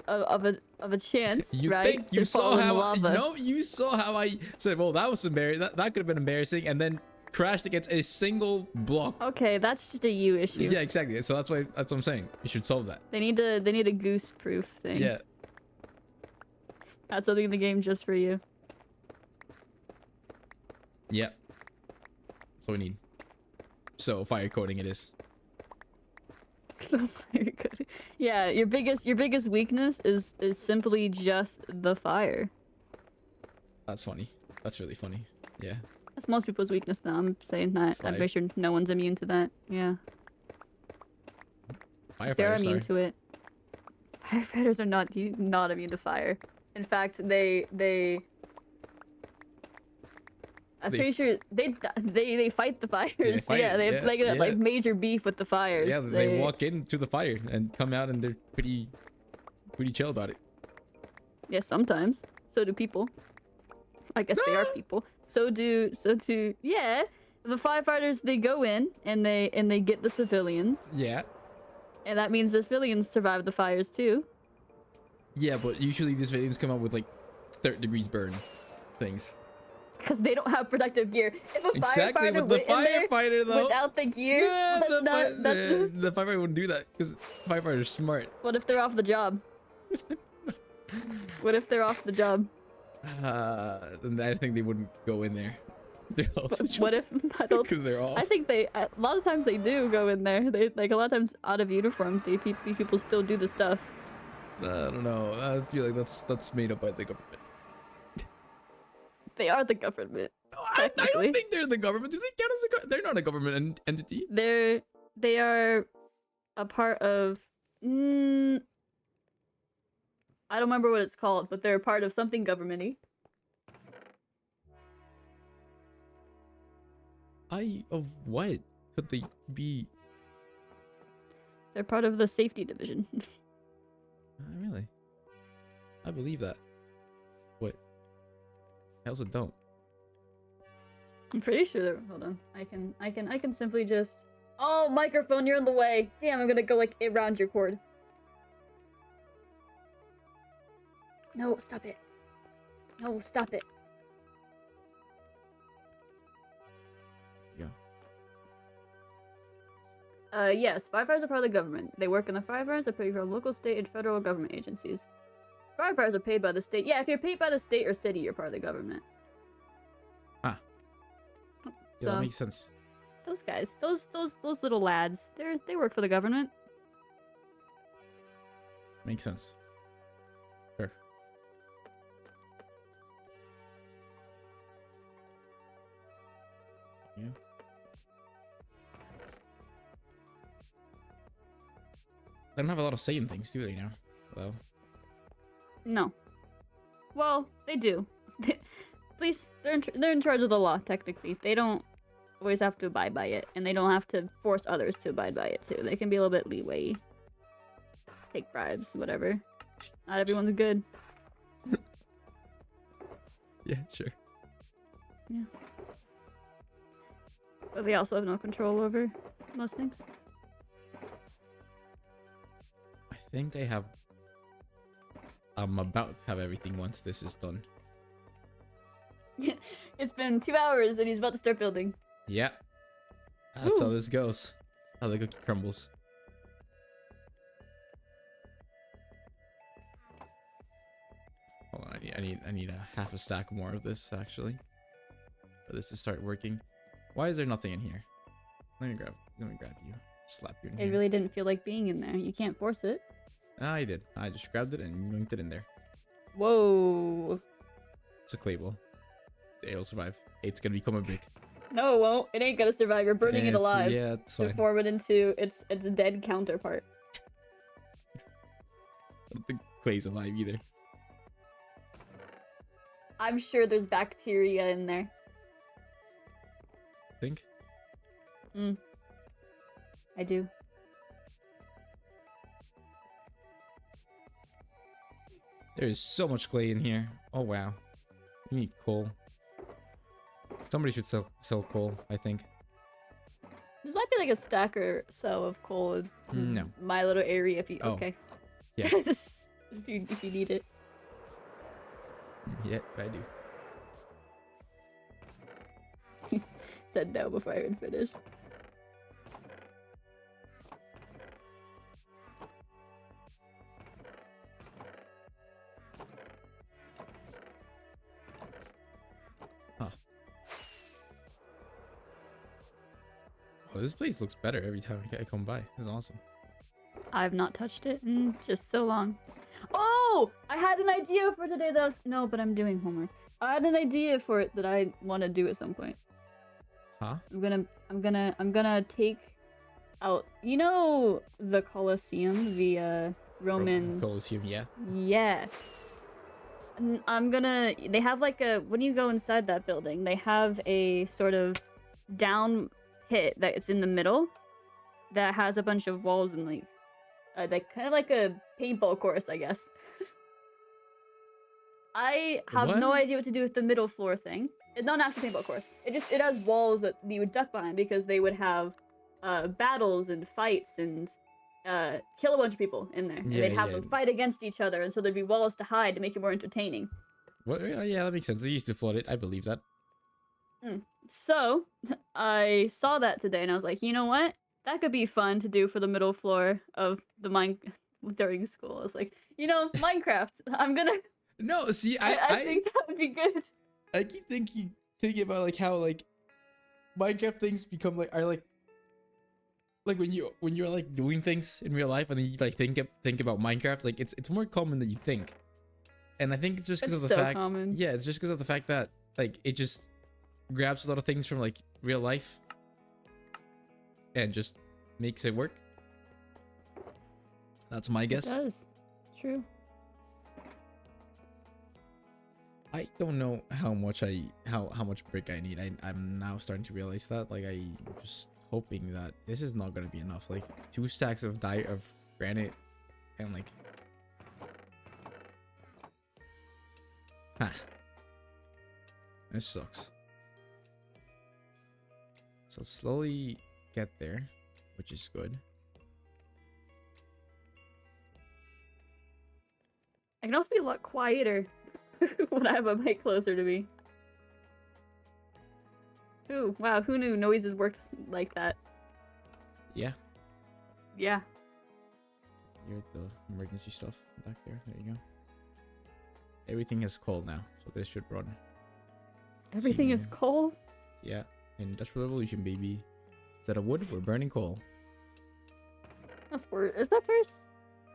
chance, you right? Think you to saw fall in how the lava. No, you saw how I said, well, that was embarrassing. That could have been embarrassing, and then crashed against a single block. Okay, that's just a you issue. Yeah, exactly. So that's what I'm saying. You should solve that. They need a goose proof thing. Yeah. That's something in the game just for you. Yeah. That's what we need. So fire coating it is. So fire coating. Yeah, your biggest weakness is simply just the fire. That's funny. That's really funny. Yeah. That's most people's weakness though. I'm saying that. I'm pretty sure no one's immune to that. Yeah. They're immune to it. Firefighters are not immune to fire. In fact, I'm pretty sure they fight the fires. Yeah, they have like major beef with the fires. Yeah, they walk into the fire and come out and they're pretty chill about it. Yeah, sometimes. So do people. I guess they are people. So do yeah. The firefighters, they go in and they get the civilians. Yeah. And that means the civilians survive the fires too. Yeah, but usually these civilians come out with like 3rd degrees burn things. Because they don't have protective gear. If a Exactly, firefighter with the went in there firefighter though, without the gear, the firefighter wouldn't do that because firefighters smart. What if they're off the job? What if they're off the job? Then I think they wouldn't go in there. They're off the job. What if I don't? Because they're off. I think a lot of times they do go in there. They like a lot of times out of uniform. These people still do the stuff. I don't know. I feel like that's made up by the government. They are the government. I don't think they're the government. Do they count as a government? They're not a government entity. They are a part of. I don't remember what it's called, but they're a part of something government-y. Of what could they be? They're part of the safety division. Really? I believe that. What? I also don't. I'm pretty sure they're. Hold on. I can simply just. Oh, microphone, you're in the way. Damn, I'm gonna go like around your cord. No, stop it. No, stop it. Yes, firefighters are part of the government. They work in the firefighters are paid for local, state, and federal government agencies. Firefighters are paid by the state. Yeah, if you're paid by the state or city, you're part of the government. Ah. So, Yeah, that makes sense. Those guys, those little lads, they work for the government. Makes sense. Sure. Yeah. They don't have a lot of say in things, do they now? Well, No. Well, they do. Police, they're in charge of the law, technically. They don't always have to abide by it, and they don't have to force others to abide by it, too. They can be a little bit leeway. Take bribes, whatever. Not everyone's good. yeah, sure. Yeah. But they also have no control over most things. I think they have. I'm about to have everything once this is done. It's been 2 hours, and he's about to start building. Yeah. That's how Ooh. this goes. How the cookie crumbles. Hold on, I need a half a stack more of this actually for this to start working. Why is there nothing in here? Let me grab you. Slap you in It here. really didn't feel like being in there. You can't force it. I did. I just grabbed it and yoinked it in there. Whoa. It's a claymore. It'll survive. It's gonna become a brick. No, it won't. It ain't gonna survive. You're burning it It's- alive. Yeah, it's To fine. form it into its dead counterpart. I don't think clay's alive either. I'm sure there's bacteria in there. Think? I do. There is so much clay in here. Oh wow. We need coal. Somebody should sell coal, I think. This might be like a stack or so of coal in No. my little area if you Oh. okay. Yeah. Just if you need it. Yeah, I do. Said no before I even finished. Oh, this place looks better every time I come by. It's awesome. I've not touched it in just so long. Oh! I had an idea for today that was no, but I'm doing homework. I had an idea for it that I want to do at some point. Huh? I'm gonna take out, you know, the Colosseum, the Roman. Colosseum, yeah. Yeah. They have like a, when you go inside that building, they have a sort of down pit that it's in the middle that has a bunch of walls and like kind of like a paintball course, I guess. I have no What? idea what to do with the middle floor thing. It's not an actual paintball course. It has walls that you would duck behind because they would have battles and fights and kill a bunch of people in there. And Yeah, they'd have yeah. them fight against each other, and so there'd be walls to hide to make it more entertaining. What? Yeah, that makes sense. They used to flood it. I believe that. So I saw that today, and I was like, you know what? That could be fun to do for the middle floor of the mine during school. I was like, you know, Minecraft. I'm gonna. No, see, I think that would be good. I keep thinking about like how like Minecraft things become like are like when you're like doing things in real life and then you like think about Minecraft, like it's more common than you think. And I think it's just because It's of the so fact common. yeah, it's just because of the fact that like it just grabs a lot of things from like real life and just makes it work. That's my guess. It does. True. I don't know how much how much brick I need. I'm now starting to realize that. Like I'm just hoping that this is not gonna be enough. Like 2 stacks of granite and like this sucks. So slowly get there, which is good. I can also be a lot quieter when I have a mic closer to me. Ooh, wow, who knew noises worked like that? Yeah, Yeah. you're at the emergency stuff back there. There you go. Everything is coal now, so this should run. Everything is See. coal? Yeah, Industrial Revolution, baby. Instead of wood, we're burning coal. That's weird. Is that first?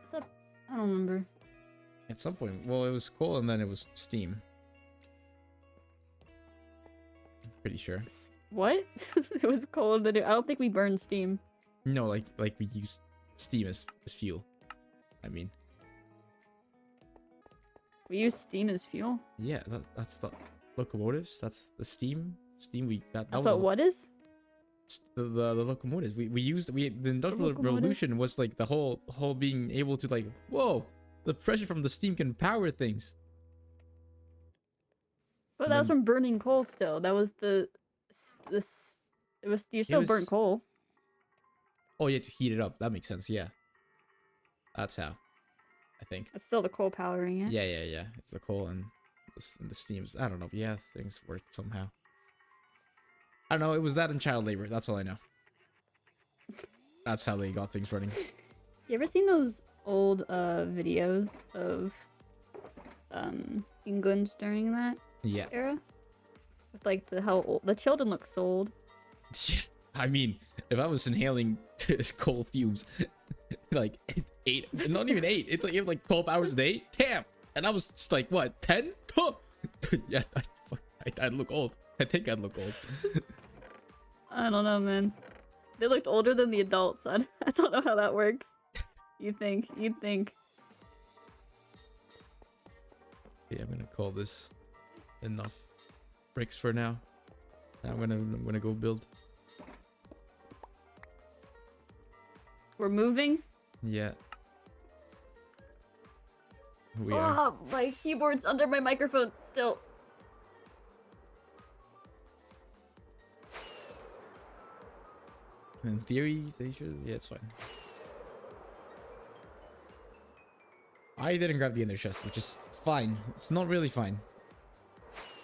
Is that... I don't remember. At some point, well, it was coal and then it was steam. I'm pretty sure. What? It was cold. I don't think we burned steam. No, like we use steam as fuel. I mean, We use steam as fuel. yeah, that's the locomotives. That's the steam. Steam. That That's was what is? the locomotives. We used the industrial locomotive? revolution was like the whole being able to like, whoa, the pressure from the steam can power things. But And that was then- from burning coal. Still, that was this. It was you still burnt was- coal. Oh, you had to heat it up. That makes sense. Yeah, that's how. I think. It's still the coal powering it. Yeah. It's the coal and the steams. I don't know. Yeah, things worked somehow. I don't know. It was that and child labor. That's all I know. That's how they got things running. You ever seen those old videos of England during that Yeah. era? With like how old the children look so old. I mean, if I was inhaling coal fumes, like 8, not even 8, it's like you have like 12 hours a day. Damn. And I was just like, what, 10? Yeah, I'd look old. I think I'd look old. I don't know, man. They looked older than the adults. I don't know how that works. You'd think. Yeah, I'm gonna call this enough bricks for now. I'm gonna go build. We're moving. Yeah. We are. Oh, my keyboard's under my microphone still. In theory, they should. Yeah, it's fine. I didn't grab the ender chest, which is fine. It's not really fine.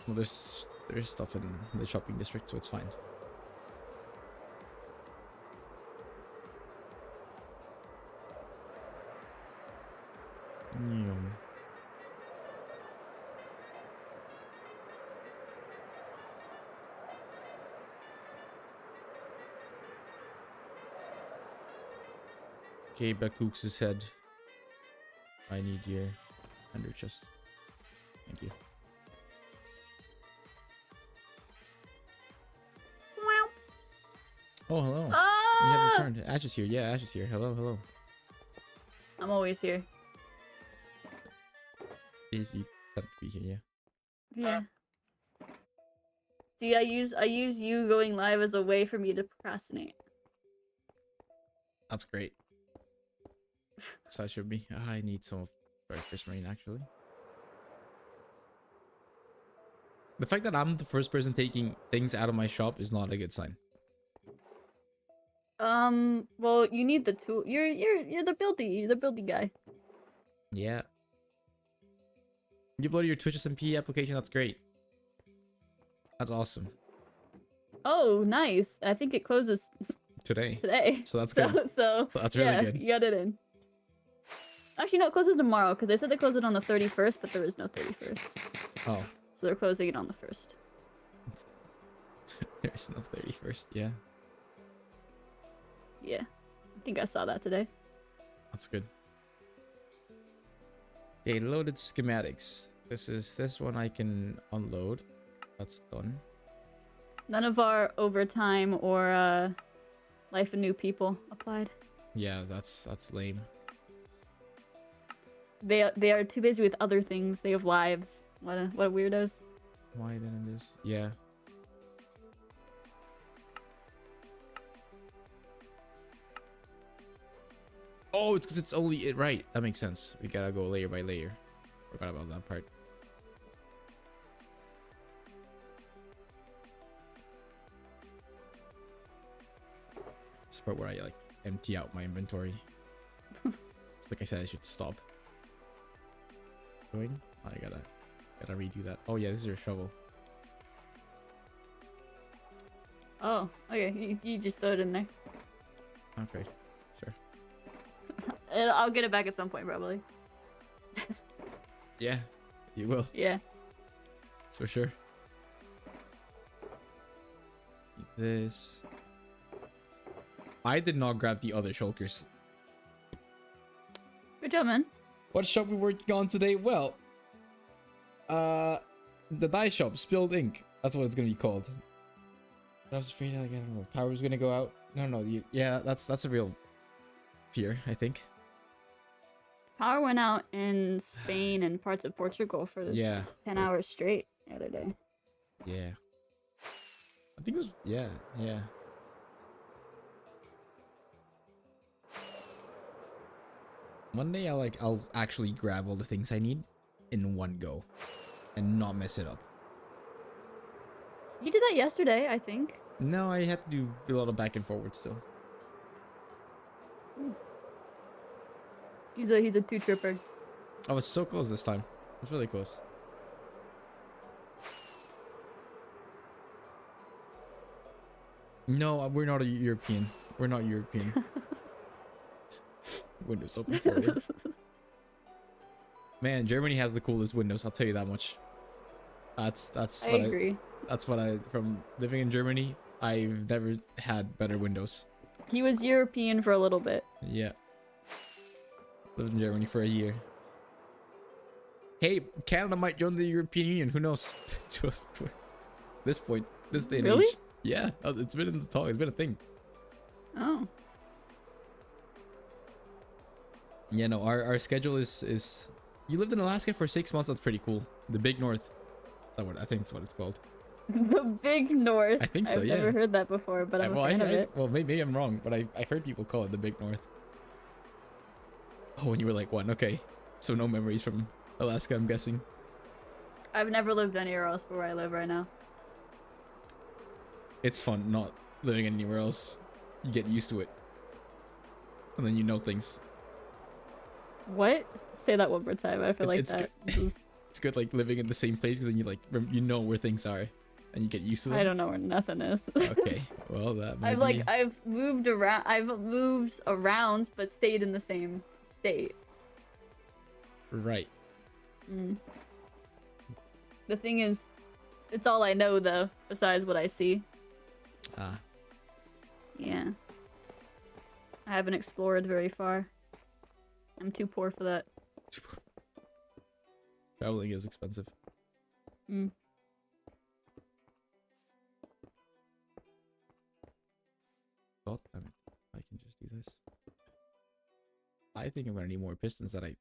Well, there's stuff in the shopping district, so it's fine. Yum. Okay, Bakooks' head. I need your ender chest. Thank you. Oh, hello. You have Ah! returned. Ash is here. Yeah, Ash is here. Hello. I'm always here. Please, you have to be here, yeah. Yeah. See, I use you going live as a way for me to procrastinate. That's great. So that should be. I need some of First Marine, actually. The fact that I'm the first person taking things out of my shop is not a good sign. Well, you need the tool. You're the buildy guy. Yeah. You uploaded your Twitch SMP application. That's great. That's awesome. Oh, nice. I think it closes Today. today. So that's good. So That's really yeah, good. you got it in. Actually, no, it closes tomorrow because they said they close it on the 31st, but there is no 31st. Oh. So they're closing it on the 1st. There's no 31st. Yeah. Yeah. I think I saw that today. That's good. Okay, loaded schematics. This one I can unload. That's done. None of our overtime or life of new people applied. Yeah, that's lame. They are too busy with other things. They have lives. What weirdos. Why didn't this? Yeah. Oh, it's because it's only it. Right. That makes sense. We gotta go layer by layer. Forgot about that part. It's the part where I like empty out my inventory. Like I said, I should stop doing. I gotta redo that. Oh yeah, this is your shovel. Oh, okay. You just throw it in there. Okay, sure. I'll get it back at some point, probably. Yeah, you will. Yeah. That's for sure. This. I did not grab the other shulkers. Good job, man. What shop we working on today? Well, the dye shop, Spilled Ink. That's what it's gonna be called. I was afraid like, I don't know, power was gonna go out. No, yeah, that's a real fear, I think. Power went out in Spain and parts of Portugal for Yeah. 10 hours straight the other day. Yeah. I think it was, yeah. One day I'll actually grab all the things I need in one go and not mess it up. You did that yesterday, I think. No, I had to do a lot of back and forward still. He's a two tripper. I was so close this time. I was really close. No, we're not a European. We're not European. Windows open for you. Man, Germany has the coolest windows, I'll tell you that much. That's I what agree. that's what I from living in Germany, I've never had better windows. He was European for a little bit. Yeah. Lived in Germany for a year. Hey, Canada might join the European Union, who knows? This point, this day and Really? age. Yeah, it's been in the talk, it's been a thing. Oh. Yeah, no, our schedule is you lived in Alaska for 6 months, that's pretty cool. The Big North. Is that what I think it's what it's called. The Big North. I think so, I've yeah. never heard that before, but I'm a fan of it. Well, maybe I'm wrong, but I've heard people call it the Big North. Oh, when you were like 1, okay. So no memories from Alaska, I'm guessing. I've never lived anywhere else but where I live right now. It's fun not living anywhere else. You get used to it. And then you know things. What? Say that one more time. I feel like It's that. It's good like living in the same place because then you like you know where things are and you get used to them. I don't know where nothing is. Okay, well that might I've moved around. I've moved around, but stayed in the same state. Right. The thing is, it's all I know though, besides what I see. Ah. Yeah. I haven't explored very far. I'm too poor for that. Traveling is expensive. God damn it. I can just do this. I think I'm gonna need more pistons that I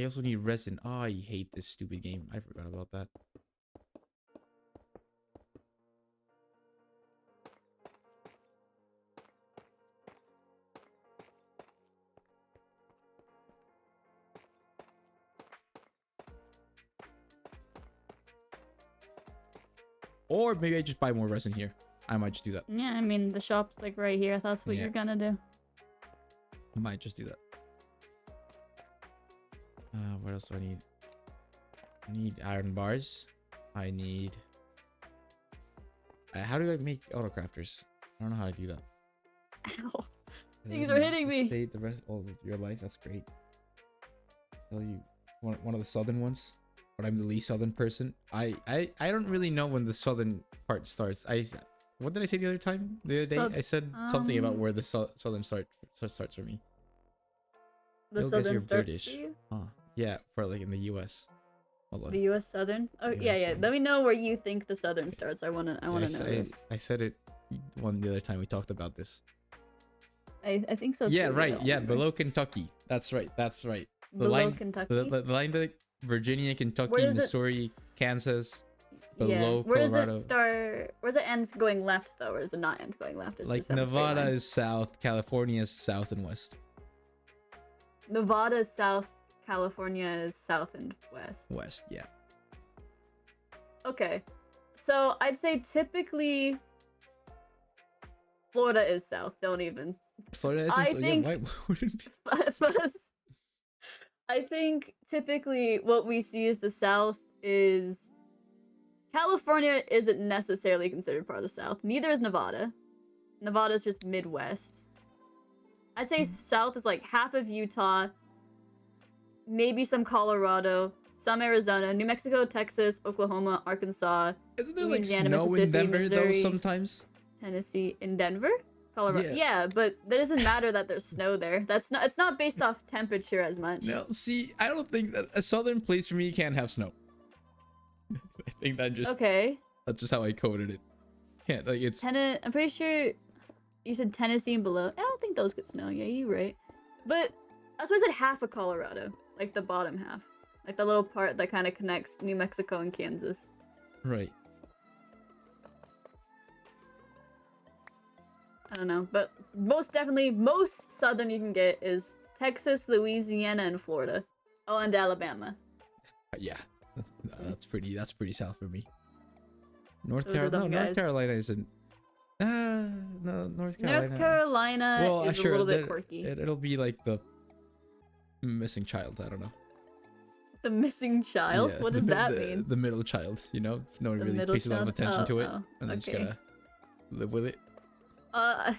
also need resin. Oh, I hate this stupid game. I forgot about that. Or maybe I just buy more resin here. I might just do that. Yeah, I mean the shop's like right here. That's what you're gonna do. I might just do that. What else do I need? I need iron bars. I need... how do I make autocrafters? I don't know how to do that. Ow. Things are hitting me. Stay the rest all of your life. That's great. Tell you one of the southern ones, but I'm the least southern person. I don't really know when the southern part starts. What did I say the other time? The other day I said something about where the southern starts for me. The Guess southern you're starts British. for you? Yeah, for like in the US. Hold on. The U.S. Southern? Oh US yeah. Southern. Let me know where you think the Southern starts. I wanna know this. I said it the other time we talked about this. I think so. Yeah, too, but I right. don't Yeah, remember. below Kentucky. That's right. The Below line, Kentucky. the line that Virginia, Where Kentucky, does it Missouri, Kansas. Below Where Colorado. does it start? Where does it end going left though, or does it not end going left? It's Like just have a straight Nevada line? is south, California is south and west. Nevada is south, California is south and west. West, yeah. Okay, so I'd say typically Florida is south. Don't even. Florida is I so, think- yeah, why wouldn't it be? But I think typically what we see as the South is California isn't necessarily considered part of the South. Neither is Nevada. Nevada is just Midwest. I'd say South is like half of Utah, maybe some Colorado, some Arizona, New Mexico, Texas, Oklahoma, Arkansas, Isn't there like Louisiana, snow in Mississippi, Denver Missouri. though sometimes? Tennessee, in Denver, Colorado. Yeah. Yeah, but that doesn't matter that there's snow there. That's not. It's not based off temperature as much. No, see, I don't think that a southern place for me can't have snow. I think that just Okay. that's just how I coded it. Yeah, like it's I'm pretty sure you said Tennessee and below. I don't think those get snow. Yeah, you're right. But that's why I said half of Colorado, like the bottom half, like the little part that kind of connects New Mexico and Kansas. right. I don't know, but most definitely, most southern you can get is Texas, Louisiana, and Florida. Oh, and Alabama. Yeah, that's pretty south for me. North Those are Carolina, them no, North guys. Carolina isn't. No, North Carolina. North Carolina Well, is sure, a little bit quirky. It'll be like the missing child. I don't know. The missing child? Yeah, What does that mean? The middle child. You know, no one The really middle pays a lot of child? attention to it, Oh, and then just okay. gotta live with it.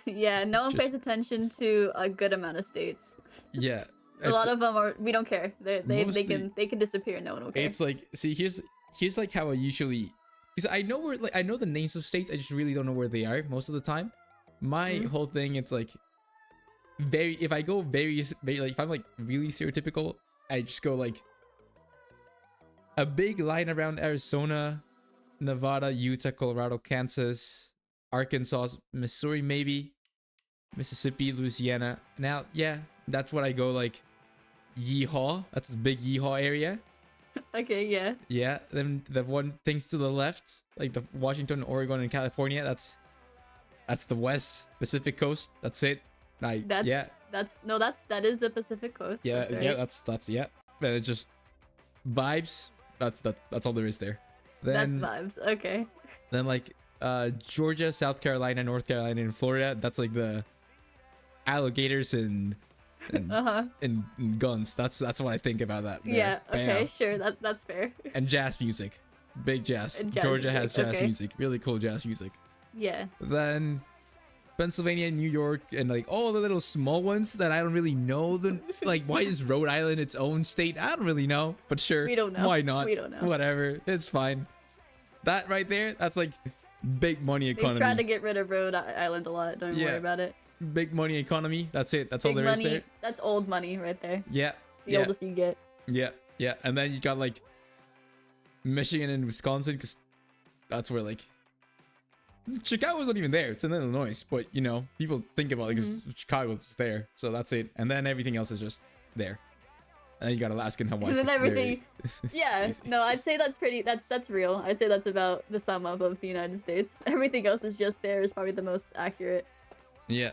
Yeah, no one Just- pays attention to a good amount of states. Yeah, A lot of them are. We don't care. They mostly- they can disappear. No one will care. It's like, see, here's like how I usually, because I know where, like, I know the names of states, I just really don't know where they are most of the time. My whole thing, it's like if I go very like, if I'm like really stereotypical, I just go like a big line around Arizona, Nevada, Utah, Colorado, Kansas, Arkansas, Missouri, maybe Mississippi, Louisiana. Now, yeah, that's what I go like. Yeehaw, that's the big yeehaw area. Okay, yeah. Yeah, then the one things to the left, like the Washington, Oregon, and California, that's the West Pacific Coast. That's it. That is the Pacific Coast. Yeah, that's yeah, right. that's yeah. And it's just vibes. That's all there is there. Then That's vibes. Okay. then like Georgia, South Carolina, North Carolina, and Florida. That's like the alligators and and guns. That's what I think about that. There. Yeah. Okay. Bam. Sure. That's fair. And jazz music, big jazz. And jazz Georgia music, has jazz okay. music, really cool jazz music. Yeah. Then Pennsylvania, New York, and like all the little small ones that I don't really know. Like, why is Rhode Island its own state? I don't really know, but sure. We don't know. Why not? We don't know. Whatever, it's fine. That right there, that's like big money They economy. tried to get rid of Rhode Island a lot. Don't Yeah. worry about it. Big money economy. That's it. That's all Big there is money. there. That's old money right there. Yeah. The yeah. oldest you get. Yeah. Yeah. And then you got like Michigan and Wisconsin, because that's where like Chicago's not even there. It's in Illinois, but you know, people think about it because Chicago was there, so that's it. And then everything else is just there. And then you got Alaska and Hawaii. And then 'cause everything. it's Yeah. easy. No, I'd say that's pretty. That's real. I'd say that's about the sum up of the United States. Everything else is just there is probably the most accurate. Yeah.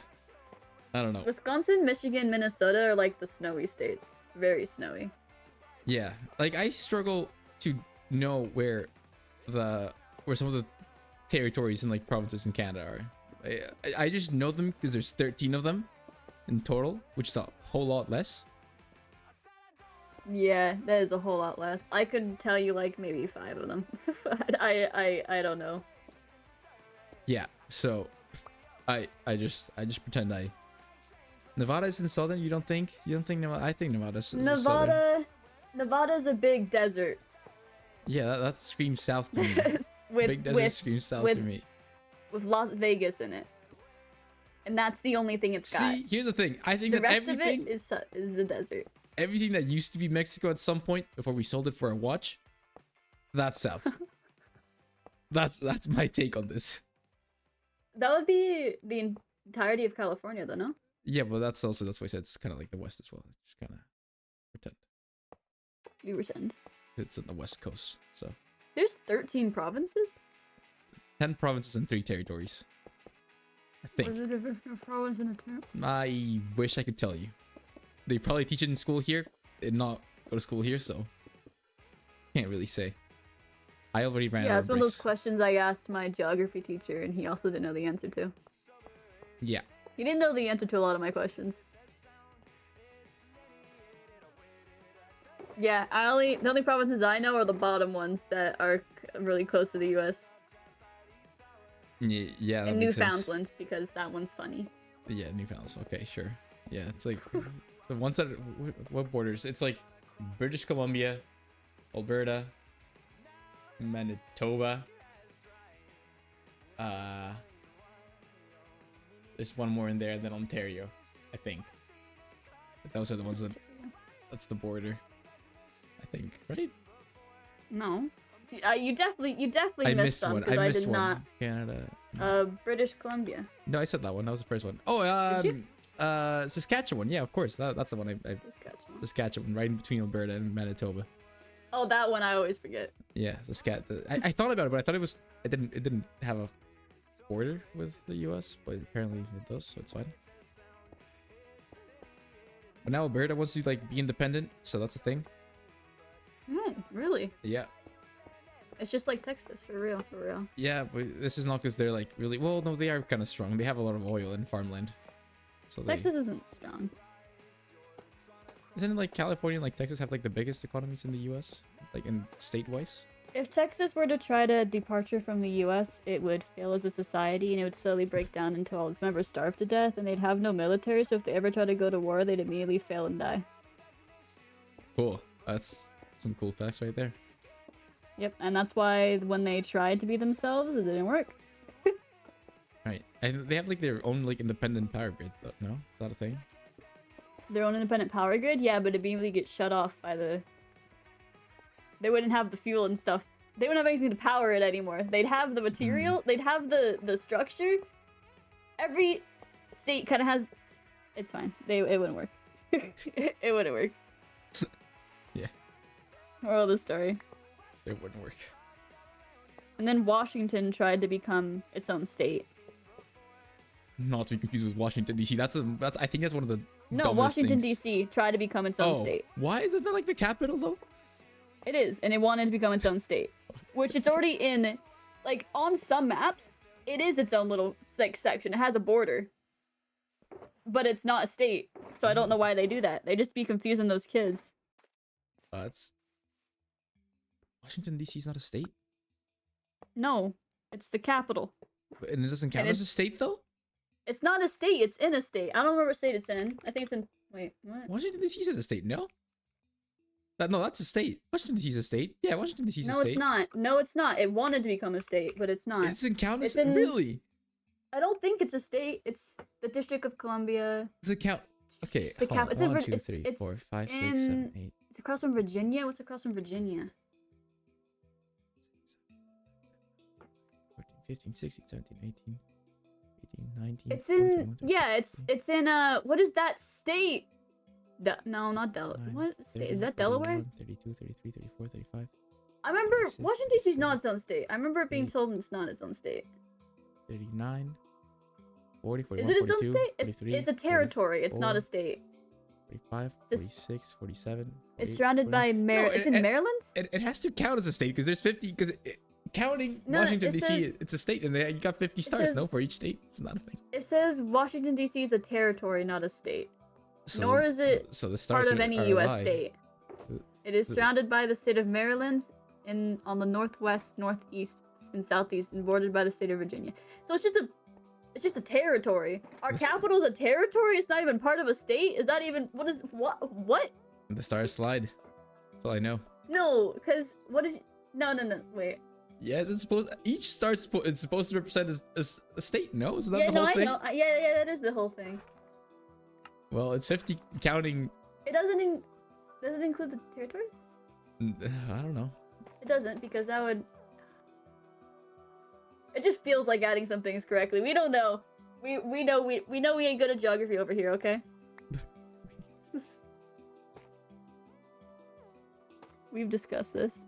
I don't know. Wisconsin, Michigan, Minnesota are like the snowy states. Very snowy. Yeah. Like I struggle to know where some of the territories and like provinces in Canada are. I just know them because there's 13 of them in total, which is a whole lot less. Yeah, that is a whole lot less. I could tell you like maybe 5 of them. But I don't know. Yeah. So I just pretend Nevada is in southern. You don't think Nevada? I think Nevada's southern. Nevada's a big desert. Yeah, that screams south to me. Big desert screams south to me. With Las Vegas in it. And that's the only thing it's got. See, here's the thing. I think The that rest of it is the desert. everything that used to be Mexico at some point before we sold it for a watch, that's south. that's my take on this. That would be the entirety of California, though, no? Yeah, but that's why I said it's kind of like the west as well. Just kind of pretend You pretend. it's on the west coast. So There's 13 provinces? 10 provinces and 3 territories. I think. Was it a province and a town? I wish I could tell you. They probably teach it in school here. Did not go to school here, so can't really say. I already ran Yeah, out it's of one of those bricks. questions I asked my geography teacher, and he also didn't know the answer to. Yeah. He didn't know the answer to a lot of my questions. Yeah, the only provinces I know are the bottom ones that are really close to the U.S. Yeah, that And makes sense. Newfoundland, because that one's funny. Yeah, Newfoundland. Okay, sure. Yeah, it's like the ones that what borders? It's like British Columbia, Alberta, Manitoba. There's one more in there, and then Ontario, I think. Those are the ones that's the border. I think, right? No. You definitely I missed missed some, one. because I I missed did one. not. Canada, British Columbia. No, I said that one. That was the first one. Oh, Did you? Saskatchewan. Yeah, of course. That's the one. Saskatchewan. Saskatchewan, right in between Alberta and Manitoba. Oh, that one I always forget. Yeah, I thought about it, but I thought it didn't have a border with the U.S., but apparently it does, so it's fine. But now Alberta wants to like be independent, so that's a thing. Really? Yeah. It's just like Texas, for real, for real. Yeah, but this is not because they're like really. Well, no, they are kind of strong. They have a lot of oil and farmland. So Texas isn't strong. Isn't it like California and like Texas have like the biggest economies in the U.S. like in state-wise? If Texas were to try to departure from the U.S., it would fail as a society, and it would slowly break down until all its members starve to death, and they'd have no military, so if they ever try to go to war, they'd immediately fail and die. Cool. That's some cool facts right there. Yep, and that's why when they tried to be themselves, it didn't work. Right. And they have like their own like independent power grid, but no? Is that a thing? Their own independent power grid? Yeah, but it'd immediately get shut off by the... They wouldn't have the fuel and stuff. They wouldn't have anything to power it anymore. They'd have the material, they'd have the structure. Every state kind of has... It's fine. It wouldn't work. It wouldn't work. Yeah. Moral of the story. It wouldn't work. And then Washington tried to become its own state. Not to be confused with Washington D.C. That's I think that's one of the No, dumbest Washington things. D.C. tried to become its own state. Why is it not like the capital though? It is, and it wanted to become its own state, which it's already in. Like on some maps, it is its own little like section. It has a border, but it's not a state. So I don't know why they do that. They just be confusing those kids. It's Washington D.C. is not a state. No, it's the capital. And it doesn't count as a state though. It's not a state. It's in a state. I don't remember what state it's in. I think it's in. Wait, what? Washington D.C. is a state. No. No, that's a state. Washington D.C. is a state. Yeah, Washington D.C. is a state. No, it's not. No, it's not. It wanted to become a state, but it's not. It doesn't count as It's in- really. I don't think it's a state. It's the District of Columbia. It's a count. Okay. It's a cap. It's in. 1, 2, It's 3, it's 4, 5, 6, in- 7, 8. It's across from Virginia. What's across from Virginia? 14, 15, 16, 17, 18, 19. It's in. Yeah, it's in. What is that state? No, not Delaware. What state is that? Delaware? 32, 33, 34, 35. I remember 36, Washington D.C. is not its own state. I remember it being 8. told it's not its own state. 39, 40, Is 41, it its own 42, state? 43, It's a territory. It's not a 44, state. 45, It's a 46, 47. It's 48, surrounded 49. by Maryland. No, It's in Maryland? It has to count as a state because there's 50. Because counting No, Washington it D.C. says- it's a state, and you got 50 stars. No, says- for each state. It's not a thing. It says Washington D.C. is a territory, not a state. So, Nor is it so the stars part of are any a U.S. lie. state. The- It is the- surrounded by the state of Maryland on the northwest, northeast, and southeast, and bordered by the state of Virginia. So it's just a territory. Our This- capital is a territory. It's not even part of a state. Is that even what? The stars slide. That's all I know. No, because what is no. Wait. Yes, it's supposed. Each star is supposed to represent a state. No, isn't that Yeah, the no, whole I thing? know. Yeah, that is the whole thing. Well, it's 50 counting. It doesn't. Does it include the territories? I don't know. It doesn't, because that would. It just feels like adding some things correctly. We don't know. We know we ain't good at geography over here, okay? We've discussed this.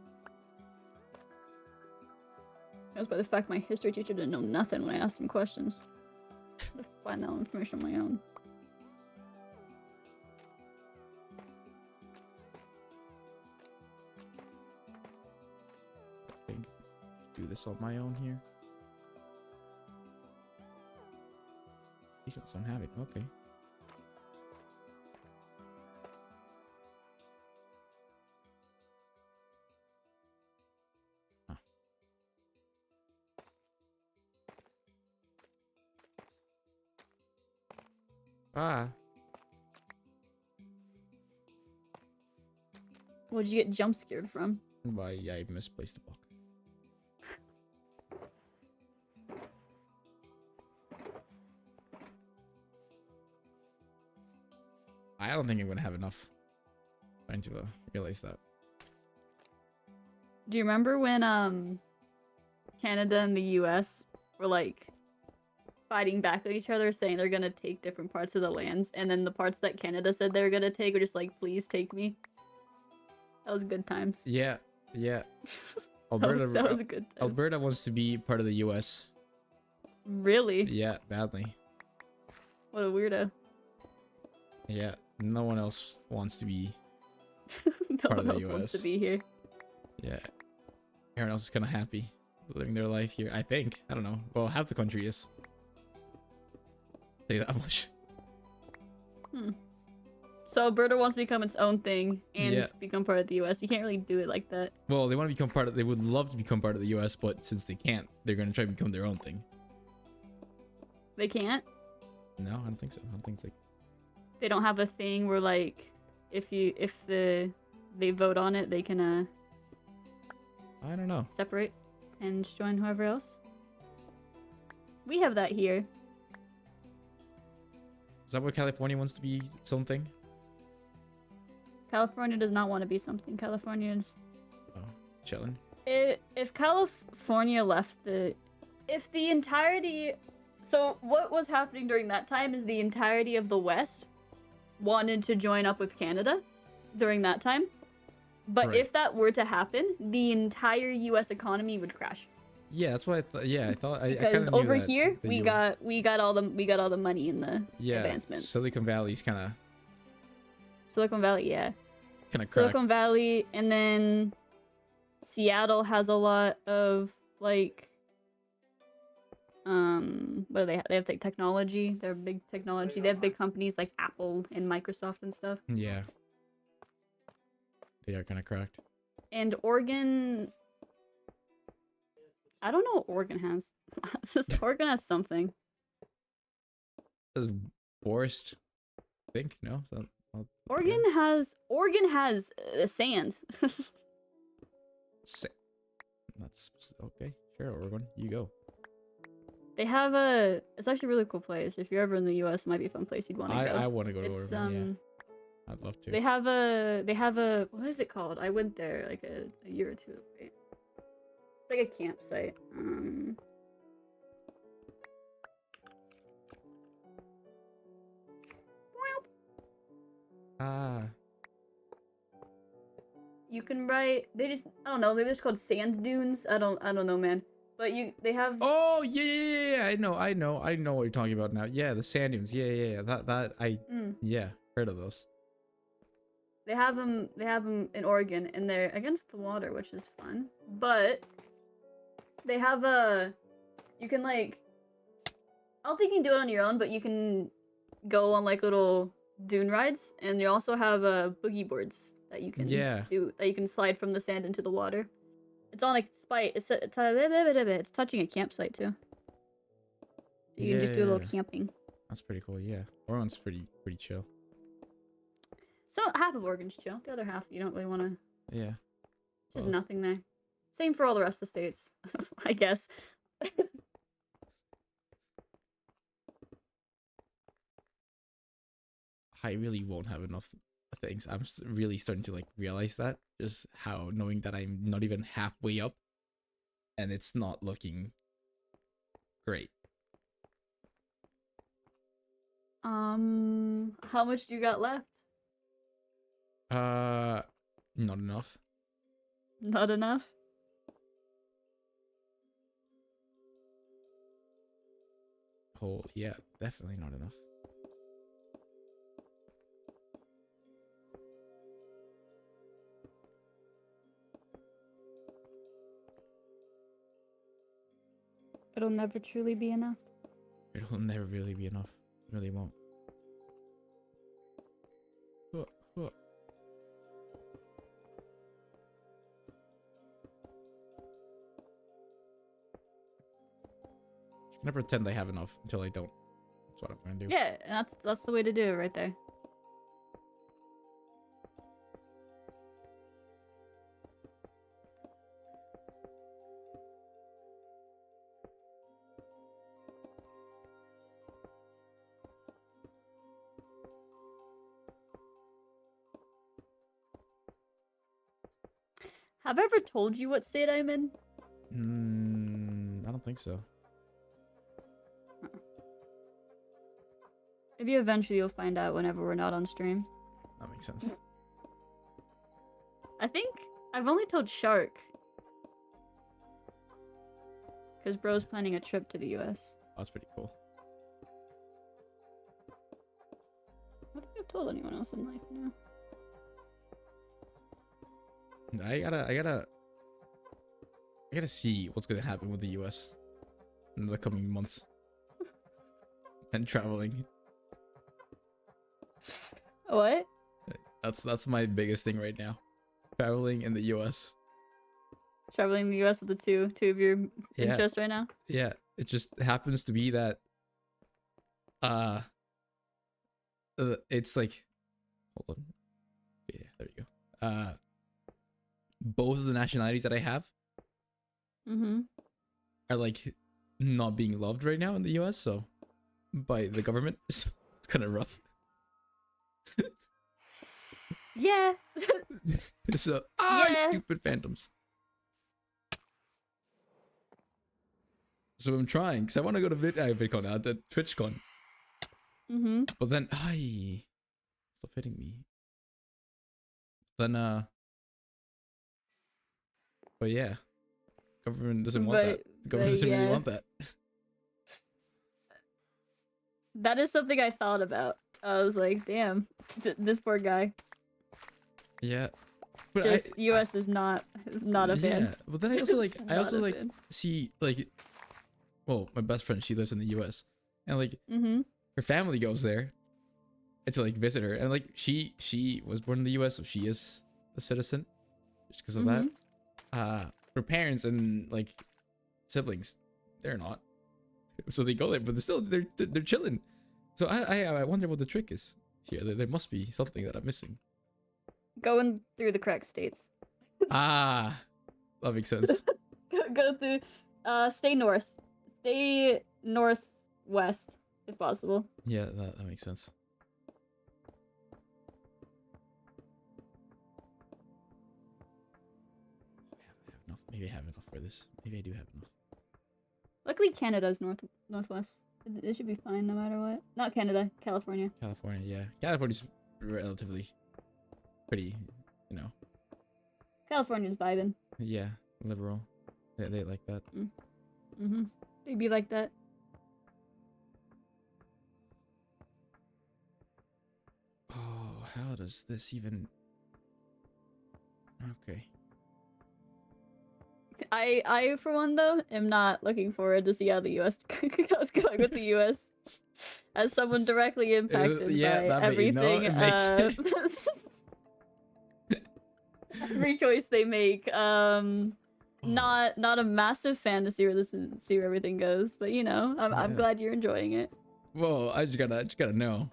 That was by the fact my history teacher didn't know nothing when I asked him questions. I had to find that information on my own. Do this on my own here. These ones don't have it. Okay. Huh. Ah. What'd you get jump scared from? Why I misplaced the block. I don't think I'm gonna have enough. Trying to realize that. Do you remember when Canada and the US were like fighting back at each other, saying they're gonna take different parts of the lands, and then the parts that Canada said they were gonna take were just like, please take me. That was good times. Yeah, yeah. That was good times. Alberta wants to be part of the U.S. Really? Yeah, badly. What a weirdo. Yeah, no one else wants to be No part of one the else wants to US. be here. Yeah, everyone else is kind of happy living their life here. I think. I don't know. Well, half the country is. Say that much. So Alberta wants to become its own thing and Yeah. become part of the US. You can't really do it like that. Well, they want to become part of. They would love to become part of the US, but since they can't, they're gonna try to become their own thing. They can't. No, I don't think so. I don't think it's like. They don't have a thing where like, if they vote on it, they can I don't know. separate and just join whoever else. We have that here. Is that what California wants to be? Its own thing? California does not want to be something. California is. Oh, chilling. If California left if the entirety, so what was happening during that time is the entirety of the West wanted to join up with Canada during that time. But Right. if that were to happen, the entire US economy would crash. Yeah, that's what I thought. Yeah, I thought. I Because kind of knew over that, here, that we you- got all the money in the yeah, advancements. Silicon Valley's kind Silicon Valley, yeah. of cracked. Silicon Valley, and then Seattle has a lot of like what do they have? They have like technology. They're big technology. They have big companies like Apple and Microsoft and stuff. Yeah. They are kind of cracked. And Oregon, I don't know what Oregon has. Oregon has something. That's worst. I think no. Is that not- Oregon has sand. Sa- That's okay. Sure, Oregon, you go. They have it's actually a really cool place. If you're ever in the US, it might be a fun place you'd want to go. I want to go to It's Oregon. Yeah, I'd love to. they have a what is it called? I went there like a year or two ago. Right? It's like a campsite. Ah. You can write. I don't know. Maybe it's called sand dunes. I don't know, man. But they have. Oh yeah. I know what you're talking about now. Yeah, the sand dunes. Yeah. Yeah, heard of those. They have them in Oregon, and they're against the water, which is fun. But they have you can like. I don't think you can do it on your own, but you can go on like little dune rides, and you also have boogie boards that you can do, that you can slide from the sand into the water. It's on a spite. It's touching a campsite too. You can just do a little camping. That's pretty cool. Yeah, Oregon's pretty chill. So half of Oregon's chill. The other half you don't really want to. Yeah. There's Well. nothing there. Same for all the rest of the states, I guess. I really won't have enough things. I'm really starting to like realize that, just how knowing that I'm not even halfway up, and it's not looking great. How much do you got left? Not enough. Not enough? Oh yeah, definitely not enough. It'll never truly be enough. It'll never really be enough. It really won't. I'm gonna pretend I have enough until I don't. That's what I'm gonna do. Yeah, that's the way to do it right there. Have I ever told you what state I'm in? I don't think so. Maybe eventually you'll find out whenever we're not on stream. That makes sense. I think I've only told Shark. Because bro's planning a trip to the US. That's pretty cool. I don't think I've told anyone else in life now. I gotta see what's gonna happen with the US in the coming months. And traveling. What? That's my biggest thing right now. Traveling in the US. Traveling in the US with the two of your interests right now? Yeah, it just happens to be that it's like, hold on. Yeah, there you go. Both of the nationalities that I have are like not being loved right now in the US, so by the government. So it's kind of rough. Yeah. So Yeah. stupid phantoms. So I'm trying because I want to go to VidCon, the TwitchCon. But then stop hitting me. Then but yeah, government doesn't want that. The government doesn't really want that. That is something I thought about. I was like, damn, this poor guy. Yeah, but just US is not a fan. Yeah, but then I also like see like, well, my best friend, she lives in the US, and like her family goes there and to like visit her, and like she was born in the US, so she is a citizen just because of that. Her parents and like siblings, they're not, so they go there, but they're chilling. So I wonder what the trick is here. There must be something that I'm missing. Going through the correct states. That makes sense. Go through. Stay north. Stay northwest if possible. Yeah, that makes sense. I have enough. Maybe I have enough for this. Maybe I do have enough. Luckily, Canada's northwest. It should be fine no matter what. Not Canada, California. California, yeah. California's relatively pretty, you know. California's vibing. Yeah, liberal. They like that. They be like that. Oh, how does this even... Okay. I for one though am not looking forward to see how the US goes going with the US. As someone directly impacted by everything, every choice they make. Not a massive fan to see where everything goes, but you know, I'm glad you're enjoying it. Well, I just gotta know.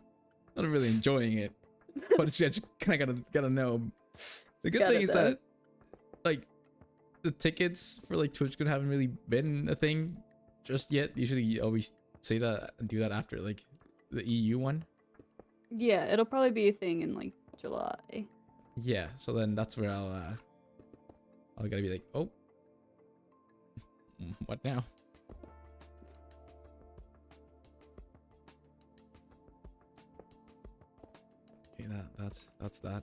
I'm not really enjoying it, but I just kind of gotta know. The good thing is that, like, the tickets for like TwitchCon haven't really been a thing just yet. Usually, you always say that and do that after like the EU one. Yeah, it'll probably be a thing in like July. Yeah, so then that's where I'll gotta be like, oh, what now? Okay, that's that.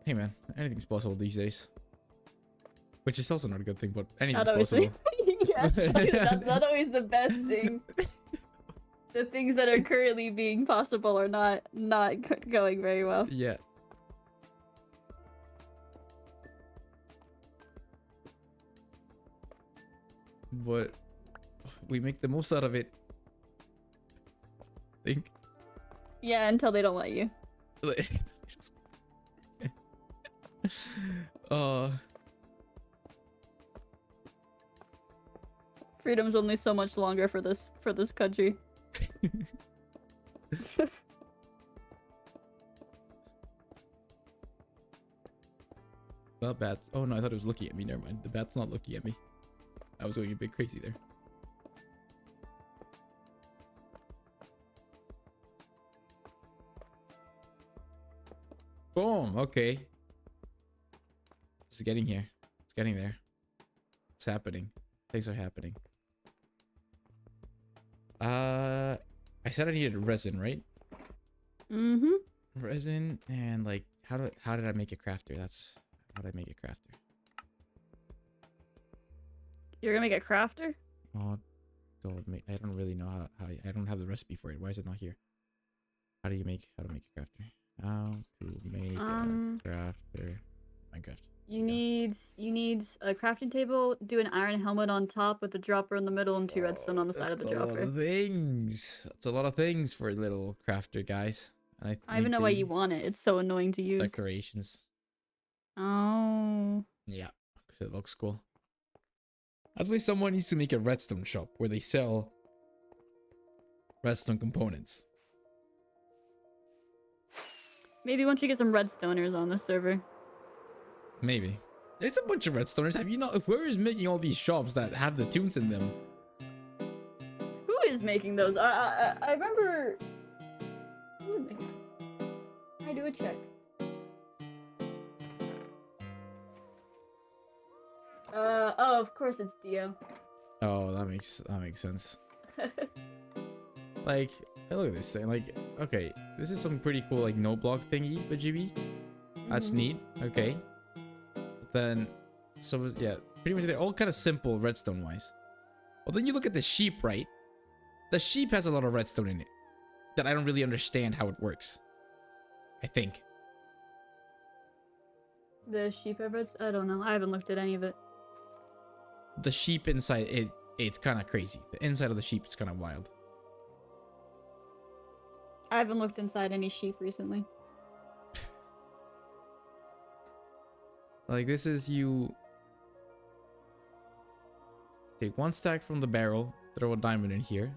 Hey man, anything's possible these days. Which is also not a good thing, but anything's possible. Yeah, that's not always the best thing. The things that are currently being possible are not going very well. Yeah. But we make the most out of it. I think. Yeah, until they don't let you. Freedom's only so much longer for this country. The bat. Oh no, I thought it was looking at me. Never mind. The bat's not looking at me. I was going a bit crazy there. Boom. Okay. It's getting here. It's getting there. It's happening. Things are happening. I said I needed resin, right? Mm-hmm. Resin and like how did I make a crafter? How did I make a crafter? You're gonna make a crafter? Oh, I don't really know how I don't have the recipe for it. Why is it not here? How to make a crafter? How to make a crafter? Minecraft. You need a crafting table, do an iron helmet on top with a dropper in the middle and 2 redstone on the side of the That's a lot dropper. of things. That's a lot of things for a little crafter, guys. And I don't even know why you want it. It's so annoying to use. Decorations. Oh. Yeah, because it looks cool. That's why someone needs to make a redstone shop where they sell redstone components. Maybe once you get some redstoners on this server. Maybe. There's a bunch of redstoners. Have you not? Where is making all these shops that have the tunes in them? Who is making those? I remember. Who would make that? I do a check. Oh, of course it's Dio. Oh, that makes sense. Like, look at this thing. Like, okay, this is some pretty cool like no block thingy, but GB. That's neat. Okay. But then, so yeah, pretty much they're all kind of simple redstone wise. Well, then you look at the sheep, right? The sheep has a lot of redstone in it that I don't really understand how it works. I think. The sheep have reds? I don't know. I haven't looked at any of it. The sheep inside it's kind of crazy. The inside of the sheep is kind of wild. I haven't looked inside any sheep recently. Like this is you take 1 stack from the barrel, throw a diamond in here.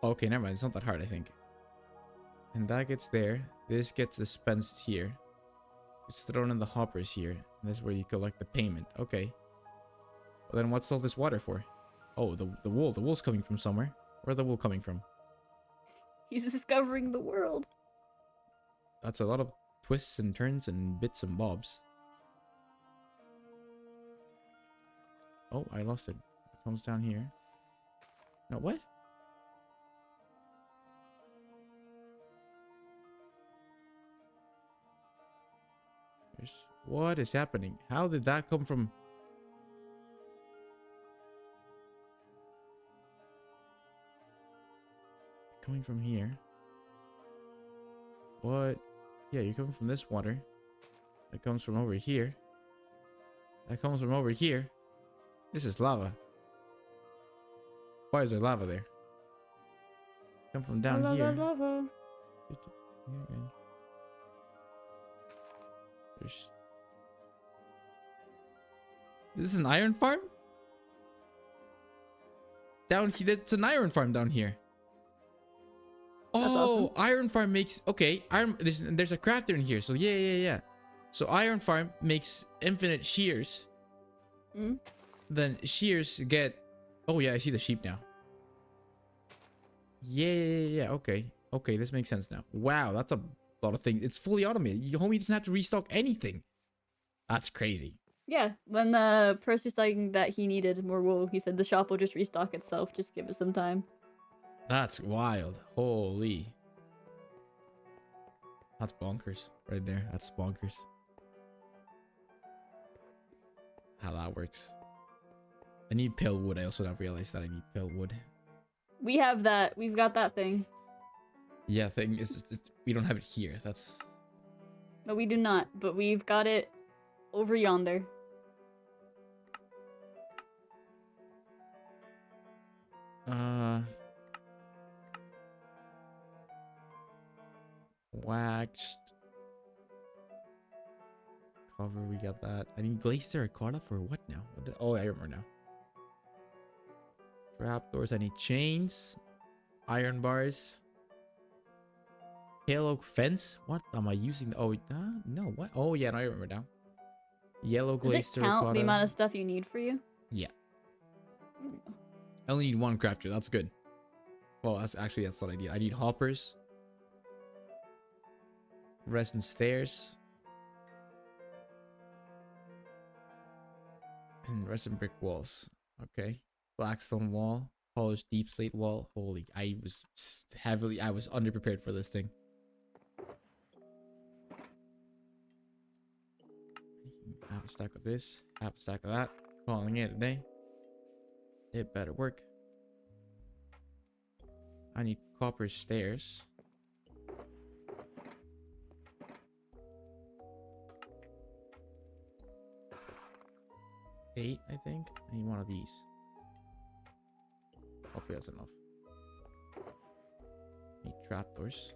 Okay, never mind. It's not that hard, I think. And that gets there. This gets dispensed here. It's thrown in the hoppers here. And this is where you collect the payment. Okay. Well, then what's all this water for? Oh, the wool. The wool's coming from somewhere. Where's the wool coming from? He's discovering the world. That's a lot of twists and turns and bits and bobs. Oh, I lost it. It comes down here. No, what? What is happening? How did that come from? Coming from here. What? Yeah, you're coming from this water. That comes from over here. That comes from over here. This is lava. Why is there lava there? Come from down here. Lava. There's... This is an iron farm? Down here, that's an iron farm down here. Oh, awesome. Iron farm makes... Okay, iron. There's a crafter in here, so yeah. So iron farm makes infinite shears. Then shears get... Oh yeah, I see the sheep now. Yeah. Okay, this makes sense now. Wow, that's a lot of things. It's fully automated. Your homie doesn't have to restock anything. That's crazy. Yeah, when the person was saying that he needed more wool, he said the shop will just restock itself. Just give it some time. That's wild. Holy. That's bonkers right there. That's bonkers. How that works. I need pale wood. I also now realized that I need pale wood. We have that. We've got that thing. Yeah, thing is, we don't have it here. That's... No, we do not. But we've got it over yonder. Waxed. Cover, we got that. I need glazed terracotta for what now? Oh, I remember now. Trapdoors, I need chains. Iron bars. Pale oak fence? What am I using? Oh, no, what? Oh, yeah, no, I remember now. Yellow glazed terracotta. Does it count the amount of stuff you need for you? Yeah. I only need 1 crafter. That's good. Well, that's not ideal. I need hoppers. Resin stairs. And resin brick walls. Okay. Blackstone wall. Polished deep slate wall. Holy, I was underprepared for this thing. Half a stack of this, half a stack of that. Calling it a day. It better work. I need copper stairs. Eight, I think. I need one of these. Hopefully that's enough. Need trapdoors.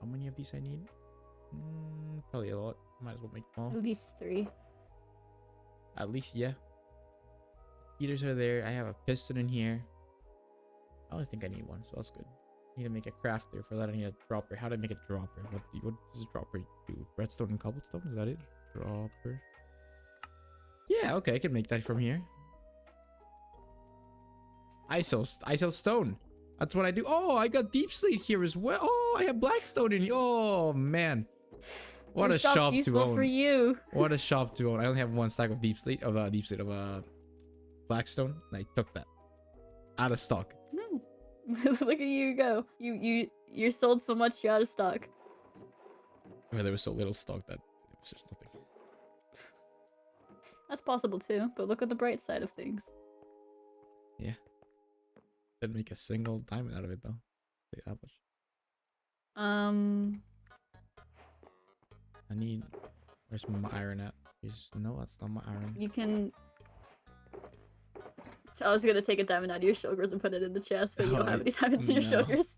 How many of these I need? Probably a lot. Might as well make them all. At least 3. At least, yeah. Heaters are there. I have a piston in here. I only think I need one, so that's good. Need to make a crafter. For that, I need a dropper. How do I make a dropper? What does a dropper do? Redstone and cobblestone? Is that it? Dropper. Yeah, okay. I can make that from here. I sell stone. That's what I do. Oh, I got deep slate here as well. Oh, I have blackstone in here. Oh, man. What a shop to own. For you. What a shop to own. I only have one stack of blackstone, and I took that out of stock. Look at you go. You're sold so much you're out of stock. Well, there was so little stock that it was just nothing. That's possible too, but look at the bright side of things. Yeah. Didn't make a single diamond out of it though. Wait, that much. I need. Where's my iron at? No, that's not my iron. You can. So I was gonna take a diamond out of your shoulders and put it in the chest, but you don't have any diamonds in your shoulders.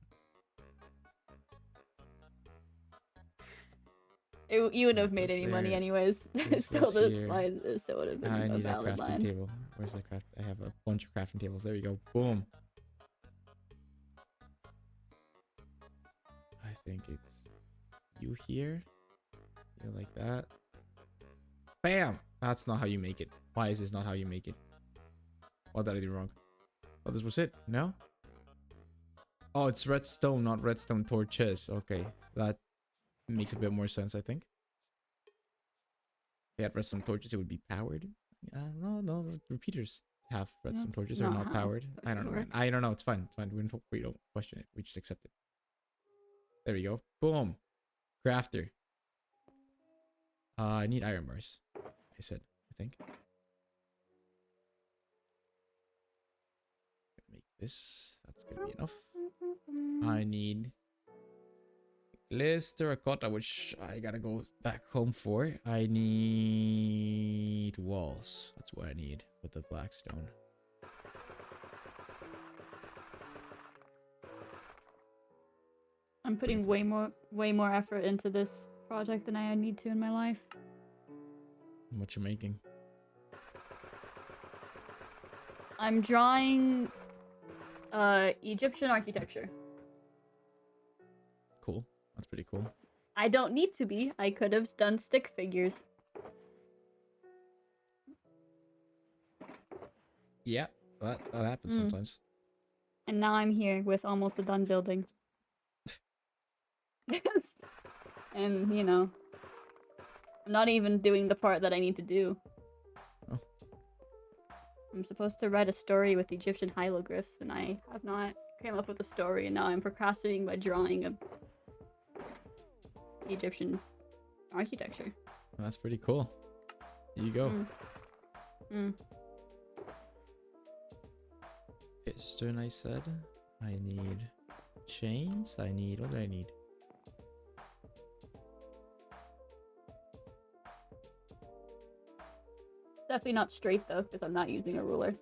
You wouldn't have made any money anyways. Still, the line still would have been I a need a valid crafting line. table. Where's the craft? I have a bunch of crafting tables. There you go. Boom. I think it's you here. You like that. Bam! That's not how you make it. Why is this not how you make it? What did I do wrong? Oh, this was it. No? Oh, it's redstone, not redstone torches. Okay, that makes a bit more sense, I think. If they had redstone torches, it would be powered. I don't know. No, the repeaters have redstone torches are not powered. I don't know, man. I don't know. It's fine. It's fine. We don't question it. We just accept it. There we go. Boom. Crafter. I need iron bars. I said, I think. Make this. That's gonna be enough. I need less terracotta, which I gotta go back home for. I need walls. That's what I need with the blackstone. I'm putting way more effort into this project than I need to in my life. What you making? I'm drawing Egyptian architecture. Cool. That's pretty cool. I don't need to be. I could have done stick figures. Yeah, that happens sometimes. And now I'm here with almost a done building. And, you know, I'm not even doing the part that I need to do. Oh. I'm supposed to write a story with Egyptian hieroglyphs, and I have not come up with a story, and now I'm procrastinating by drawing a Egyptian architecture. That's pretty cool. Here you go. Piston, I said. I need chains. I need... What do I need? Definitely not straight, though, because I'm not using a ruler.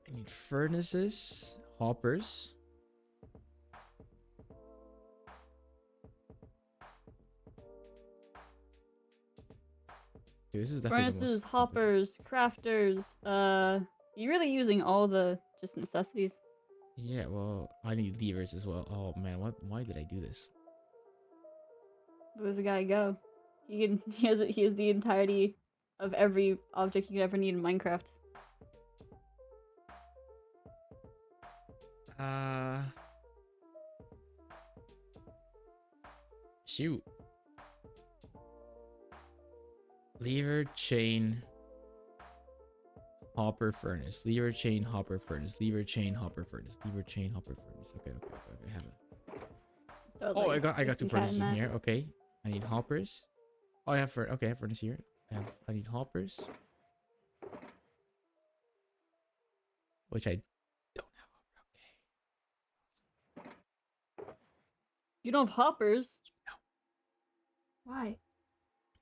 I need furnaces. Hoppers. Okay, this is definitely Furnaces, hoppers, crafters. You're really using all the just necessities. Yeah, well, I need levers as well. Oh man, why did I do this? Where's the guy go? He has the entirety of every object you could ever need in Minecraft. Shoot. Lever, chain, hopper, furnace. Lever, chain, hopper, furnace. Lever, chain, hopper, furnace. Lever, chain, hopper, furnace. Okay. I have it. So, Oh, like, I got two you can furnaces in that. here. Okay. I need hoppers. Oh, I have okay, I have furnace here. I need hoppers. Which I don't have. Okay. You don't have hoppers? No. Why?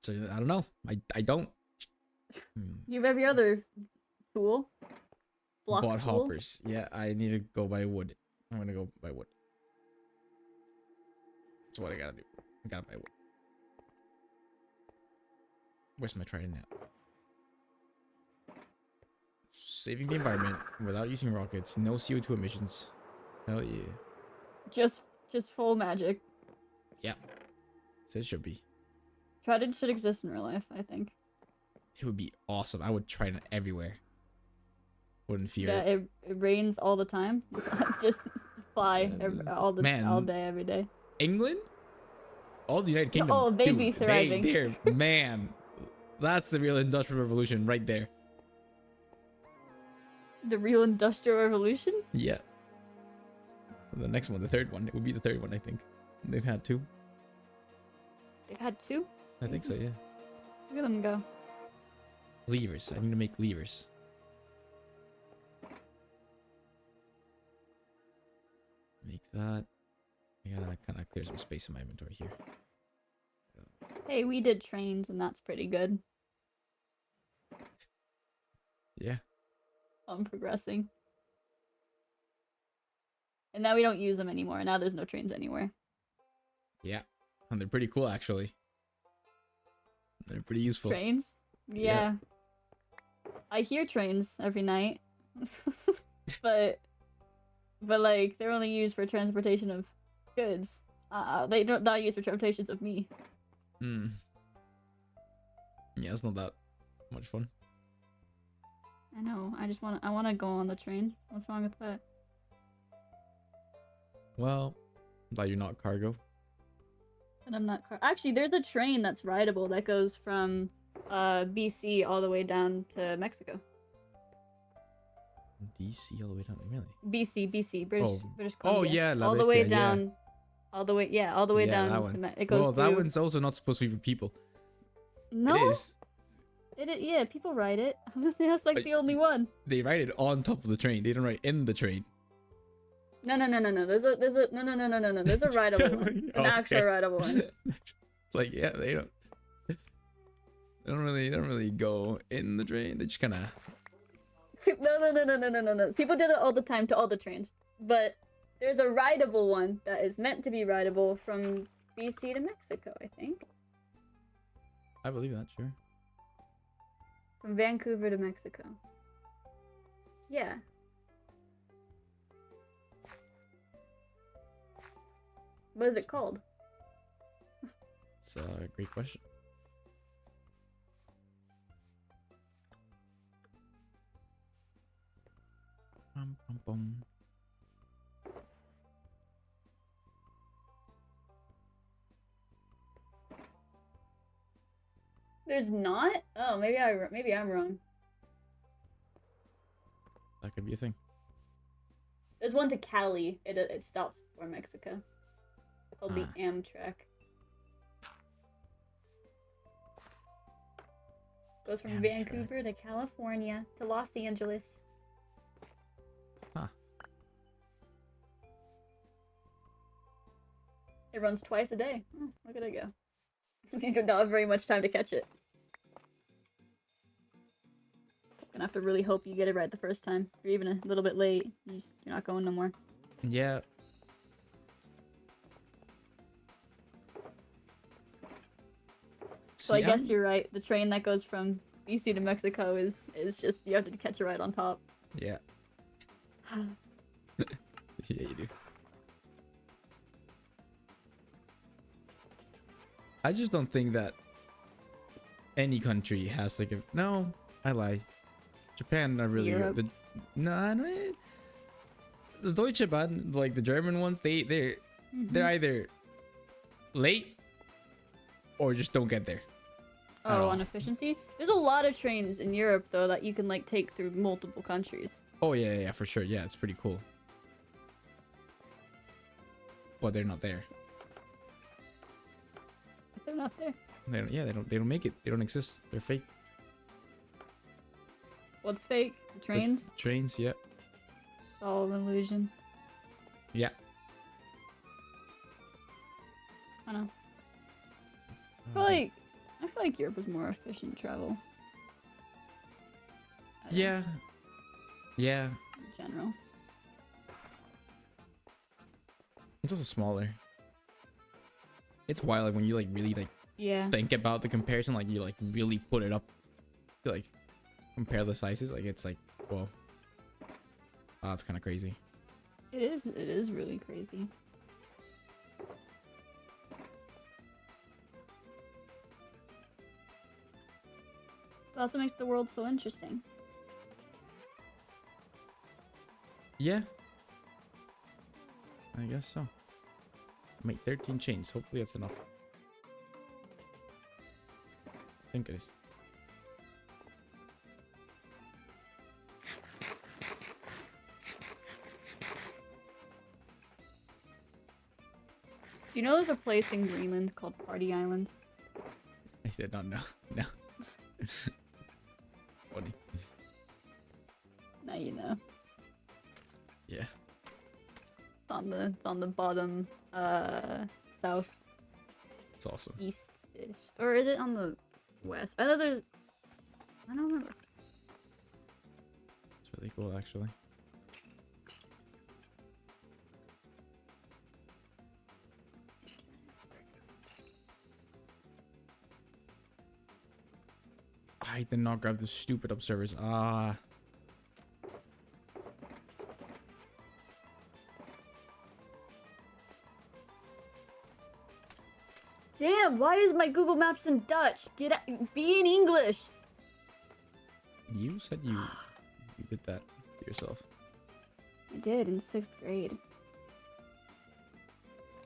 So I don't know. I don't. You have every other tool. Block Bought tool. hoppers. Yeah, I need to go buy wood. I'm gonna go buy wood. That's what I gotta do. I gotta buy wood. Where's my trident at? Saving the environment without using rockets. No CO2 emissions. Hell yeah. Just full magic. Yeah. So it should be. Trident should exist in real life, I think. It would be awesome. I would trident everywhere. Wouldn't fear Yeah, it. it rains all the time. Just fly all day, every day. England? All the United Kingdom. Oh, they'd dude, be thriving. They're man. That's the real industrial revolution right there. The real industrial revolution? Yeah. The next one, the third one. It would be the third one, I think. They've had two. They've had two? I think so, yeah. Look at them go. Levers. I need to make levers. Make that. I gotta kind of clear some space in my inventory here. Hey, we did trains, and that's pretty good. Yeah. I'm progressing. And now we don't use them anymore. Now there's no trains anywhere. Yeah. And they're pretty cool, actually. They're pretty useful. Trains? Yeah. I hear trains every night. but like, they're only used for transportation of goods. They don't not used for transportations of me. Yeah, it's not that much fun. I know. I wanna go on the train. What's wrong with that? Well, that you're not cargo. And I'm not actually, there's a train that's rideable that goes from BC all the way down to Mexico. DC all the way down, really? BC, British Columbia. Oh yeah, La all the Bestia, way yeah. down. All the way that down. one. It goes well, through. that one's also not supposed to be for people. No. It is. Yeah, people ride it. That's like the only one. They ride it on top of the train. They don't ride in the train. No. There's a no. There's a rideable one. An actual rideable one. Like, yeah, they don't really go in the train. They just kind of. No. People do that all the time to all the trains. But there's a rideable one that is meant to be rideable from BC to Mexico, I think. I believe that, sure. From Vancouver to Mexico. Yeah. What is it called? It's a great question. Bum, bum, bum. There's not? Oh, maybe I'm wrong. That could be a thing. There's one to Cali. It stops before Mexico. Called the Amtrak. Goes from Amtrak. Vancouver to California to Los Angeles. Huh. It runs twice a day. Oh, look at it go. You do not have very much time to catch it. Gonna have to really hope you get it right the first time. If you're even a little bit late, you're not going no more. Yeah. So I guess you're right. The train that goes from BC to Mexico is just, you have to catch it right on top. Yeah. Yeah, you do. I just don't think that any country has like a no. I lie. Japan not really. Europe. The Deutsche Bahn, like the German ones, they're either late or just don't get there. at Oh, all. on efficiency? There's a lot of trains in Europe, though, that you can, like, take through multiple countries. Oh, yeah, for sure. Yeah, it's pretty cool. But they're not there. They're not there. They don't make it. They don't exist. They're fake. What's fake? The trains? The trains, yeah. It's all an illusion. Yeah. I don't know. I feel like Europe was more efficient travel. Yeah. Yeah. In general. It's also smaller. It's wild like, when you like really like Yeah. think about the comparison, like you like really put it up to like compare the sizes. Like it's like, whoa. Oh, it's kind of crazy. It is really crazy. That's what makes the world so interesting. Yeah. I guess so. Make 13 chains. Hopefully that's enough. I think it is. Do you know there's a place in Greenland called Party Island? I did not know. No. Funny. Now you know. Yeah. It's on the bottom, south It's awesome. east-ish. Or is it on the west? I don't remember. It's really cool actually. I did not grab the stupid observers. Ah. Damn, why is my Google Maps in Dutch? Be in English! You said you did that yourself. I did in 6th grade.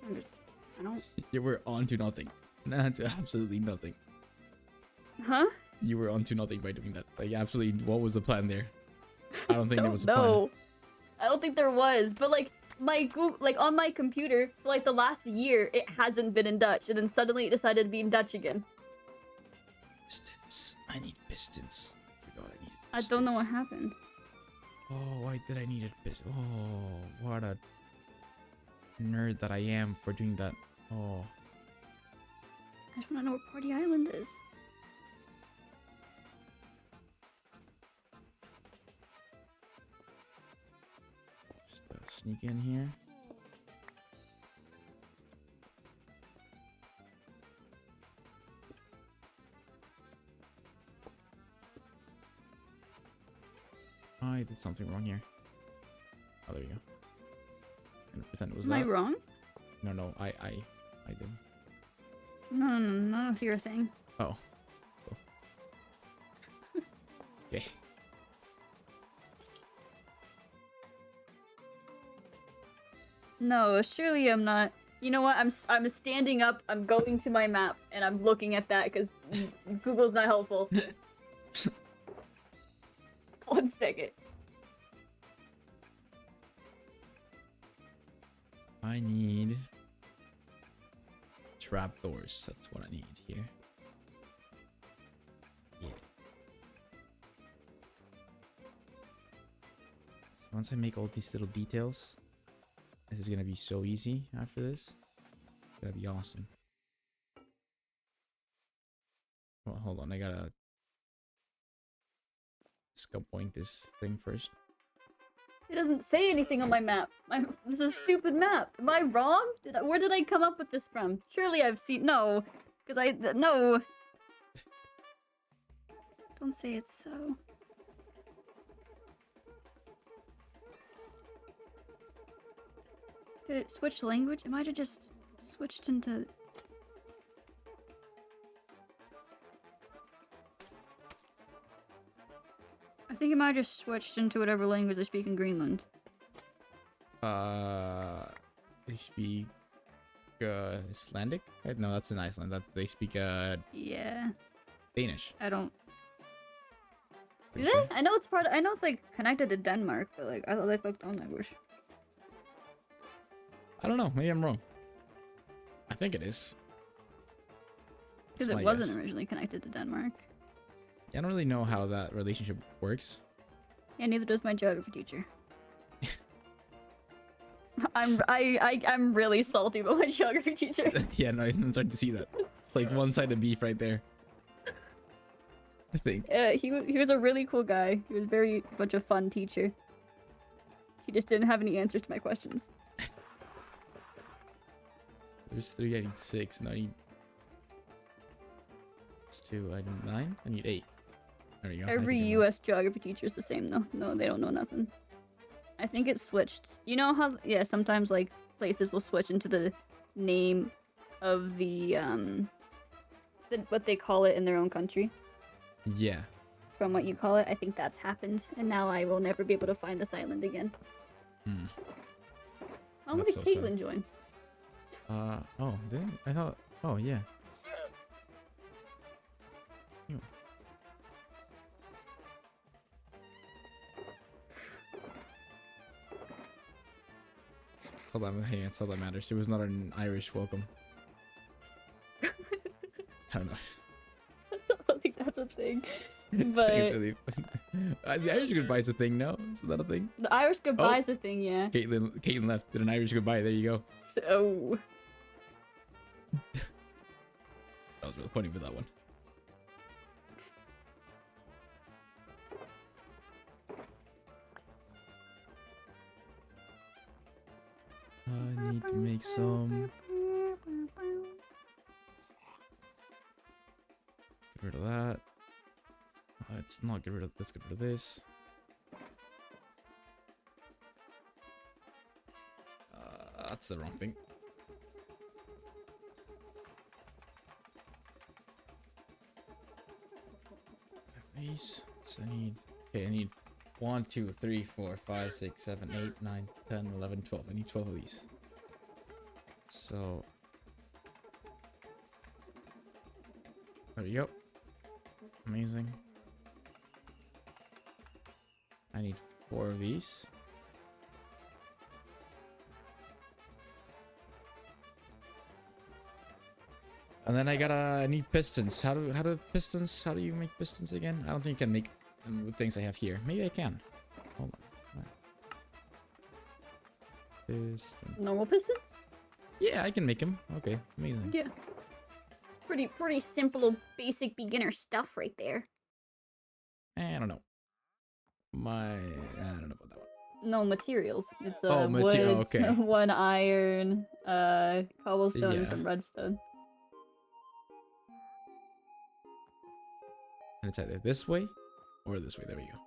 I don't... You were on to nothing. Nah, to absolutely nothing. Huh? You were on to nothing by doing that. Like, absolutely, what was the plan there? I don't think there was a plan. No. I don't think there was, but like, on my computer, for like the last year, it hasn't been in Dutch, and then suddenly it decided to be in Dutch again. Pistons. I need pistons. I forgot I needed I pistons. don't know what happened. Oh, why did I need a piston? Oh, what a nerd that I am for doing that. Oh. I just want to know where Party Island is. Just sneak in here. I did something wrong here. Oh, there we go. I'm gonna pretend it was Am that. I wrong? No, I did. No, none of your thing. Oh. Cool. Okay. No, surely I'm not. You know what? I'm standing up. I'm going to my map, and I'm looking at that because Google's not helpful. 1 second. I need trapdoors. That's what I need here. Yeah. So once I make all these little details, this is gonna be so easy after this. It's gonna be awesome. Well, hold on, I gotta scope point this thing first. It doesn't say anything on my map. This is a stupid map. Am I wrong? Where did I come up with this from? Surely I've seen... No. Because no. Don't say it's so. Did it switch language? It might have just switched into... think it might have just switched into whatever language they speak in Greenland. They speak Icelandic? No, that's in Iceland. They speak Yeah. Danish. I don't. Do Pretty they? sure. I know it's part. I know it's like connected to Denmark, but like I thought they spoke their own language. I don't know. Maybe I'm wrong. I think it is. Because That's it my wasn't guess. originally connected to Denmark. I don't really know how that relationship works. Yeah, neither does my geography teacher. I'm really salty about my geography teacher. Yeah, no, I'm starting to see that. Like one-sided beef right there. I think. He was a really cool guy. He was very much a fun teacher. He just didn't have any answers to my questions. There's 3, I need 6, and I need... It's 2, I need 9, I need 8. There we go. Every US geography teacher is the same though. No, they don't know nothing. I think it switched. You know how, yeah, sometimes like places will switch into the name of the what they call it in their own country Yeah. from what you call it. I think that's happened, and now I will never be able to find this island again. Hmm. Oh, look That's at so sad. Caitlin join. Oh, did I thought... Oh, yeah. Ew. Hey, that's all that matters. It was not an Irish welcome. I don't know. I don't think that's a thing. I think But it's really... the Irish goodbye is a thing, no? Is that a thing? the Irish goodbye is a thing, yeah. Caitlin left. Did an Irish goodbye. There you go. So That was really funny with that one. I need to make some. Get rid of that. Let's not get rid of. Let's get rid of this. That's the wrong thing. These. So I need. Okay, I need 1, 2, 3, 4, 5, 6, 7, 8, 9, 10, 11, 12. I need 12 of these. So there we go. Amazing. I need 4 of these. And then I need pistons. How do you make pistons again? I don't think I can make them with things I have here. Maybe I can. Hold on. Piston. normal pistons? Yeah, I can make them. Okay, amazing. Yeah. Pretty simple, basic beginner stuff right there. I don't know. I don't know about that one. No materials. It's Oh, wood, okay. 1 iron, cobblestone, and Yeah. some redstone. And it's either this way or this way. There we go.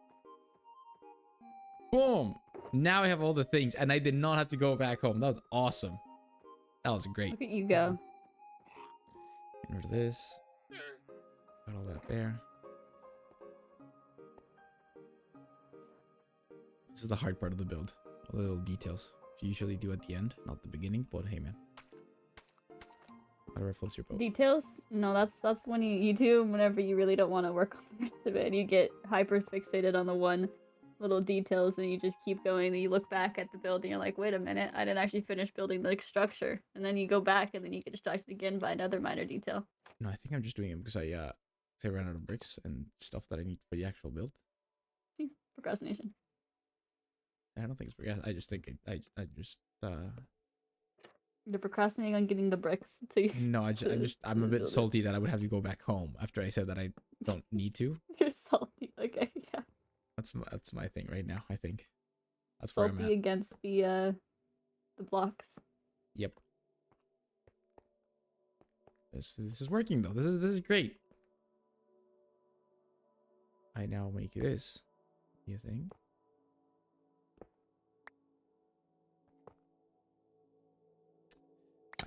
Boom! Now I have all the things, and I did not have to go back home. That was awesome. That was great. Look at you go. Get rid of this. Put all that there. This is the hard part of the build. All the little details. Which you usually do at the end, not the beginning. But hey, man. Whatever floats your boat. Details? No, that's when you do whenever you really don't want to work on the rest of it. You get hyper fixated on the one little details, and you just keep going. And you look back at the build, and you're like, "Wait a minute, I didn't actually finish building the structure." And then you go back, and then you get distracted again by another minor detail. No, I think I'm just doing it because I ran out of bricks and stuff that I need for the actual build. See, procrastination. I don't think it's I just think I just You're procrastinating on getting the bricks. So no, I'm a bit build it. salty that I would have to go back home after I said that I don't need to. You're salty. Okay, yeah. That's my thing right now. I think that's where I'm Salty at. against the blocks. Yep. This is working though. This is great. I now make this. You think?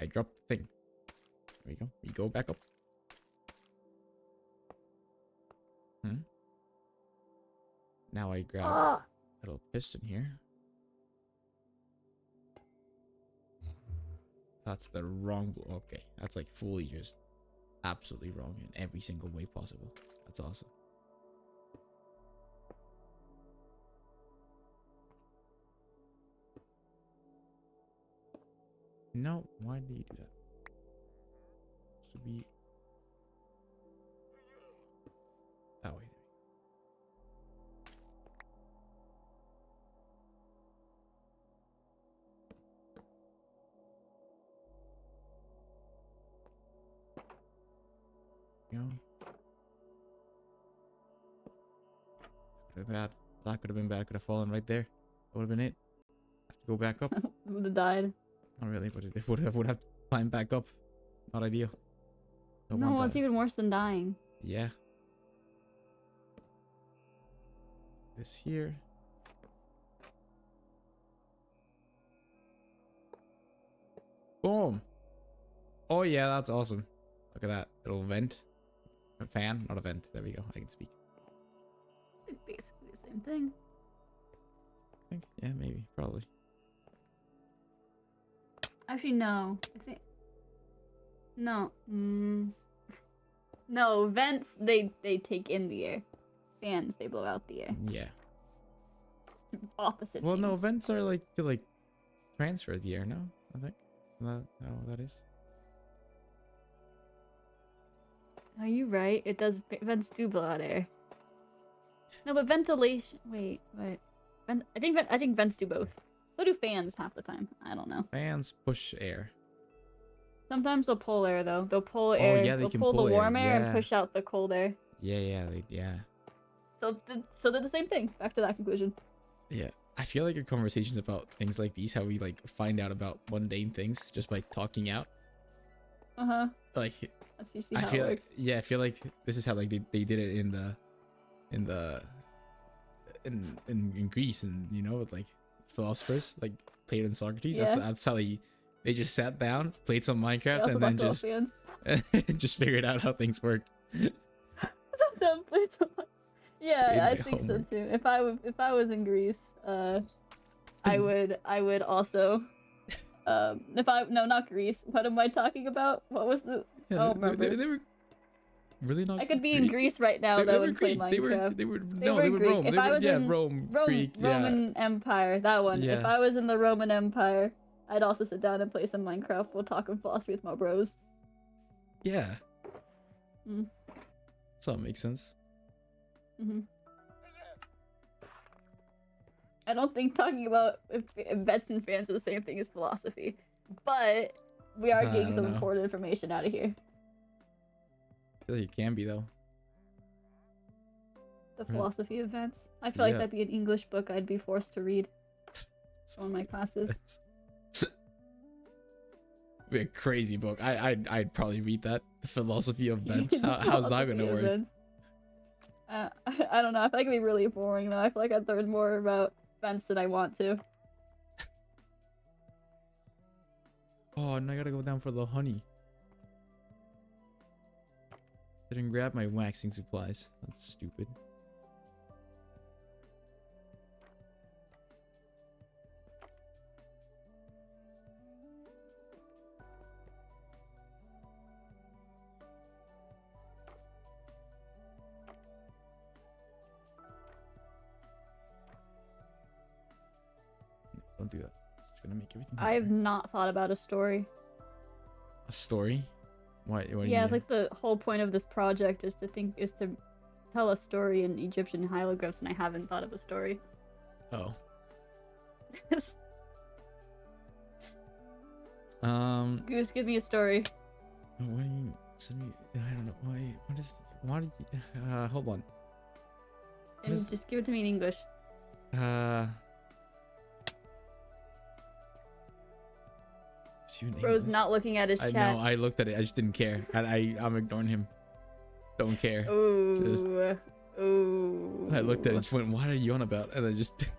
I dropped the thing. There we go. We go back up. now I grab Ah! little piston here. That's the wrong. Okay, that's like fully just absolutely wrong in every single way possible. That's awesome. No, why did you do that? Should be that way. You know, could have been bad. That could have been bad. Could have fallen right there. That would have been it. Have to go back up. Would have died. Not really, but it would have climbed back up. Not ideal. Don't No, want it's that. even worse than dying. Yeah. This here. Boom. Oh yeah, that's awesome. Look at that little vent. A fan, not a vent. There we go. I can speak. Basically the same thing. I think. Yeah, maybe. Probably. Actually, no. I think no. No, vents they take in the air. Fans they blow out the air. Yeah. Opposite. Well, no, things. vents are like to like transfer the air. No, I think. That is. Are you right? It does. Vents do blow out air. No, but ventilation. Wait. I think vents do both. So do fans half the time. I don't know. Fans push air. Sometimes they'll pull air though. They'll pull air. Yeah, they they'll can pull the pull air, warm air and yeah. push out the cold air. Yeah. So they're the same thing. Back to that conclusion. Yeah. I feel like your conversations about things like these, how we like find out about mundane things just by talking out. Like That's usually I how feel it like works. I feel like this is how like they did it in Greece, and you know, with like philosophers like Plato and Socrates. Yeah. That's how they just sat down, played some They Minecraft, also and then talk about just fans. just figured out how things work. Yeah, In I my think homework. so too. If I was in Greece, I would also not Greece. What am I talking about? What was the I don't remember. They were really not. I could be in Greek? Greece right now They though were and play Greek. They were Minecraft. they were They no were they were Greek. Rome. If They I were was yeah in Rome Greek yeah. Roman Empire, that one. Yeah. If I was in the Roman Empire, I'd also sit down and play some Minecraft while talking philosophy with my bros. Yeah. Mm. So that makes sense. hmm I don't think talking about vets and fans are the same thing as philosophy, but we are I getting don't some know. important information out of here. I feel like it can be though. The Right. philosophy of vets. I feel like Yeah. that'd be an English book I'd be forced to read in one of my classes. Be a crazy book. I'd probably read that. The philosophy of vents. How's that gonna Philosophy of work? vents. I don't know. I feel like it'd be really boring though. I feel like I'd learn more about vents than I want to. Oh, and I gotta go down for the honey. Didn't grab my waxing supplies. That's stupid. Don't do that. It's gonna make everything I have harder. not thought about a story. A story? Why? What do you Yeah, it's mean? like the whole point of this project is to tell a story in Egyptian hieroglyphs, and I haven't thought of a story. Oh. Goose, give me a story. What do you mean? Send me. I don't know. Why? What is? Why did you? Hold on. And is- just give it to me in English. Shoot, Bro's English. not looking at his I chat. know. I looked at it. I just didn't care. I'm ignoring him. Don't care. Ooh. Just- Ooh. I looked at it and just went, "What are you on about?" And then just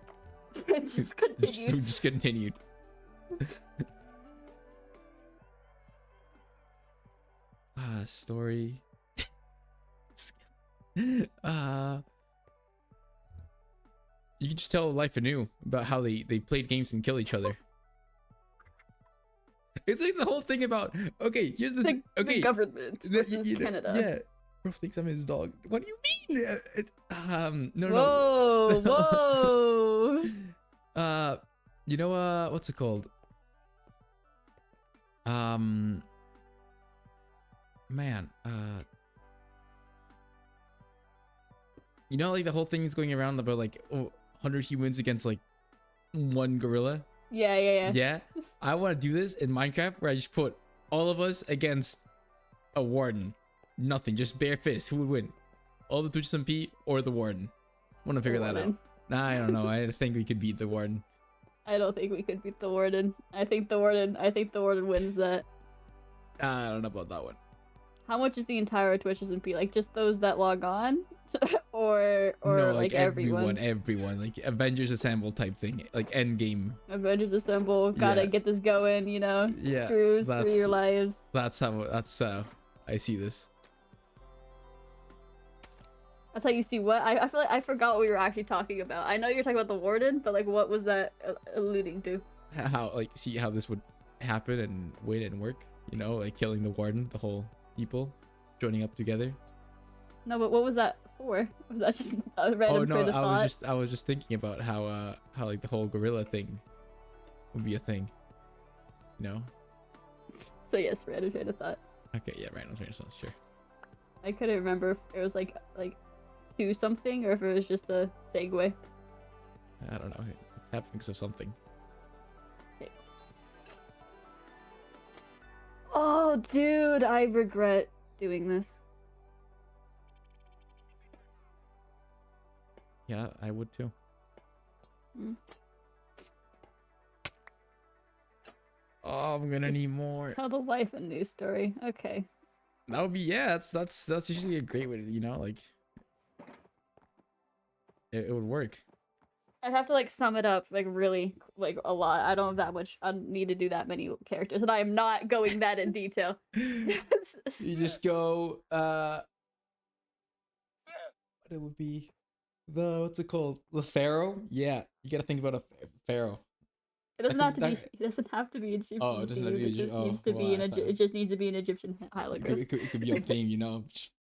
Just continue. just continued. Story. You can just tell life anew about how they played games and kill each other. It's like the whole thing about, okay, here's this, okay, the government versus Canada. Yeah, bro thinks I'm his dog. What do you mean? No, whoa, no. whoa. You know, what's it called? Man, you know, like the whole thing is going around about like 100 humans against like one gorilla. Yeah. I want to do this in Minecraft where I just put all of us against a warden. Nothing, just bare fist. Who would win? All the TSMP or the warden? Want to figure that out. Nah, I don't know. I think we could beat the warden. I don't think we could beat the warden. I think the warden wins that. I don't know about that one. How much is the entire TSMP? Like just those that log on? or no, like everyone, like Avengers Assemble type thing, like end game. Avengers Assemble, gotta get this going, you know. Yeah, screw your lives. That's how I see this. That's how you see what? I feel like I forgot what we were actually talking about. I know you're talking about the warden, but like what was that alluding to? How like see how this would happen and win and work, you know, like killing the warden, the whole people joining up together. No, but what was that for? Was that just a random train of thought? I was just thinking about how like the whole gorilla thing would be a thing, you know. So yes, random train of thought. Okay, yeah, random train of thought, sure. I couldn't remember if it was like to something or if it was just a segue. I don't know. Happenings of something. Oh, dude, I regret doing this. Yeah, I would too. Oh, I'm gonna need more. Tell the wife a news story. Okay. That would be, yeah. That's usually a great way to, you know, like it would work. I'd have to like sum it up like really like a lot. I don't have that much. I don't need to do that many characters, and I am not going that in detail. You just go. What it would be. What's it called? The pharaoh? Yeah, you gotta think about a pharaoh. It doesn't have to be. It doesn't have to be Egyptian. Oh, it doesn't have to be Egyptian. It just needs to be an. It just needs to be an Egyptian hieroglyph. It could be on theme, you know.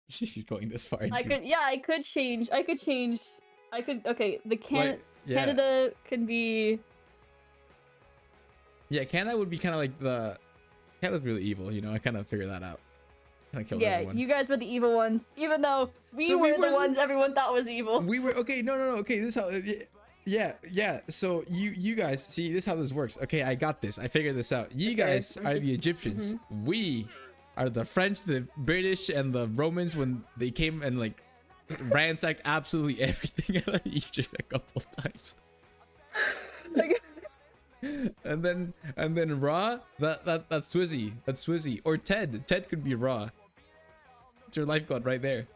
If you're going this far. I could. Yeah, I could change. Okay, the Canada could be. Yeah, Canada would be kind of like the. Canada's really evil, you know. I kind of figured that out. Yeah, everyone. You guys were the evil ones, even though we were the ones everyone thought was evil. We were okay. No. Okay, this is how. Yeah. So you guys see this is how this works. Okay, I got this. I figured this out. You guys are the Egyptians. We are the French, the British, and the Romans when they came and like ransacked absolutely everything out of Egypt a couple times. And then Ra, that's Swizzy. That's Swizzy. Or Ted. Ted could be Ra. It's your life god right there.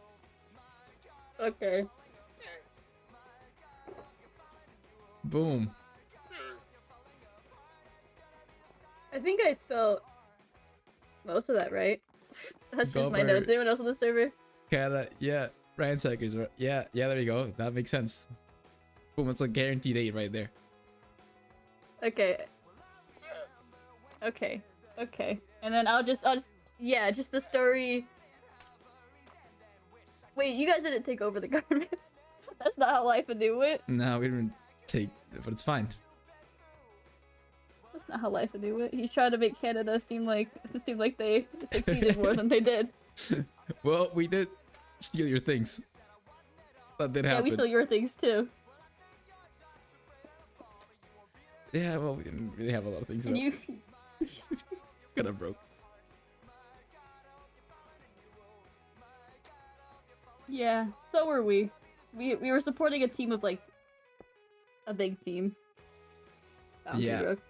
Okay. Boom. I think I spelled most of that right. That's just my notes. Anyone else on the server? Canada, yeah. Ransackers, yeah, there you go. That makes sense. Boom, it's a guaranteed 8 right there. Okay. And then I'll just yeah, just the story. Wait, you guys didn't take over the government. That's not how life would do it. No, we didn't take, but it's fine. That's not how life would do it. He's trying to make Canada seem like they succeeded more than they did. Well, we did steal your things. That did happen. Yeah, we stole your things too. Yeah, well, we didn't really have a lot of things. You kind of broke. Yeah, so were we. We were supporting a team of like a big team. Yeah. Broke.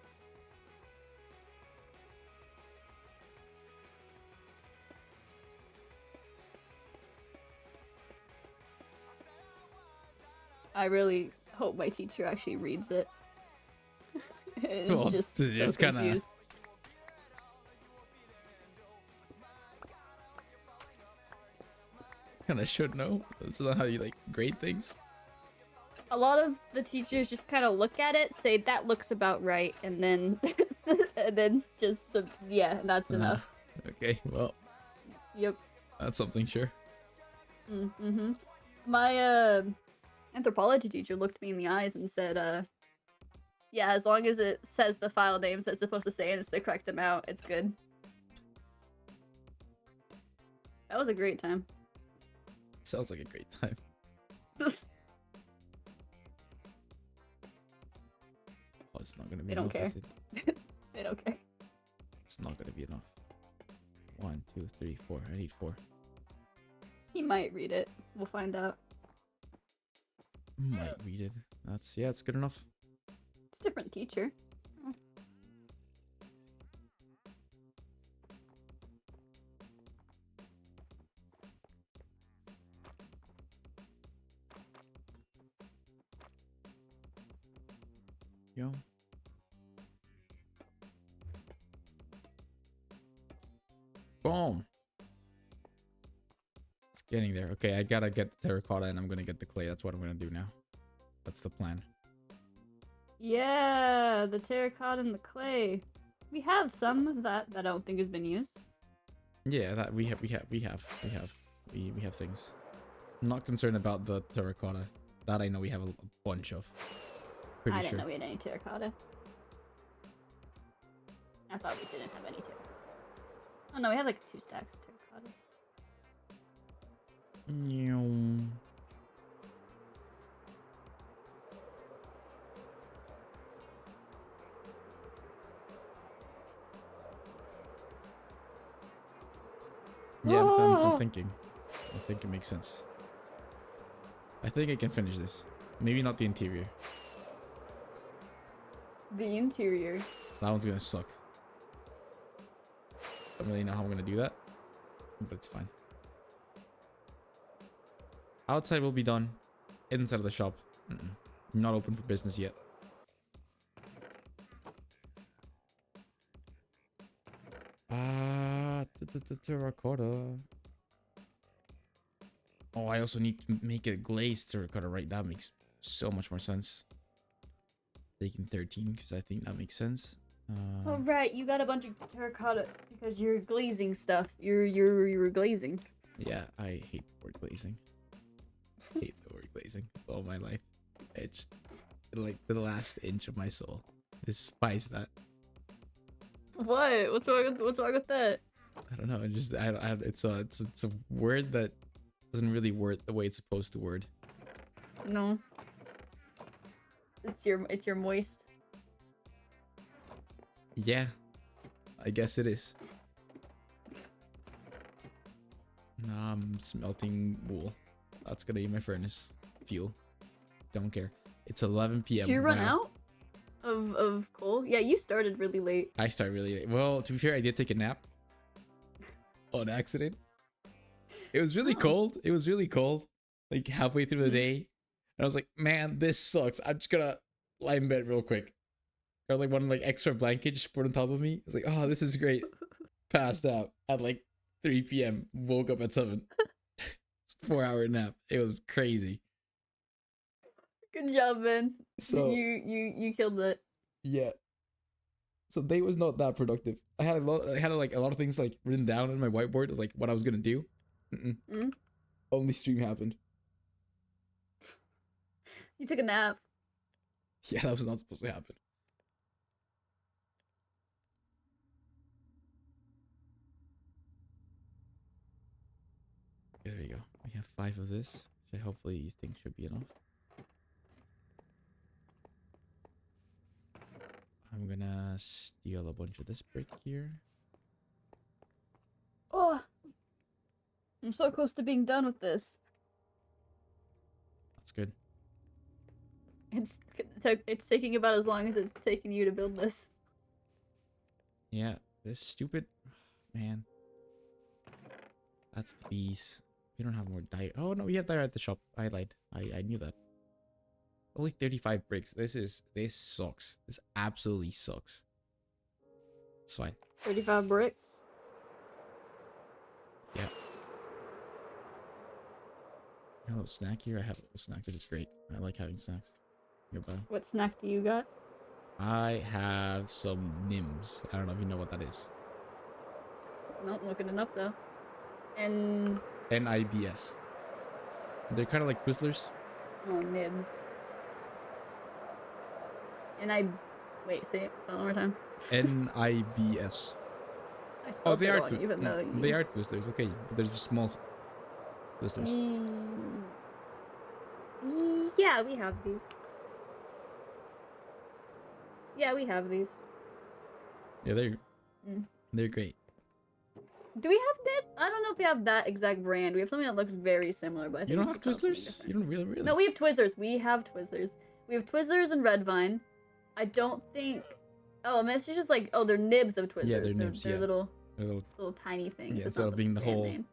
I really hope my teacher actually reads it. It's well, just so it's kind of. Kind of should know. That's not how you like grade things. a lot of the teachers just kind of look at it, say that looks about right, and then and then just yeah, that's enough. Okay, well, Yep. that's something, sure. Mm-hmm. My anthropology teacher looked me in the eyes and said, yeah, as long as it says the file names that it's supposed to say and it's the correct amount, it's good. That was a great time. Sounds like a great time. Oh, it's not gonna be They don't enough, care. is it? They don't care. It's not gonna be enough. 1, 2, 3, 4. I need 4. He might read it. We'll find out. Might read it. Yeah, it's good enough. It's a different teacher. Yo. Boom. It's getting there. Okay, I gotta get the terracotta and I'm gonna get the clay. That's what I'm gonna do now. That's the plan. Yeah, the terracotta and the clay. We have some of that I don't think has been used. Yeah, that we have things. I'm not concerned about the terracotta. That I know we have a bunch of. Pretty I didn't sure. know we had any terracotta. I thought we didn't have any terracotta. Oh no, we had like 2 stacks of terracotta. Yeah, I'm thinking. I think it makes sense. I think I can finish this. Maybe not the interior. The interior. That one's gonna suck. I don't really know how I'm gonna do that, but it's fine. Outside will be done. Inside of the shop, not open for business yet. Terracotta. Oh, I also need to make it glazed terracotta, right? That makes so much more sense. Taking 13 because I think that makes sense. Oh right, you got a bunch of terracotta because you're glazing stuff. You're glazing. Yeah, I hate the word glazing. Hate the word glazing all my life. It's like the last inch of my soul. Despise that. What? What's wrong with that? I don't know. It's a word that doesn't really word the way it's supposed to word. No. It's your moist. Yeah, I guess it is. Now I'm smelting wool. That's gonna be my furnace fuel. Don't care. It's 11 p.m. Did you run out of coal? Yeah, you started really late. I start really late. Well, to be fair, I did take a nap on accident. It was really cold. It was really cold. Like halfway through the day. And I was like, man, this sucks. I'm just gonna lie in bed real quick. Or like one like extra blanket just put on top of me. I was like, oh, this is great. Passed out at like 3 p.m. Woke up at 7. 4-hour nap. It was crazy. Good job, man. So you killed it. Yeah. So day was not that productive. I had a lot of things like written down on my whiteboard of like what I was gonna do. Only stream happened. You took a nap. Yeah, that was not supposed to happen. There we go. We have 5 of this. So hopefully you think should be enough. I'm gonna steal a bunch of this brick here. Oh, I'm so close to being done with this. That's good. It's taking about as long as it's taking you to build this. Yeah, this stupid man. That's the bees. We don't have more dye. Oh no, we have dye at the shop. I lied. I knew that. Only 35 bricks. This sucks. This absolutely sucks. It's fine. 35 bricks. Yeah. A little snack here. I have a little snack. This is great. I like having snacks nearby. What snack do you got? I have some Nims. I don't know if you know what that is. Nope, looking it up though. And NIBS. They're kind of like Twizzlers. oh, nibs. And I wait, say it one more time. NIBS. I Oh, spelled they it are wrong, even though you... they are Twizzlers. Okay, but they're just small Twizzlers. Yeah, we have these. Yeah, we have these. Yeah, they're great. Do we have nib? I don't know if we have that exact brand. We have something that looks very similar, but I think You don't we have could call it something Twizzlers? different. You don't really? No, we have Twizzlers. We have Twizzlers. We have Twizzlers and Red Vine. I don't think. Oh, I mean, it's just like they're nibs of Twizzlers. Yeah, they're nibs. They're yeah, little little. tiny things. Yeah, It's instead not of being the brand whole. name.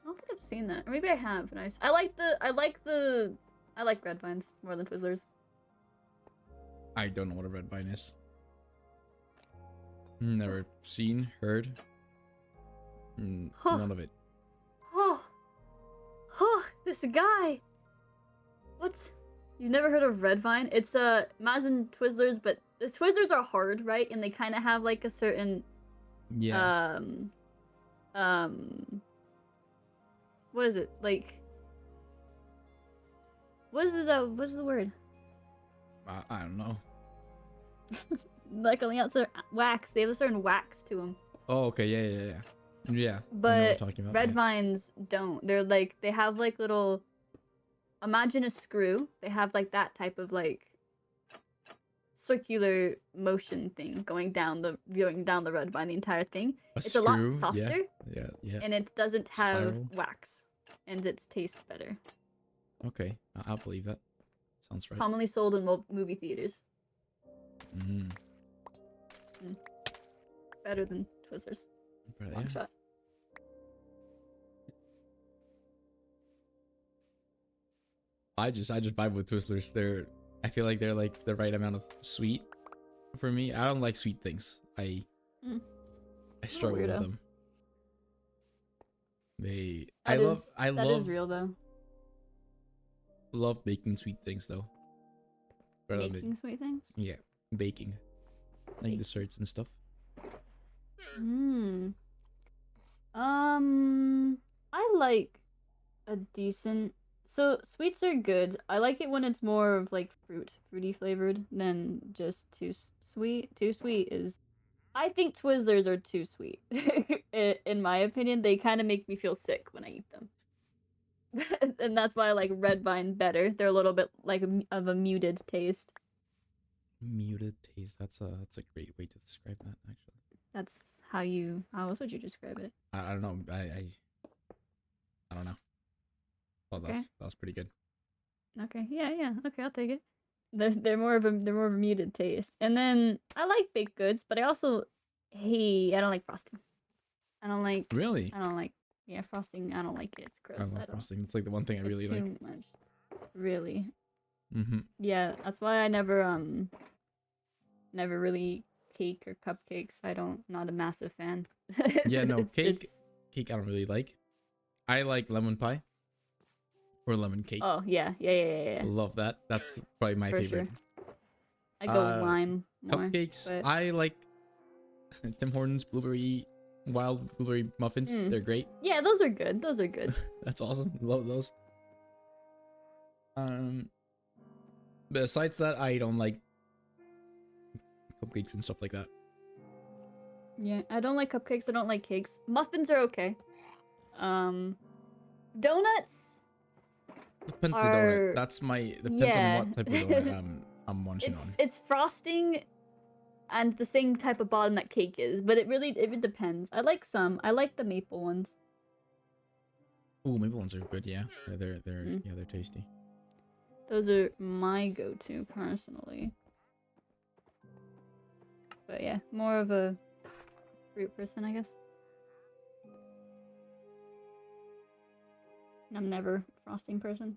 I don't think I've seen that, or maybe I have. And I like Red Vines more than Twizzlers. I don't know what a red vine is. Never seen, heard. Huh. None of it. This guy. What's? You've never heard of Red Vine? It's imagine Twizzlers, but the Twizzlers are hard, right? And they kind of have like a certain Yeah. what is it like? What's the word? I don't know. Like on the outside, wax. They have a certain wax to them. Oh, okay. Yeah. Yeah. I know what But you're talking about. Red yeah. Vines don't. They're like they have like little. Imagine a screw. They have like that type of like circular motion thing going down the Red Vine, the entire thing. It's a lot softer. Yeah. And it doesn't have Spiral. wax, and it tastes better. Okay, I'll believe that. Sounds right. Commonly sold in movie theaters. Better than Twizzlers. But, Long yeah. shot. I just vibe with Twizzlers. I feel like they're like the right amount of sweet for me. I don't like sweet things. I struggle with weirdo. them. That is real though. Love baking sweet things though. Better than Baking sweet things. yeah, baking. Like desserts and stuff. I like a decent. So sweets are good. I like it when it's more of like fruity flavored than just too sweet. Too sweet is. I think Twizzlers are too sweet. In my opinion, they kind of make me feel sick when I eat them. And that's why I like Red Vine better. They're a little bit like of a muted taste. Muted taste. That's a great way to describe that actually. That's how else would you describe it? I don't know. I don't know. Well, that's pretty good. Okay. Yeah. Okay, I'll take it. They're more of a muted taste. And then I like baked goods, but I don't like frosting. I don't like frosting. I don't like it. It's gross. I love frosting. It's like the one thing I really like. Too much. Really. Mm-hmm. Yeah, that's why I never really cake or cupcakes. Not a massive fan. Yeah, no, cake I don't really like. I like lemon pie or lemon cake. Oh, yeah. Love that. That's probably my For favorite. sure. I go lime more. Cupcakes. But... I like Tim Hortons wild blueberry muffins. They're great. Yeah, those are good. That's awesome. Love those. Besides that, I don't like cupcakes and stuff like that. Yeah, I don't like cupcakes. I don't like cakes. Muffins are okay. Donuts. Depends on the donut. Depends on what type of donut I'm munching on. It's frosting and the same type of bottom that cake is, but it depends. I like some. I like the maple ones. Ooh, maple ones are good. Yeah, they're tasty. Those are my go-to personally. But yeah, more of a fruit person, I guess. I'm never a frosting person.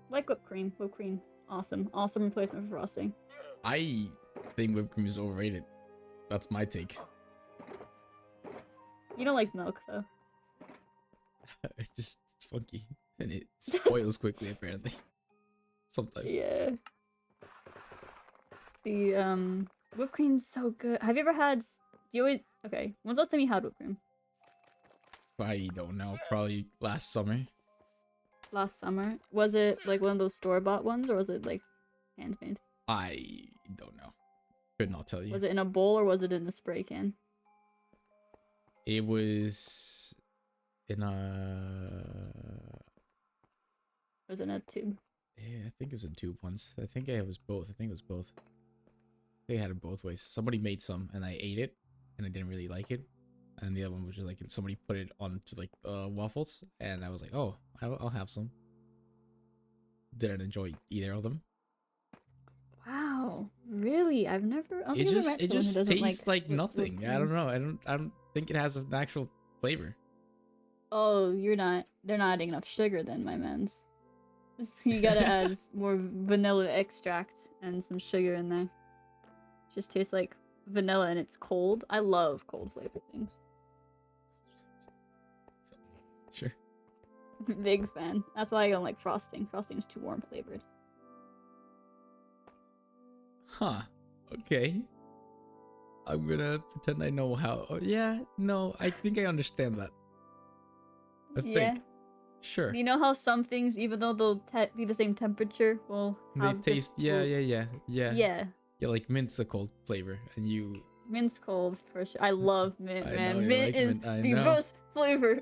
Like whipped cream. Whipped cream, awesome replacement for frosting. I think whipped cream is overrated. That's my take. You don't like milk though. It's funky and it spoils quickly apparently. Sometimes. Yeah. The whipped cream's so good. Have you ever had? Do you always? Okay. When's the last time you had whipped cream? I don't know. Probably last summer. Last summer. Was it like one of those store-bought ones, or was it like handmade? I don't know. Could not tell you. Was it in a bowl or was it in a spray can? It was in a. Was it in a tube? Yeah, I think it was in tube once. I think it was both. I think it was both. They had it both ways. Somebody made some and I ate it and I didn't really like it. And the other one was just like somebody put it onto like waffles and I was like, oh, I'll have some. Didn't enjoy either of them. Wow, really? I've never. I don't think I've ever met It someone who just doesn't tastes like whipped nothing. I cream. don't know. I don't think it has an actual flavor. Oh, you're not. They're not adding enough sugar then, my mans. You gotta add more vanilla extract and some sugar in there. Just tastes like vanilla and it's cold. I love cold flavored things. Sure. Big fan. That's why I don't like frosting. Frosting is too warm flavored. Huh. Okay. I'm gonna pretend I know how. Oh, yeah. No, I think I understand that. I think. Sure. You know how some things, even though they'll be the same temperature, will They have taste. Yeah. Yeah. Yeah, like mint's a cold flavor, and you. Mint's cold for sure. I love mint, I man. know you Mint like is mint, I the know. most flavor.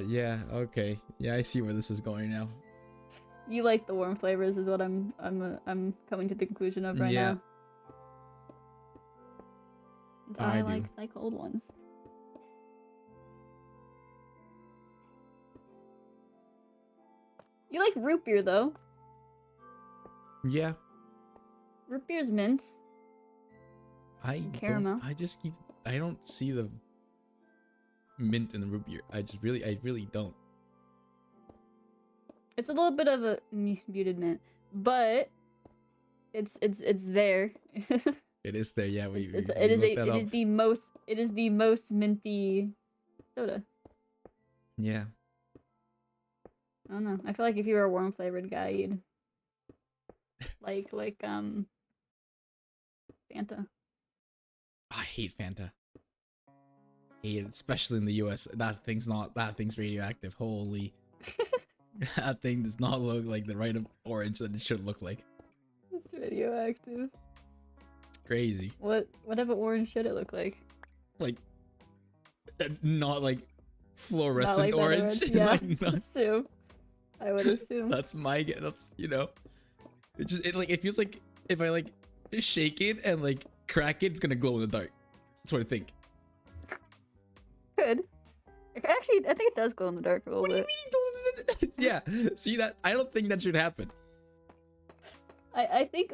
Yeah. Okay. Yeah, I see where this is going now. You like the warm flavors, is what I'm coming to the conclusion of right now. And I like cold ones. You like root beer though. Yeah. Root beer's mint. Caramel. I don't see the mint in the root beer. I really don't. It's a little bit of a muted mint, but it's there. It is there, yeah. It is the most minty soda. Yeah. I don't know. I feel like if you were a warm flavored guy, you'd like Fanta. I hate Fanta. Hate it, especially in the US. That thing's radioactive. Holy. That thing does not look like the right orange that it should look like. It's radioactive. It's crazy. Whatever orange should it look like? Like not like fluorescent orange. Yeah, Like, that's true. I would assume. That's it feels like if I like shake it and like crack it, it's gonna glow in the dark. That's what I think. Good. Actually, I think it does glow in the dark a little bit. What do you mean? Yeah. See that? I don't think that should happen. I think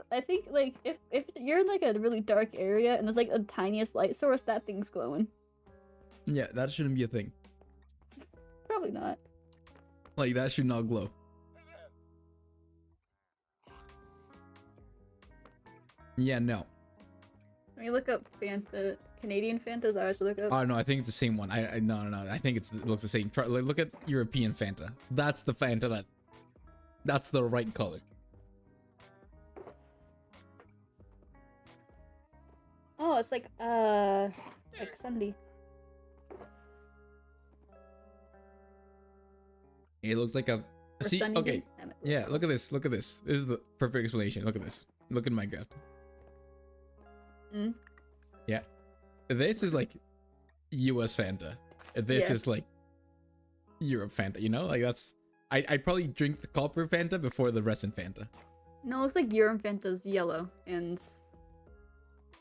like if you're in like a really dark area and there's like a tiniest light source, that thing's glowing. Yeah, that shouldn't be a thing. Probably not. Like that should not glow. Yeah, no. When you look up Fanta, Canadian Fanta, is that what I should look up? Oh no, I think it's the same one. No. I think it looks the same. Look at European Fanta. That's the Fanta that's the right color. Oh, it's like Sunday. It looks like a. See, okay. Yeah, look at this. Look at this. This is the perfect explanation. Look at this. Look at Minecraft. Yeah. This is like US Fanta. This is like Europe Fanta, you know? Like that's I'd probably drink the copper Fanta before the resin Fanta. No, it looks like Europe Fanta's yellow and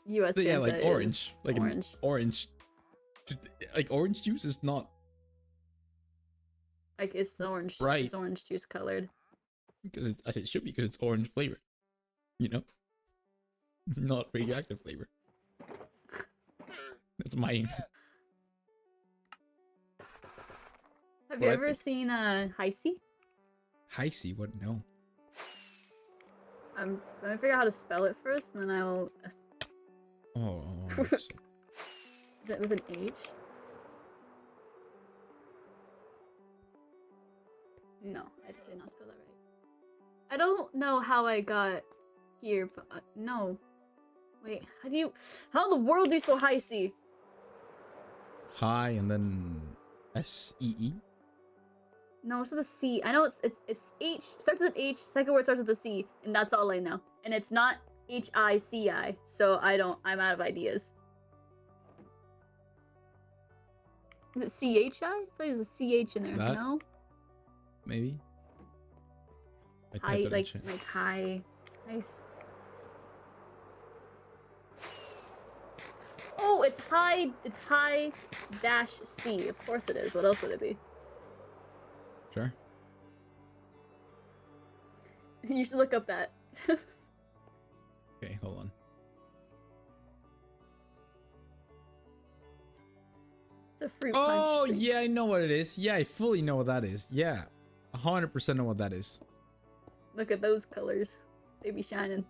US So, Fanta yeah, like orange. Is like orange. Orange. Like orange juice is not like it's the orange. Right. It's orange juice colored. Because it should be because it's orange flavor. You know? Not radioactive flavor. That's mine. Have you ever seen High C? High C? What? No. I'm gonna figure out how to spell it first, and then I'll. Oh. Is that with an H? No, I did not spell that right. I don't know how I got here, but no. Wait, how in the world do you spell high C? High and then S-E-E? No, it's with a C. I know it's H, starts with H, second word starts with a C, and that's all I know. And it's not H-I-C-I, so I'm out of ideas. Is it C-H-I? I thought there was a C-H in there, That? no? Maybe? I High, typed it in like chat. high, nice. Oh, it's high dash C. Of course it is. What else would it be? Sure. You should look up that. Okay, hold on. It's a fruit Oh, punch. yeah, I know what it is. Yeah, I fully know what that is. Yeah. 100% know what that is. Look at those colors. They be shining.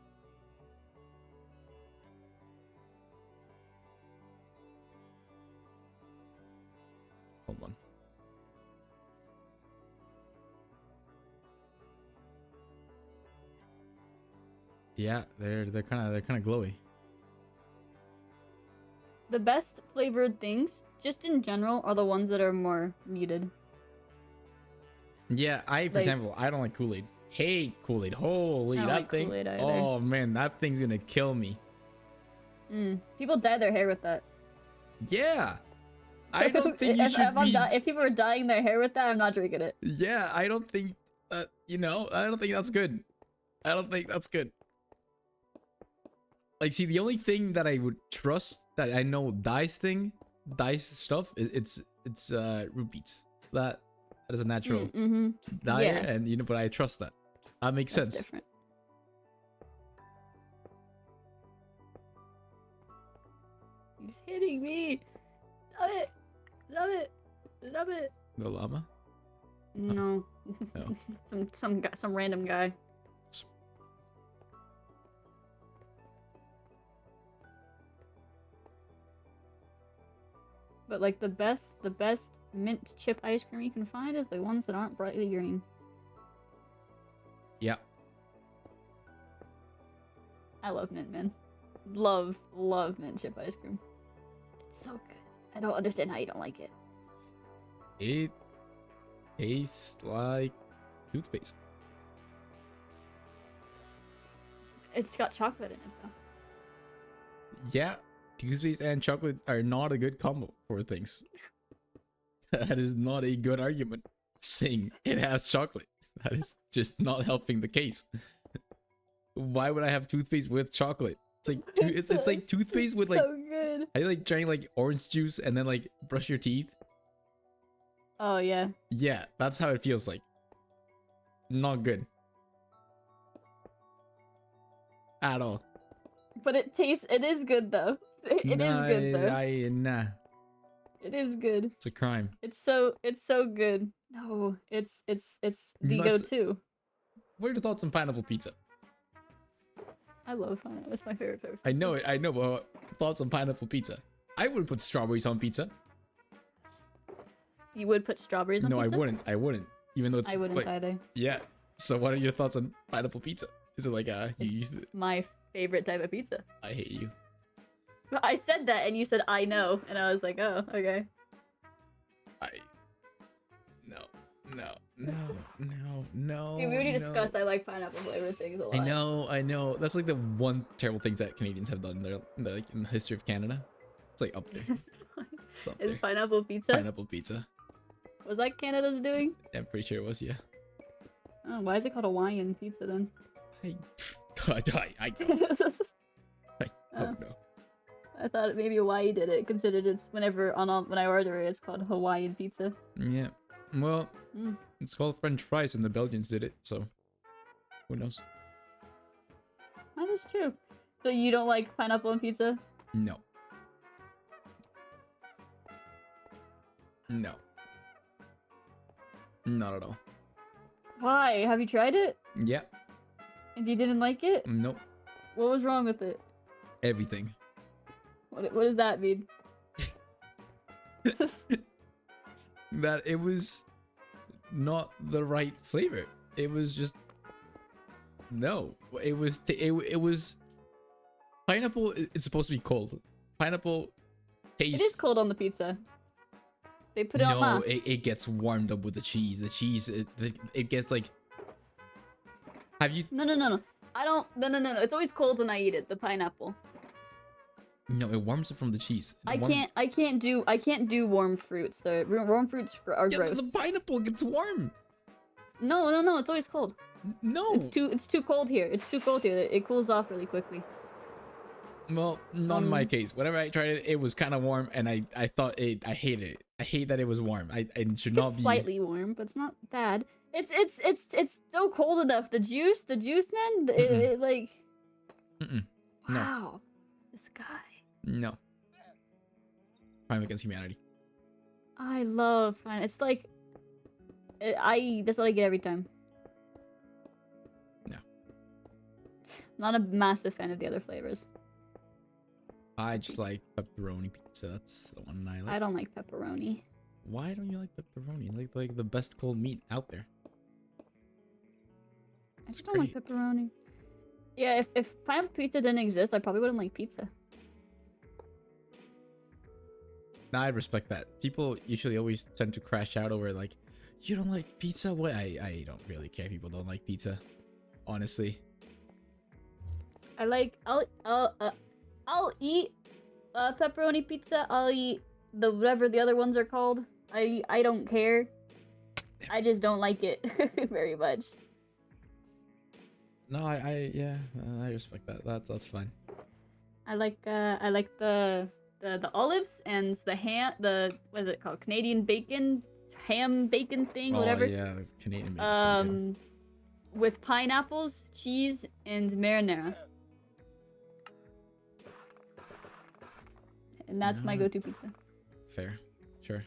Hold on. Yeah, they're kind of glowy. The best flavored things, just in general, are the ones that are more muted. Yeah, for example, I don't like Kool-Aid. Hate Kool-Aid. Holy, I don't that like thing. Kool-Aid either. Oh man, that thing's gonna kill me. People dye their hair with that. Yeah. I don't think you should be. If people are dyeing their hair with that, I'm not drinking it. Yeah, I don't think I don't think that's good. I don't think that's good. Like, see, the only thing that I would trust that I know dyes stuff, it's root beets. That is a natural dye, Yeah. and but I trust that. That makes That's sense. different. He's hitting me. Stop it. Stop it. Stop it. The llama? No. No. some random guy. But like the best mint chip ice cream you can find is the ones that aren't brightly green. Yeah. I love mint, man. Love mint chip ice cream. It's so good. I don't understand how you don't like it. It tastes like toothpaste. It's got chocolate in it though. Yeah, toothpaste and chocolate are not a good combo for things. That is not a good argument. Saying it has chocolate. That is just not helping the case. Why would I have toothpaste with chocolate? It's like it's like toothpaste with like. So good. I like drank like orange juice and then like brush your teeth. Oh yeah. Yeah, that's how it feels like. Not good. At all. But it is good though. It is good though. Nah. It is good. It's a crime. It's so good. No, it's the go-to. What are your thoughts on pineapple pizza? I love pineapple. It's my favorite pizza. I know it. But thoughts on pineapple pizza? I wouldn't put strawberries on pizza. You would put strawberries on No, pizza? I wouldn't. Even though it's I wouldn't like, either. Yeah. So what are your thoughts on pineapple pizza? Is it like It's my favorite type of pizza. I hate you. But I said that and you said I know, and I was like, oh, okay. No. We already discussed I like pineapple flavored things a lot. I know. That's like the one terrible thing that Canadians have done in the history of Canada. It's like up there. It's up there. pineapple pizza? Pineapple pizza. Was that Canada's doing? I'm pretty sure it was, yeah. Oh, why is it called Hawaiian pizza then? I don't know. I thought maybe Hawaii did it, considered it's when I order it, it's called Hawaiian pizza. Yeah. Well, it's called French fries and the Belgians did it, so who knows? That is true. So you don't like pineapple on pizza? No. No. Not at all. Why? Have you tried it? Yeah. And you didn't like it? Nope. What was wrong with it? Everything. What does that mean? That it was not the right flavor. It was just no. It was pineapple. It's supposed to be cold. Pineapple It is tastes. cold on the pizza. They put it on No, mass. it gets warmed up with the cheese. The cheese, it gets like. Have you? No. I don't. No. It's always cold when I eat it. The pineapple. No, it warms up from the cheese. I can't do warm fruits. The warm fruits are Yeah, gross. the pineapple gets warm. No. It's always cold. No. It's too cold here. It's too cold here. It cools off really quickly. Well, not in my case. Whenever I tried it, it was kind of warm, and I thought I hated it. I hate that it was warm. It should not It's be slightly warm, but it's not bad. It's still cold enough. The juice, man. It like. No. Wow. This guy. No. Crime against humanity. I love fun. It's like. That's what I get every time. No. Not a massive fan of the other flavors. I just like pepperoni pizza. That's the one I like. I don't like pepperoni. Why don't you like pepperoni? Like the best cold meat out there. I just don't like pepperoni. Yeah, if pineapple pizza didn't exist, I probably wouldn't like pizza. Nah, I respect that. People usually always tend to crash out over like, you don't like pizza? What? I don't really care. People don't like pizza, honestly. I'll eat pepperoni pizza. I'll eat the whatever the other ones are called. I don't care. I just don't like it very much. No, I respect that. That's fine. I like the olives and the ham. What is it called? Canadian bacon, ham bacon thing, whatever. Oh yeah, Canadian bacon. With pineapples, cheese, and marinara. And that's my go-to pizza. Fair, sure.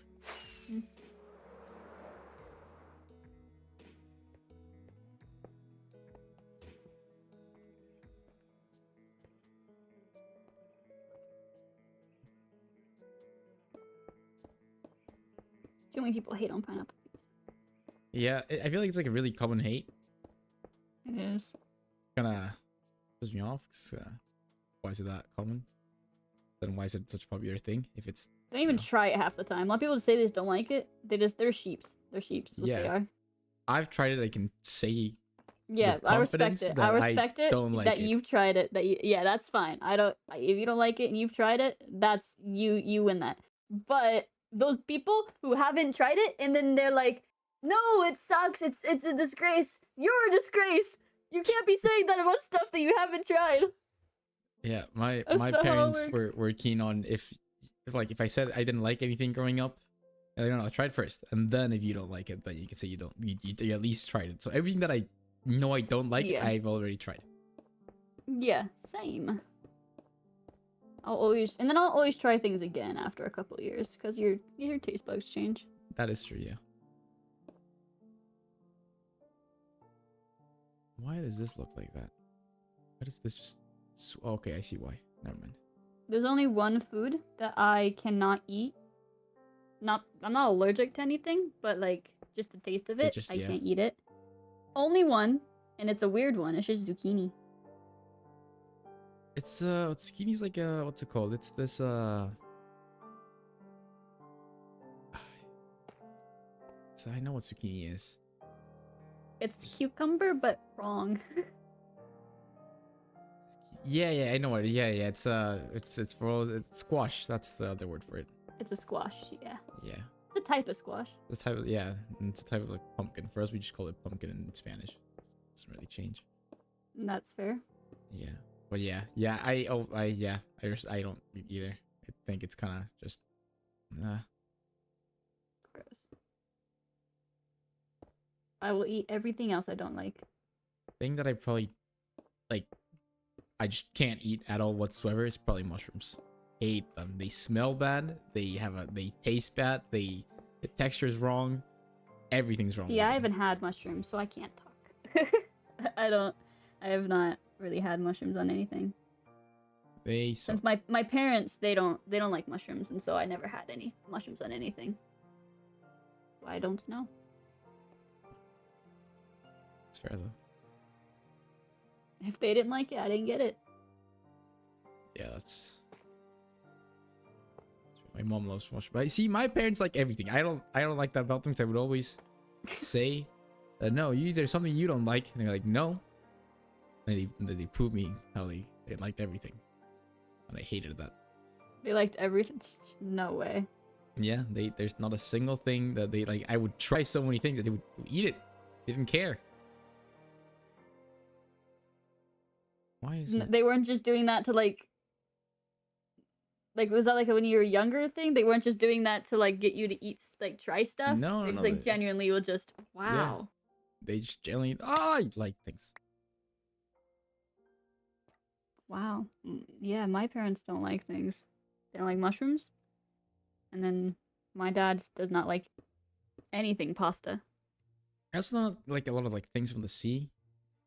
Too many people hate on pineapple pizza. Yeah, I feel like it's like a really common hate. It is. Kinda pisses me off. 'Cause, why is it that common? Then why is it such a popular thing? If it's They don't even try it half the time. A lot of people just say they just don't like it. They're sheeps. They're sheeps. What they are. I've tried it. I can say Yeah, with I respect confidence it. that I respect it don't like that it. you've tried it. Yeah, that's fine. If you don't like it and you've tried it, that's you win that. But those people who haven't tried it and then they're like, "No, it sucks. It's a disgrace. You're a disgrace. You can't be saying that about stuff that you haven't tried." Yeah, my That's not how it parents works. were keen on if I said I didn't like anything growing up, I don't know, try it first, and then if you don't like it, then you can say you at least tried it. So everything that I know I don't like, Yeah. I've already tried. Yeah, same. I'll always try things again after a couple of years because your taste buds change. That is true, yeah. Why does this look like that? Why does this just... Okay, I see why. Never mind. There's only one food that I cannot eat. I'm not allergic to anything, but like just the taste of it, I can't eat it. Only one, and it's a weird one. It's just zucchini. It's zucchini's like what's it called? It's this So I know what zucchini is. It's cucumber, but wrong. Yeah, I know what. Yeah, it's squash. That's the other word for it. It's a squash, yeah. Yeah. It's a type of squash. The type of it's a type of like pumpkin. For us, we just call it pumpkin in Spanish. Doesn't really change. That's fair. Yeah, but I don't eat either. I think it's kind of just Gross. I will eat everything else I don't like. Thing that I probably like. I just can't eat at all whatsoever. It's probably mushrooms. Hate them. They smell bad. They taste bad. The texture is wrong. Everything's wrong. Yeah, I haven't had mushrooms, so I can't talk. I have not really had mushrooms on anything. Since my parents, they don't like mushrooms, and so I never had any mushrooms on anything. I don't know. fair though. If they didn't like it, I didn't get it. Yeah, that's what my mom loves so much. But see, my parents like everything. I don't like that about them, because I would always say that no, there's something you don't like, and they're like no. And they prove me how they liked everything, and I hated that. They liked everything. No way. Yeah, there's not a single thing that they like. I would try so many things that they would eat it. They didn't care. Why is it? They weren't just doing that to like was that like when you were younger thing? They weren't just doing that to like get you to eat, like try stuff? No, They just, no. like genuinely will just, wow. Yeah, they just generally, I like things. Wow. Yeah, my parents don't like things. They don't like mushrooms. And then my dad does not like anything pasta. I also don't like a lot of like things from the sea.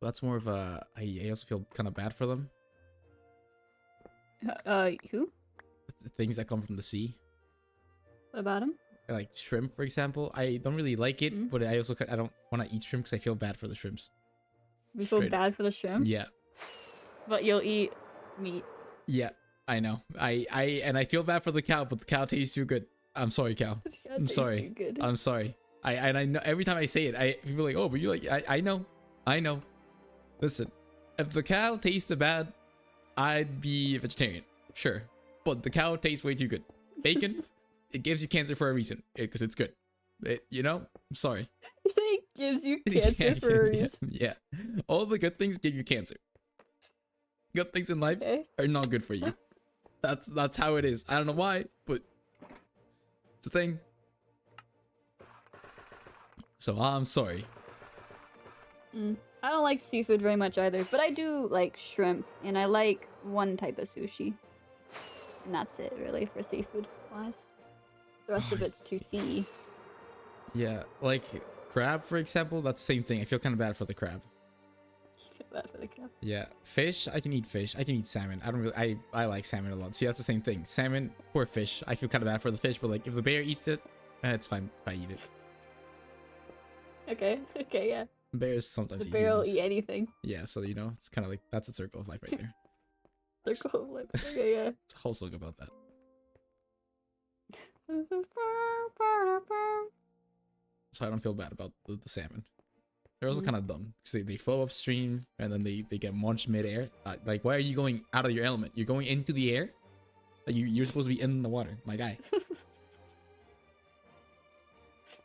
That's more of a, I also feel kind of bad for them. Who? The things that come from the sea. What about him? Like shrimp, for example. I don't really like it, but I don't want to eat shrimp because I feel bad for the shrimps. You feel bad for the shrimps? Yeah. But you'll eat meat. Yeah, I know. I feel bad for the cow, but the cow tastes too good. I'm sorry, cow. I'm sorry. I'm sorry. I know every time I say it, people are like, oh, but you like, I know. Listen, if the cow tasted bad, I'd be a vegetarian, sure. But the cow tastes way too good. Bacon, it gives you cancer for a reason, because it's good. I'm sorry. You say it gives you cancer for a reason? Yeah. All the good things give you cancer. Good things in life are not good for you. That's how it is. I don't know why, but it's a thing. So I'm sorry. I don't like seafood very much either, but I do like shrimp, and I like one type of sushi. And that's it, really, for seafood wise. The rest of it's too sea. Yeah, like crab, for example, that's the same thing. I feel kind of bad for the crab. Bad for the crab. Yeah, fish, I can eat fish. I can eat salmon. I don't really, I like salmon a lot. See, that's the same thing. Salmon, poor fish. I feel kind of bad for the fish, but like if the bear eats it, it's fine if I eat it. Okay, yeah. Bears sometimes the bear will humans. eat anything. Yeah, so it's kind of like, that's a circle of life right there. Circle of life. Okay, yeah. It's a whole song about that. So I don't feel bad about the salmon. They're also kind of dumb because they flow upstream and then they get munched midair. Like, why are you going out of your element? You're going into the air. Like you're supposed to be in the water, my guy.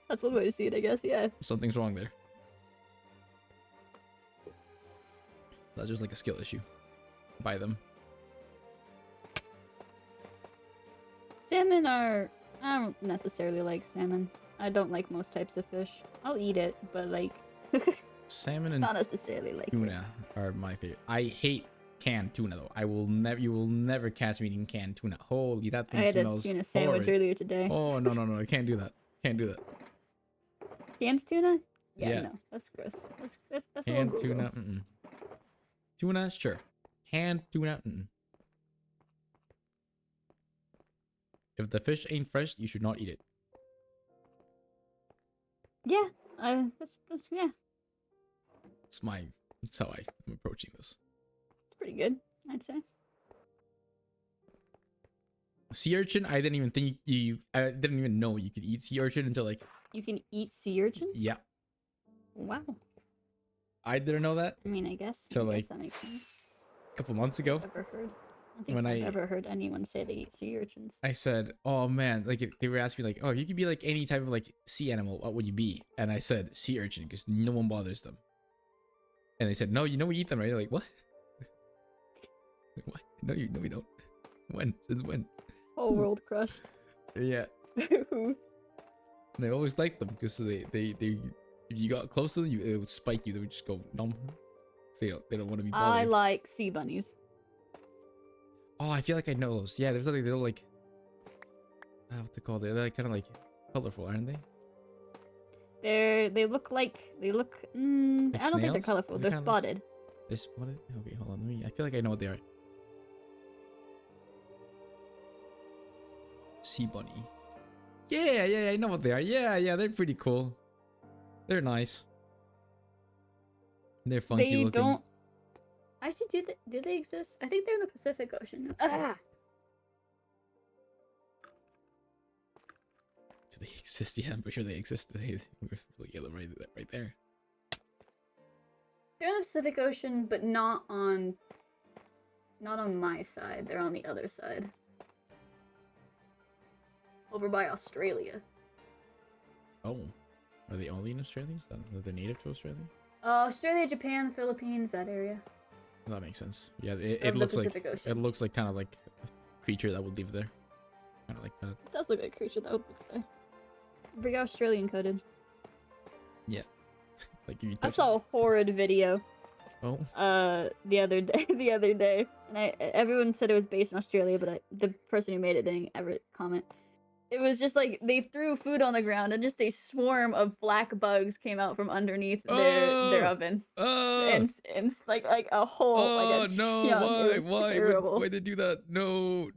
That's one way to see it, I guess. Yeah. Something's wrong there. That's just like a skill issue by them. Salmon are... I don't necessarily like salmon. I don't like most types of fish. I'll eat it, but like... Salmon and not necessarily like tuna are my favorite. I hate canned tuna though. You will never catch me eating canned tuna. Holy, that thing smells I had a tuna sandwich horrid. earlier today. Oh, no. I can't do that. Can't do that. Canned tuna? Yeah. No, that's gross. That's Canned a tuna, Tuna, sure. Canned tuna, If the fish ain't fresh, you should not eat it. Yeah, that's yeah. That's how I'm approaching this. It's pretty good, I'd say. Sea urchin, I didn't even think I didn't even know you could eat sea urchin until like... You can eat sea urchins? Yeah. Wow. I didn't know that. I mean, I guess. So I guess like that makes sense. a couple months ago. I've ever heard anyone say they eat sea urchins. I said, oh man, like they were asking me like, oh, if you could be like any type of like sea animal, what would you be? And I said sea urchin because no one bothers them. And they said, no, we eat them, right? They're like, what? What? No, we don't. When? Since when? Whole world crushed. Yeah. And I always liked them because they if you got close to them, it would spike you. They would just go numb. They don't want to be bothered. I like sea bunnies. Oh, I feel like I know those. Yeah, there's like little like, what they call? They're like kind of like colorful, aren't they? They look. I don't think they're colorful. They're spotted. They're spotted. Okay, hold on. I feel like I know what they are. Sea bunny. Yeah, I know what they are. Yeah, they're pretty cool. They're nice. They're funky They looking. don't. Actually, do they exist? I think they're in the Pacific Ocean. Ah. Do they exist? Yeah, I'm pretty sure they exist. They were yellow right there. They're in the Pacific Ocean, but not on my side. They're on the other side. Over by Australia. Oh, are they only in Australia? Are they native to Australia? Australia, Japan, Philippines, that area. That makes sense. Yeah, Of it the looks like Pacific Ocean. it looks like kind of like a creature that would live there. Kind of like that. It does look like a creature that would live there. Very Australian coded. Yeah. Like you I touch saw a horrid video. Oh. The other day, and everyone said it was based in Australia, but the person who made it didn't ever comment. It was just like they threw food on the ground, and just a swarm of black bugs came out from underneath their oven, and like a whole like a no! chunk. It was Why? terrible. Why they do that? No!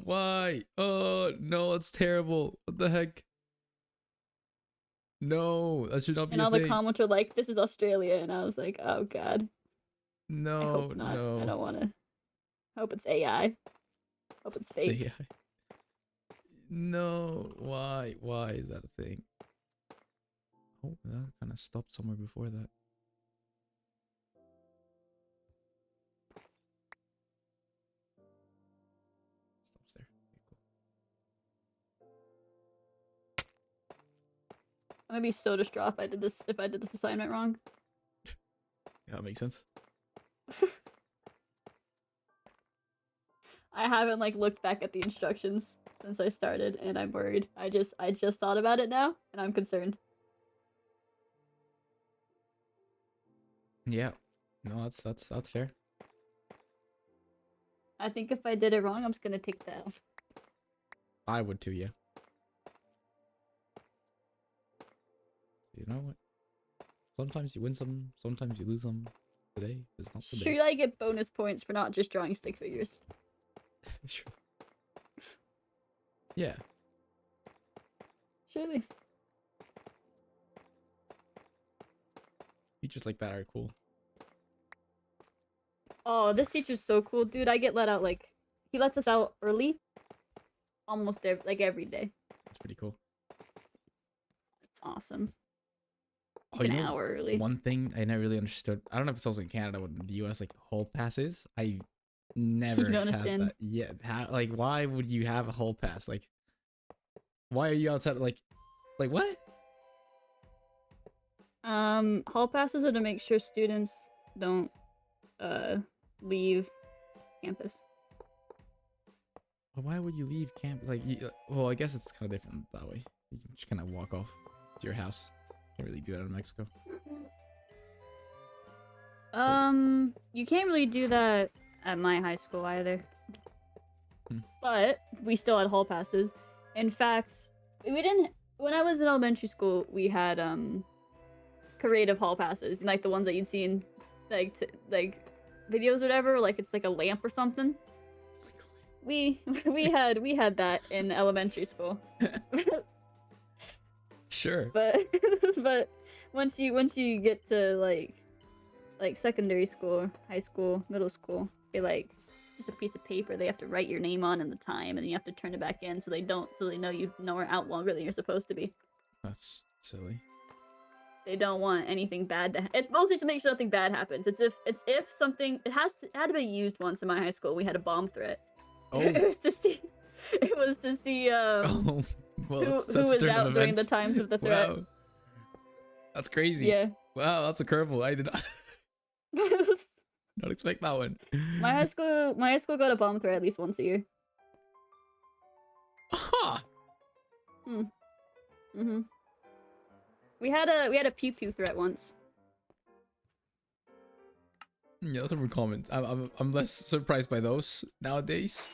Why? Oh no! That's terrible. What the heck? No, that should not be And a all thing. the comments were like, "This is Australia," and I was like, "Oh God." No, I hope not. no. I don't want to. Hope it's AI. Hope it's fake. It's AI. No, why? Why is that a thing? Oh, that kind of stopped somewhere before that. Stops there. Okay, cool. I'm gonna be so distraught if I did this assignment wrong. Yeah, that makes sense. I haven't like looked back at the instructions since I started, and I'm worried. I just thought about it now, and I'm concerned. Yeah. No, that's fair. I think if I did it wrong, I'm just gonna take that off. I would too, yeah. You know what? Sometimes you win some, sometimes you lose some. Today is not the day. Sure, I get bonus points for not just drawing stick figures. Sure. Yeah. Surely. Features like that are cool. Oh, this teacher's so cool, dude. I get let out like he lets us out early, almost every day. That's pretty cool. It's awesome. Oh, Like you an know, hour early. one thing I never really understood. I don't know if it's also in Canada, but in the US, like hall passes. I never You don't had understand? that. Yeah, like why would you have a hall pass? Like, why are you outside? Like what? Hall passes are to make sure students don't leave campus. Why would you leave camp? Like, well, I guess it's kind of different that way. You can just kind of walk off to your house. Can't really do that in Mexico. You can't really do that at my high school either. But we still had hall passes. In fact, we didn't. When I was in elementary school, we had creative hall passes, like the ones that you'd see in like videos or whatever. Like it's like a lamp or something. We had that in elementary school. Sure. But once you get to like secondary school, high school, middle school, they like just a piece of paper they have to write your name on and the time, and you have to turn it back in so they know you are out longer than you're supposed to be. That's silly. They don't want anything bad to. It's mostly to make sure nothing bad happens. It's if something it had to be used once in my high school. We had a bomb threat. Oh. It was to see Oh. Well, who that's was turn of out during the events. times of the threat. Wow. That's crazy. Yeah. Wow, that's a curveball. I did not expect that one. My high school got a bomb threat at least once a year. Huh. We had a pew pew threat once. Yeah, that's a comment. I'm less surprised by those nowadays.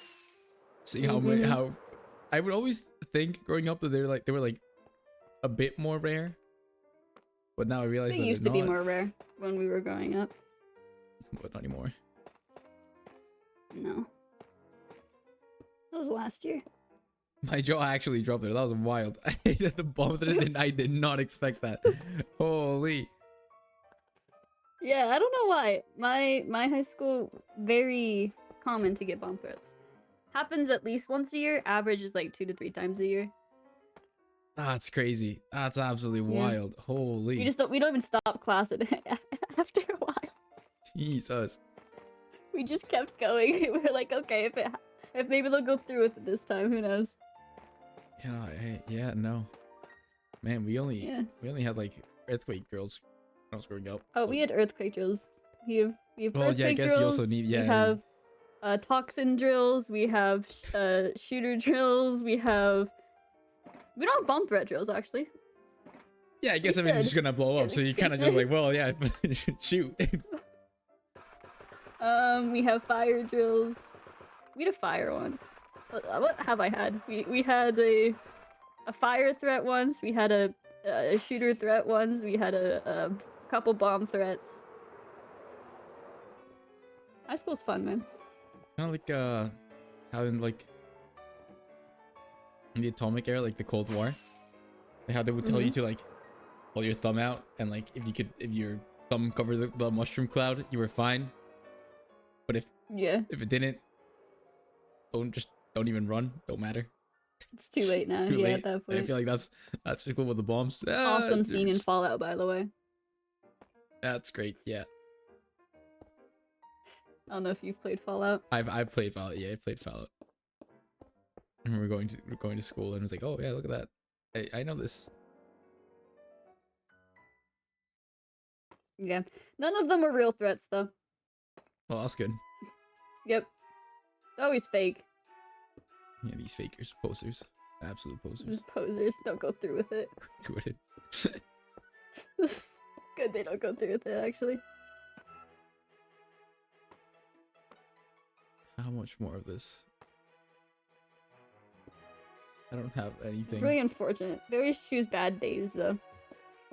Seeing how many how I would always think growing up that they were like a bit more rare, but now I realize They that used they're to be not. more rare when we were growing up. But not anymore. No. That was last year. My jaw actually dropped there. That was wild. I hated the bomb threat and I did not expect that. Holy. Yeah, I don't know why. My high school, very common to get bomb threats. Happens at least once a year. Average is like 2 to 3 times a year. That's crazy. That's absolutely Yeah. wild. We Holy just don't. We don't even stop class after a while. Jesus. We just kept going. We were like, okay, if maybe they'll go through with it this time. Who knows? You know, yeah, no. Man, we only Yeah. had like earthquake drills when I was growing up. Oh, we had earthquake drills. We have Well, yeah, I earthquake guess you drills. also need We yeah. have toxin drills. We have shooter drills. We don't have bomb threat drills actually. Yeah, I guess We everything's just should. gonna blow up, so you kind of just like, well, yeah, shoot. We have fire drills. We had a fire once. What have I had? We had a fire threat once. We had a shooter threat once. We had a couple bomb threats. High school's fun, man. Kind of like how in like in the atomic era, like the Cold War, like how they would tell you to like pull your thumb out, and like if your thumb covered the mushroom cloud, you were fine. But if it didn't, don't even run. Don't matter. It's too late now. Too Yeah, late. at that I point. feel like that's just cool with the bombs. Awesome scene in Fallout, by the way. That's great. Yeah, I don't know if you've played Fallout. I've played Fallout. Yeah, I played Fallout. And we're going to school, and it was like, oh yeah, look at that. I know this. Yeah, none of them were real threats though. Well, that's good. Yep, always fake. Yeah, these fakers, posers, absolute posers. Just posers. Don't go through with it. Good, they don't go through with it actually. How much more of this? I don't have anything. It's really unfortunate. They always choose bad days though.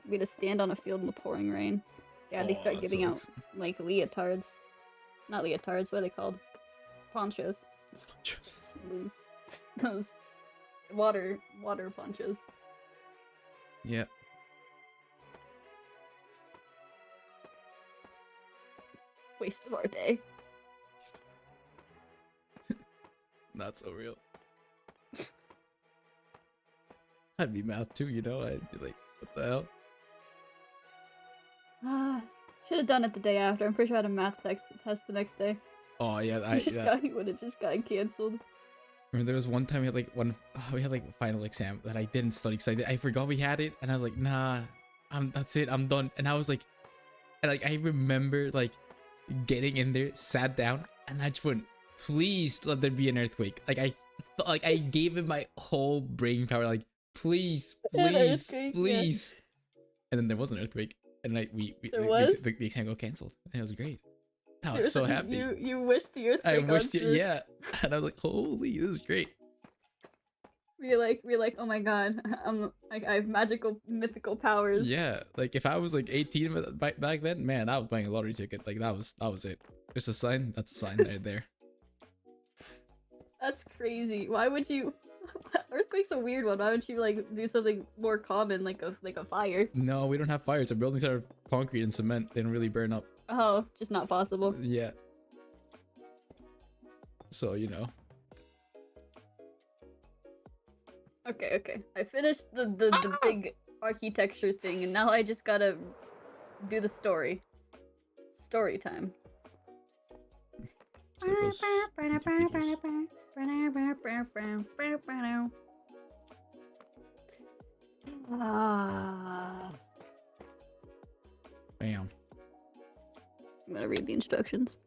We had to stand on a field in the pouring rain. Yeah, they start giving out like leotards. Not leotards, what are they called? Ponchos. Those water ponchos. Yeah. Waste of our day. Not so real. I'd be math too, you know? I'd be like, what the hell? Should have done it the day after. I'm pretty sure I had a math test the next day. Oh yeah, He would have just gotten canceled. Remember there was one time we had like a final exam that I didn't study because I forgot we had it, and I was like, nah, that's it, I'm done. And I was like, I remember like getting in there, sat down, and I just went, please let there be an earthquake. Like I gave it my whole brain power, like please, please, please. Yeah. And then there was an earthquake, and the exam got canceled, and it was great. I was so happy. You wished the earthquake. I wished it, yeah. And I was like, holy, this is great. We're like, oh my god, I have magical, mythical powers. Yeah, like if I was like 18 back then, man, I was buying a lottery ticket. Like that was it. There's a sign. That's a sign right there. That's crazy. Why would you? Earthquake's a weird one. Why would you like do something more common like a fire? No, we don't have fires. Our buildings are concrete and cement. They don't really burn up. Oh, just not possible. Yeah. So, you know. Okay. I finished the big architecture thing, and now I just gotta do the story. Story time. Bam. I'm gonna read the instructions.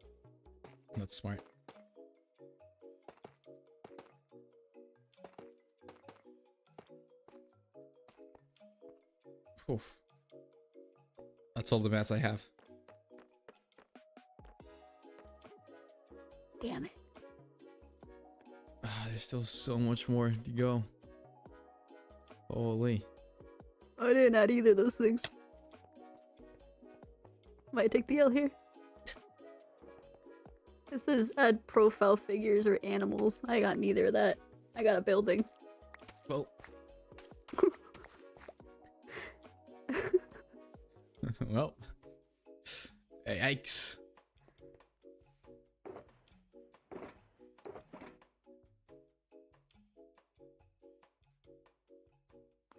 That's smart. Oof. That's all the maths I have. Damn it. There's still so much more to go. Holy. I didn't add either of those things. Might take the L here. This says add profile figures or animals. I got neither of that. I got a building. Well. Well. Yikes.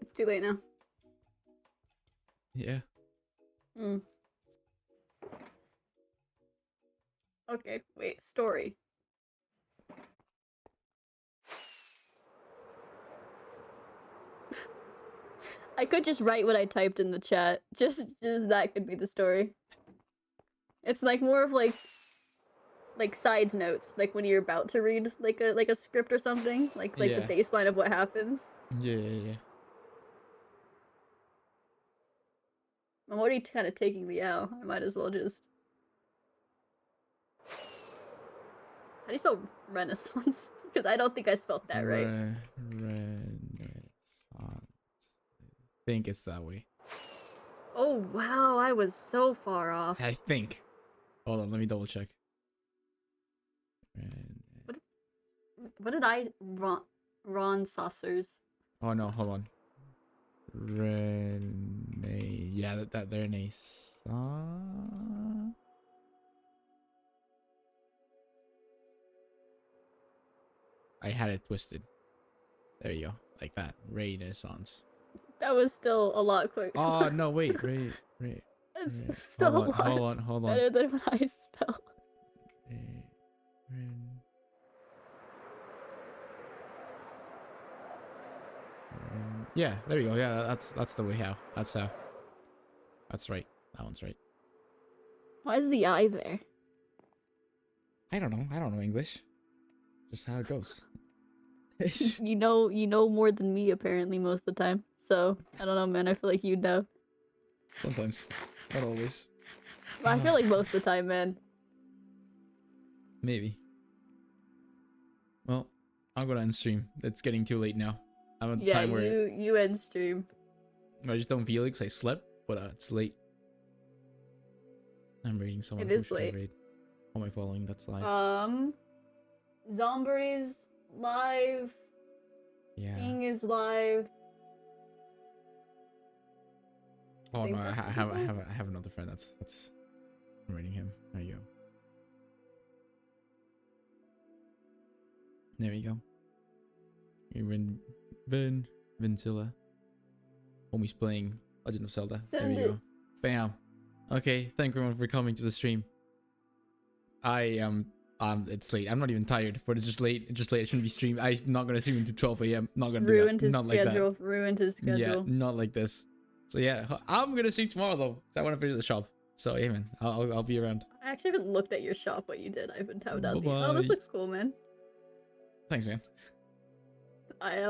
It's too late now. Yeah. Hmm. Okay, wait, story. I could just write what I typed in the chat. Just that could be the story. It's like more of like side notes, like when you're about to read like a script or something, like the Yeah. baseline of what happens. Yeah. I'm already kind of taking the L. I might as well just. How do you spell Renaissance? Because I don't think I spelled that right. Renaissance. I think it's that way. Oh wow, I was so far off. I think. Hold on, let me double check. What did I Ron saucers? Oh no, hold on. Rene. Yeah, that Renaissance. I had it twisted. There you go, like that. Renaissance. That was still a lot quicker. Oh no, wait, It's Ray. still Hold a lot on. better than what I spelled. Yeah, there we go. Yeah, that's the way how. That's how. That's right. That one's right. Why is the I there? I don't know English. Just how it goes. You know more than me apparently most of the time. So I don't know, man. I feel like you know. Sometimes, not always. Well, I feel like most of the time, man. Maybe. Well, I'm gonna end stream. It's getting too late now. I'm at the Yeah, time where you end stream. I just don't feel it 'cause I slept, but it's late. I'm raiding someone. It Who is should late. I raid? Who am I following? That's live. Zombies live. Yeah. King is live. Oh no, think I that's have the I people. have I have another friend. That's I'm raiding him. There you go. There you go. Vincilla. Homie's playing Legend of Zelda. Send there you it. go. Bam. Okay, thank you everyone for coming to the stream. I am it's late. I'm not even tired, but it's just late. It's just late. I shouldn't be streaming. I'm not gonna stream until 12 a.m. Not gonna do Ruined that. his Not like schedule. that. Ruined his schedule. Yeah, not like this. So yeah, I'm gonna stream tomorrow though. 'Cause I want to finish the shop. So yeah, man, I'll be around. I actually haven't looked at your shop. What you did? I haven't tabbed out these. Oh, Bye-bye. this looks cool, man. Thanks, man. I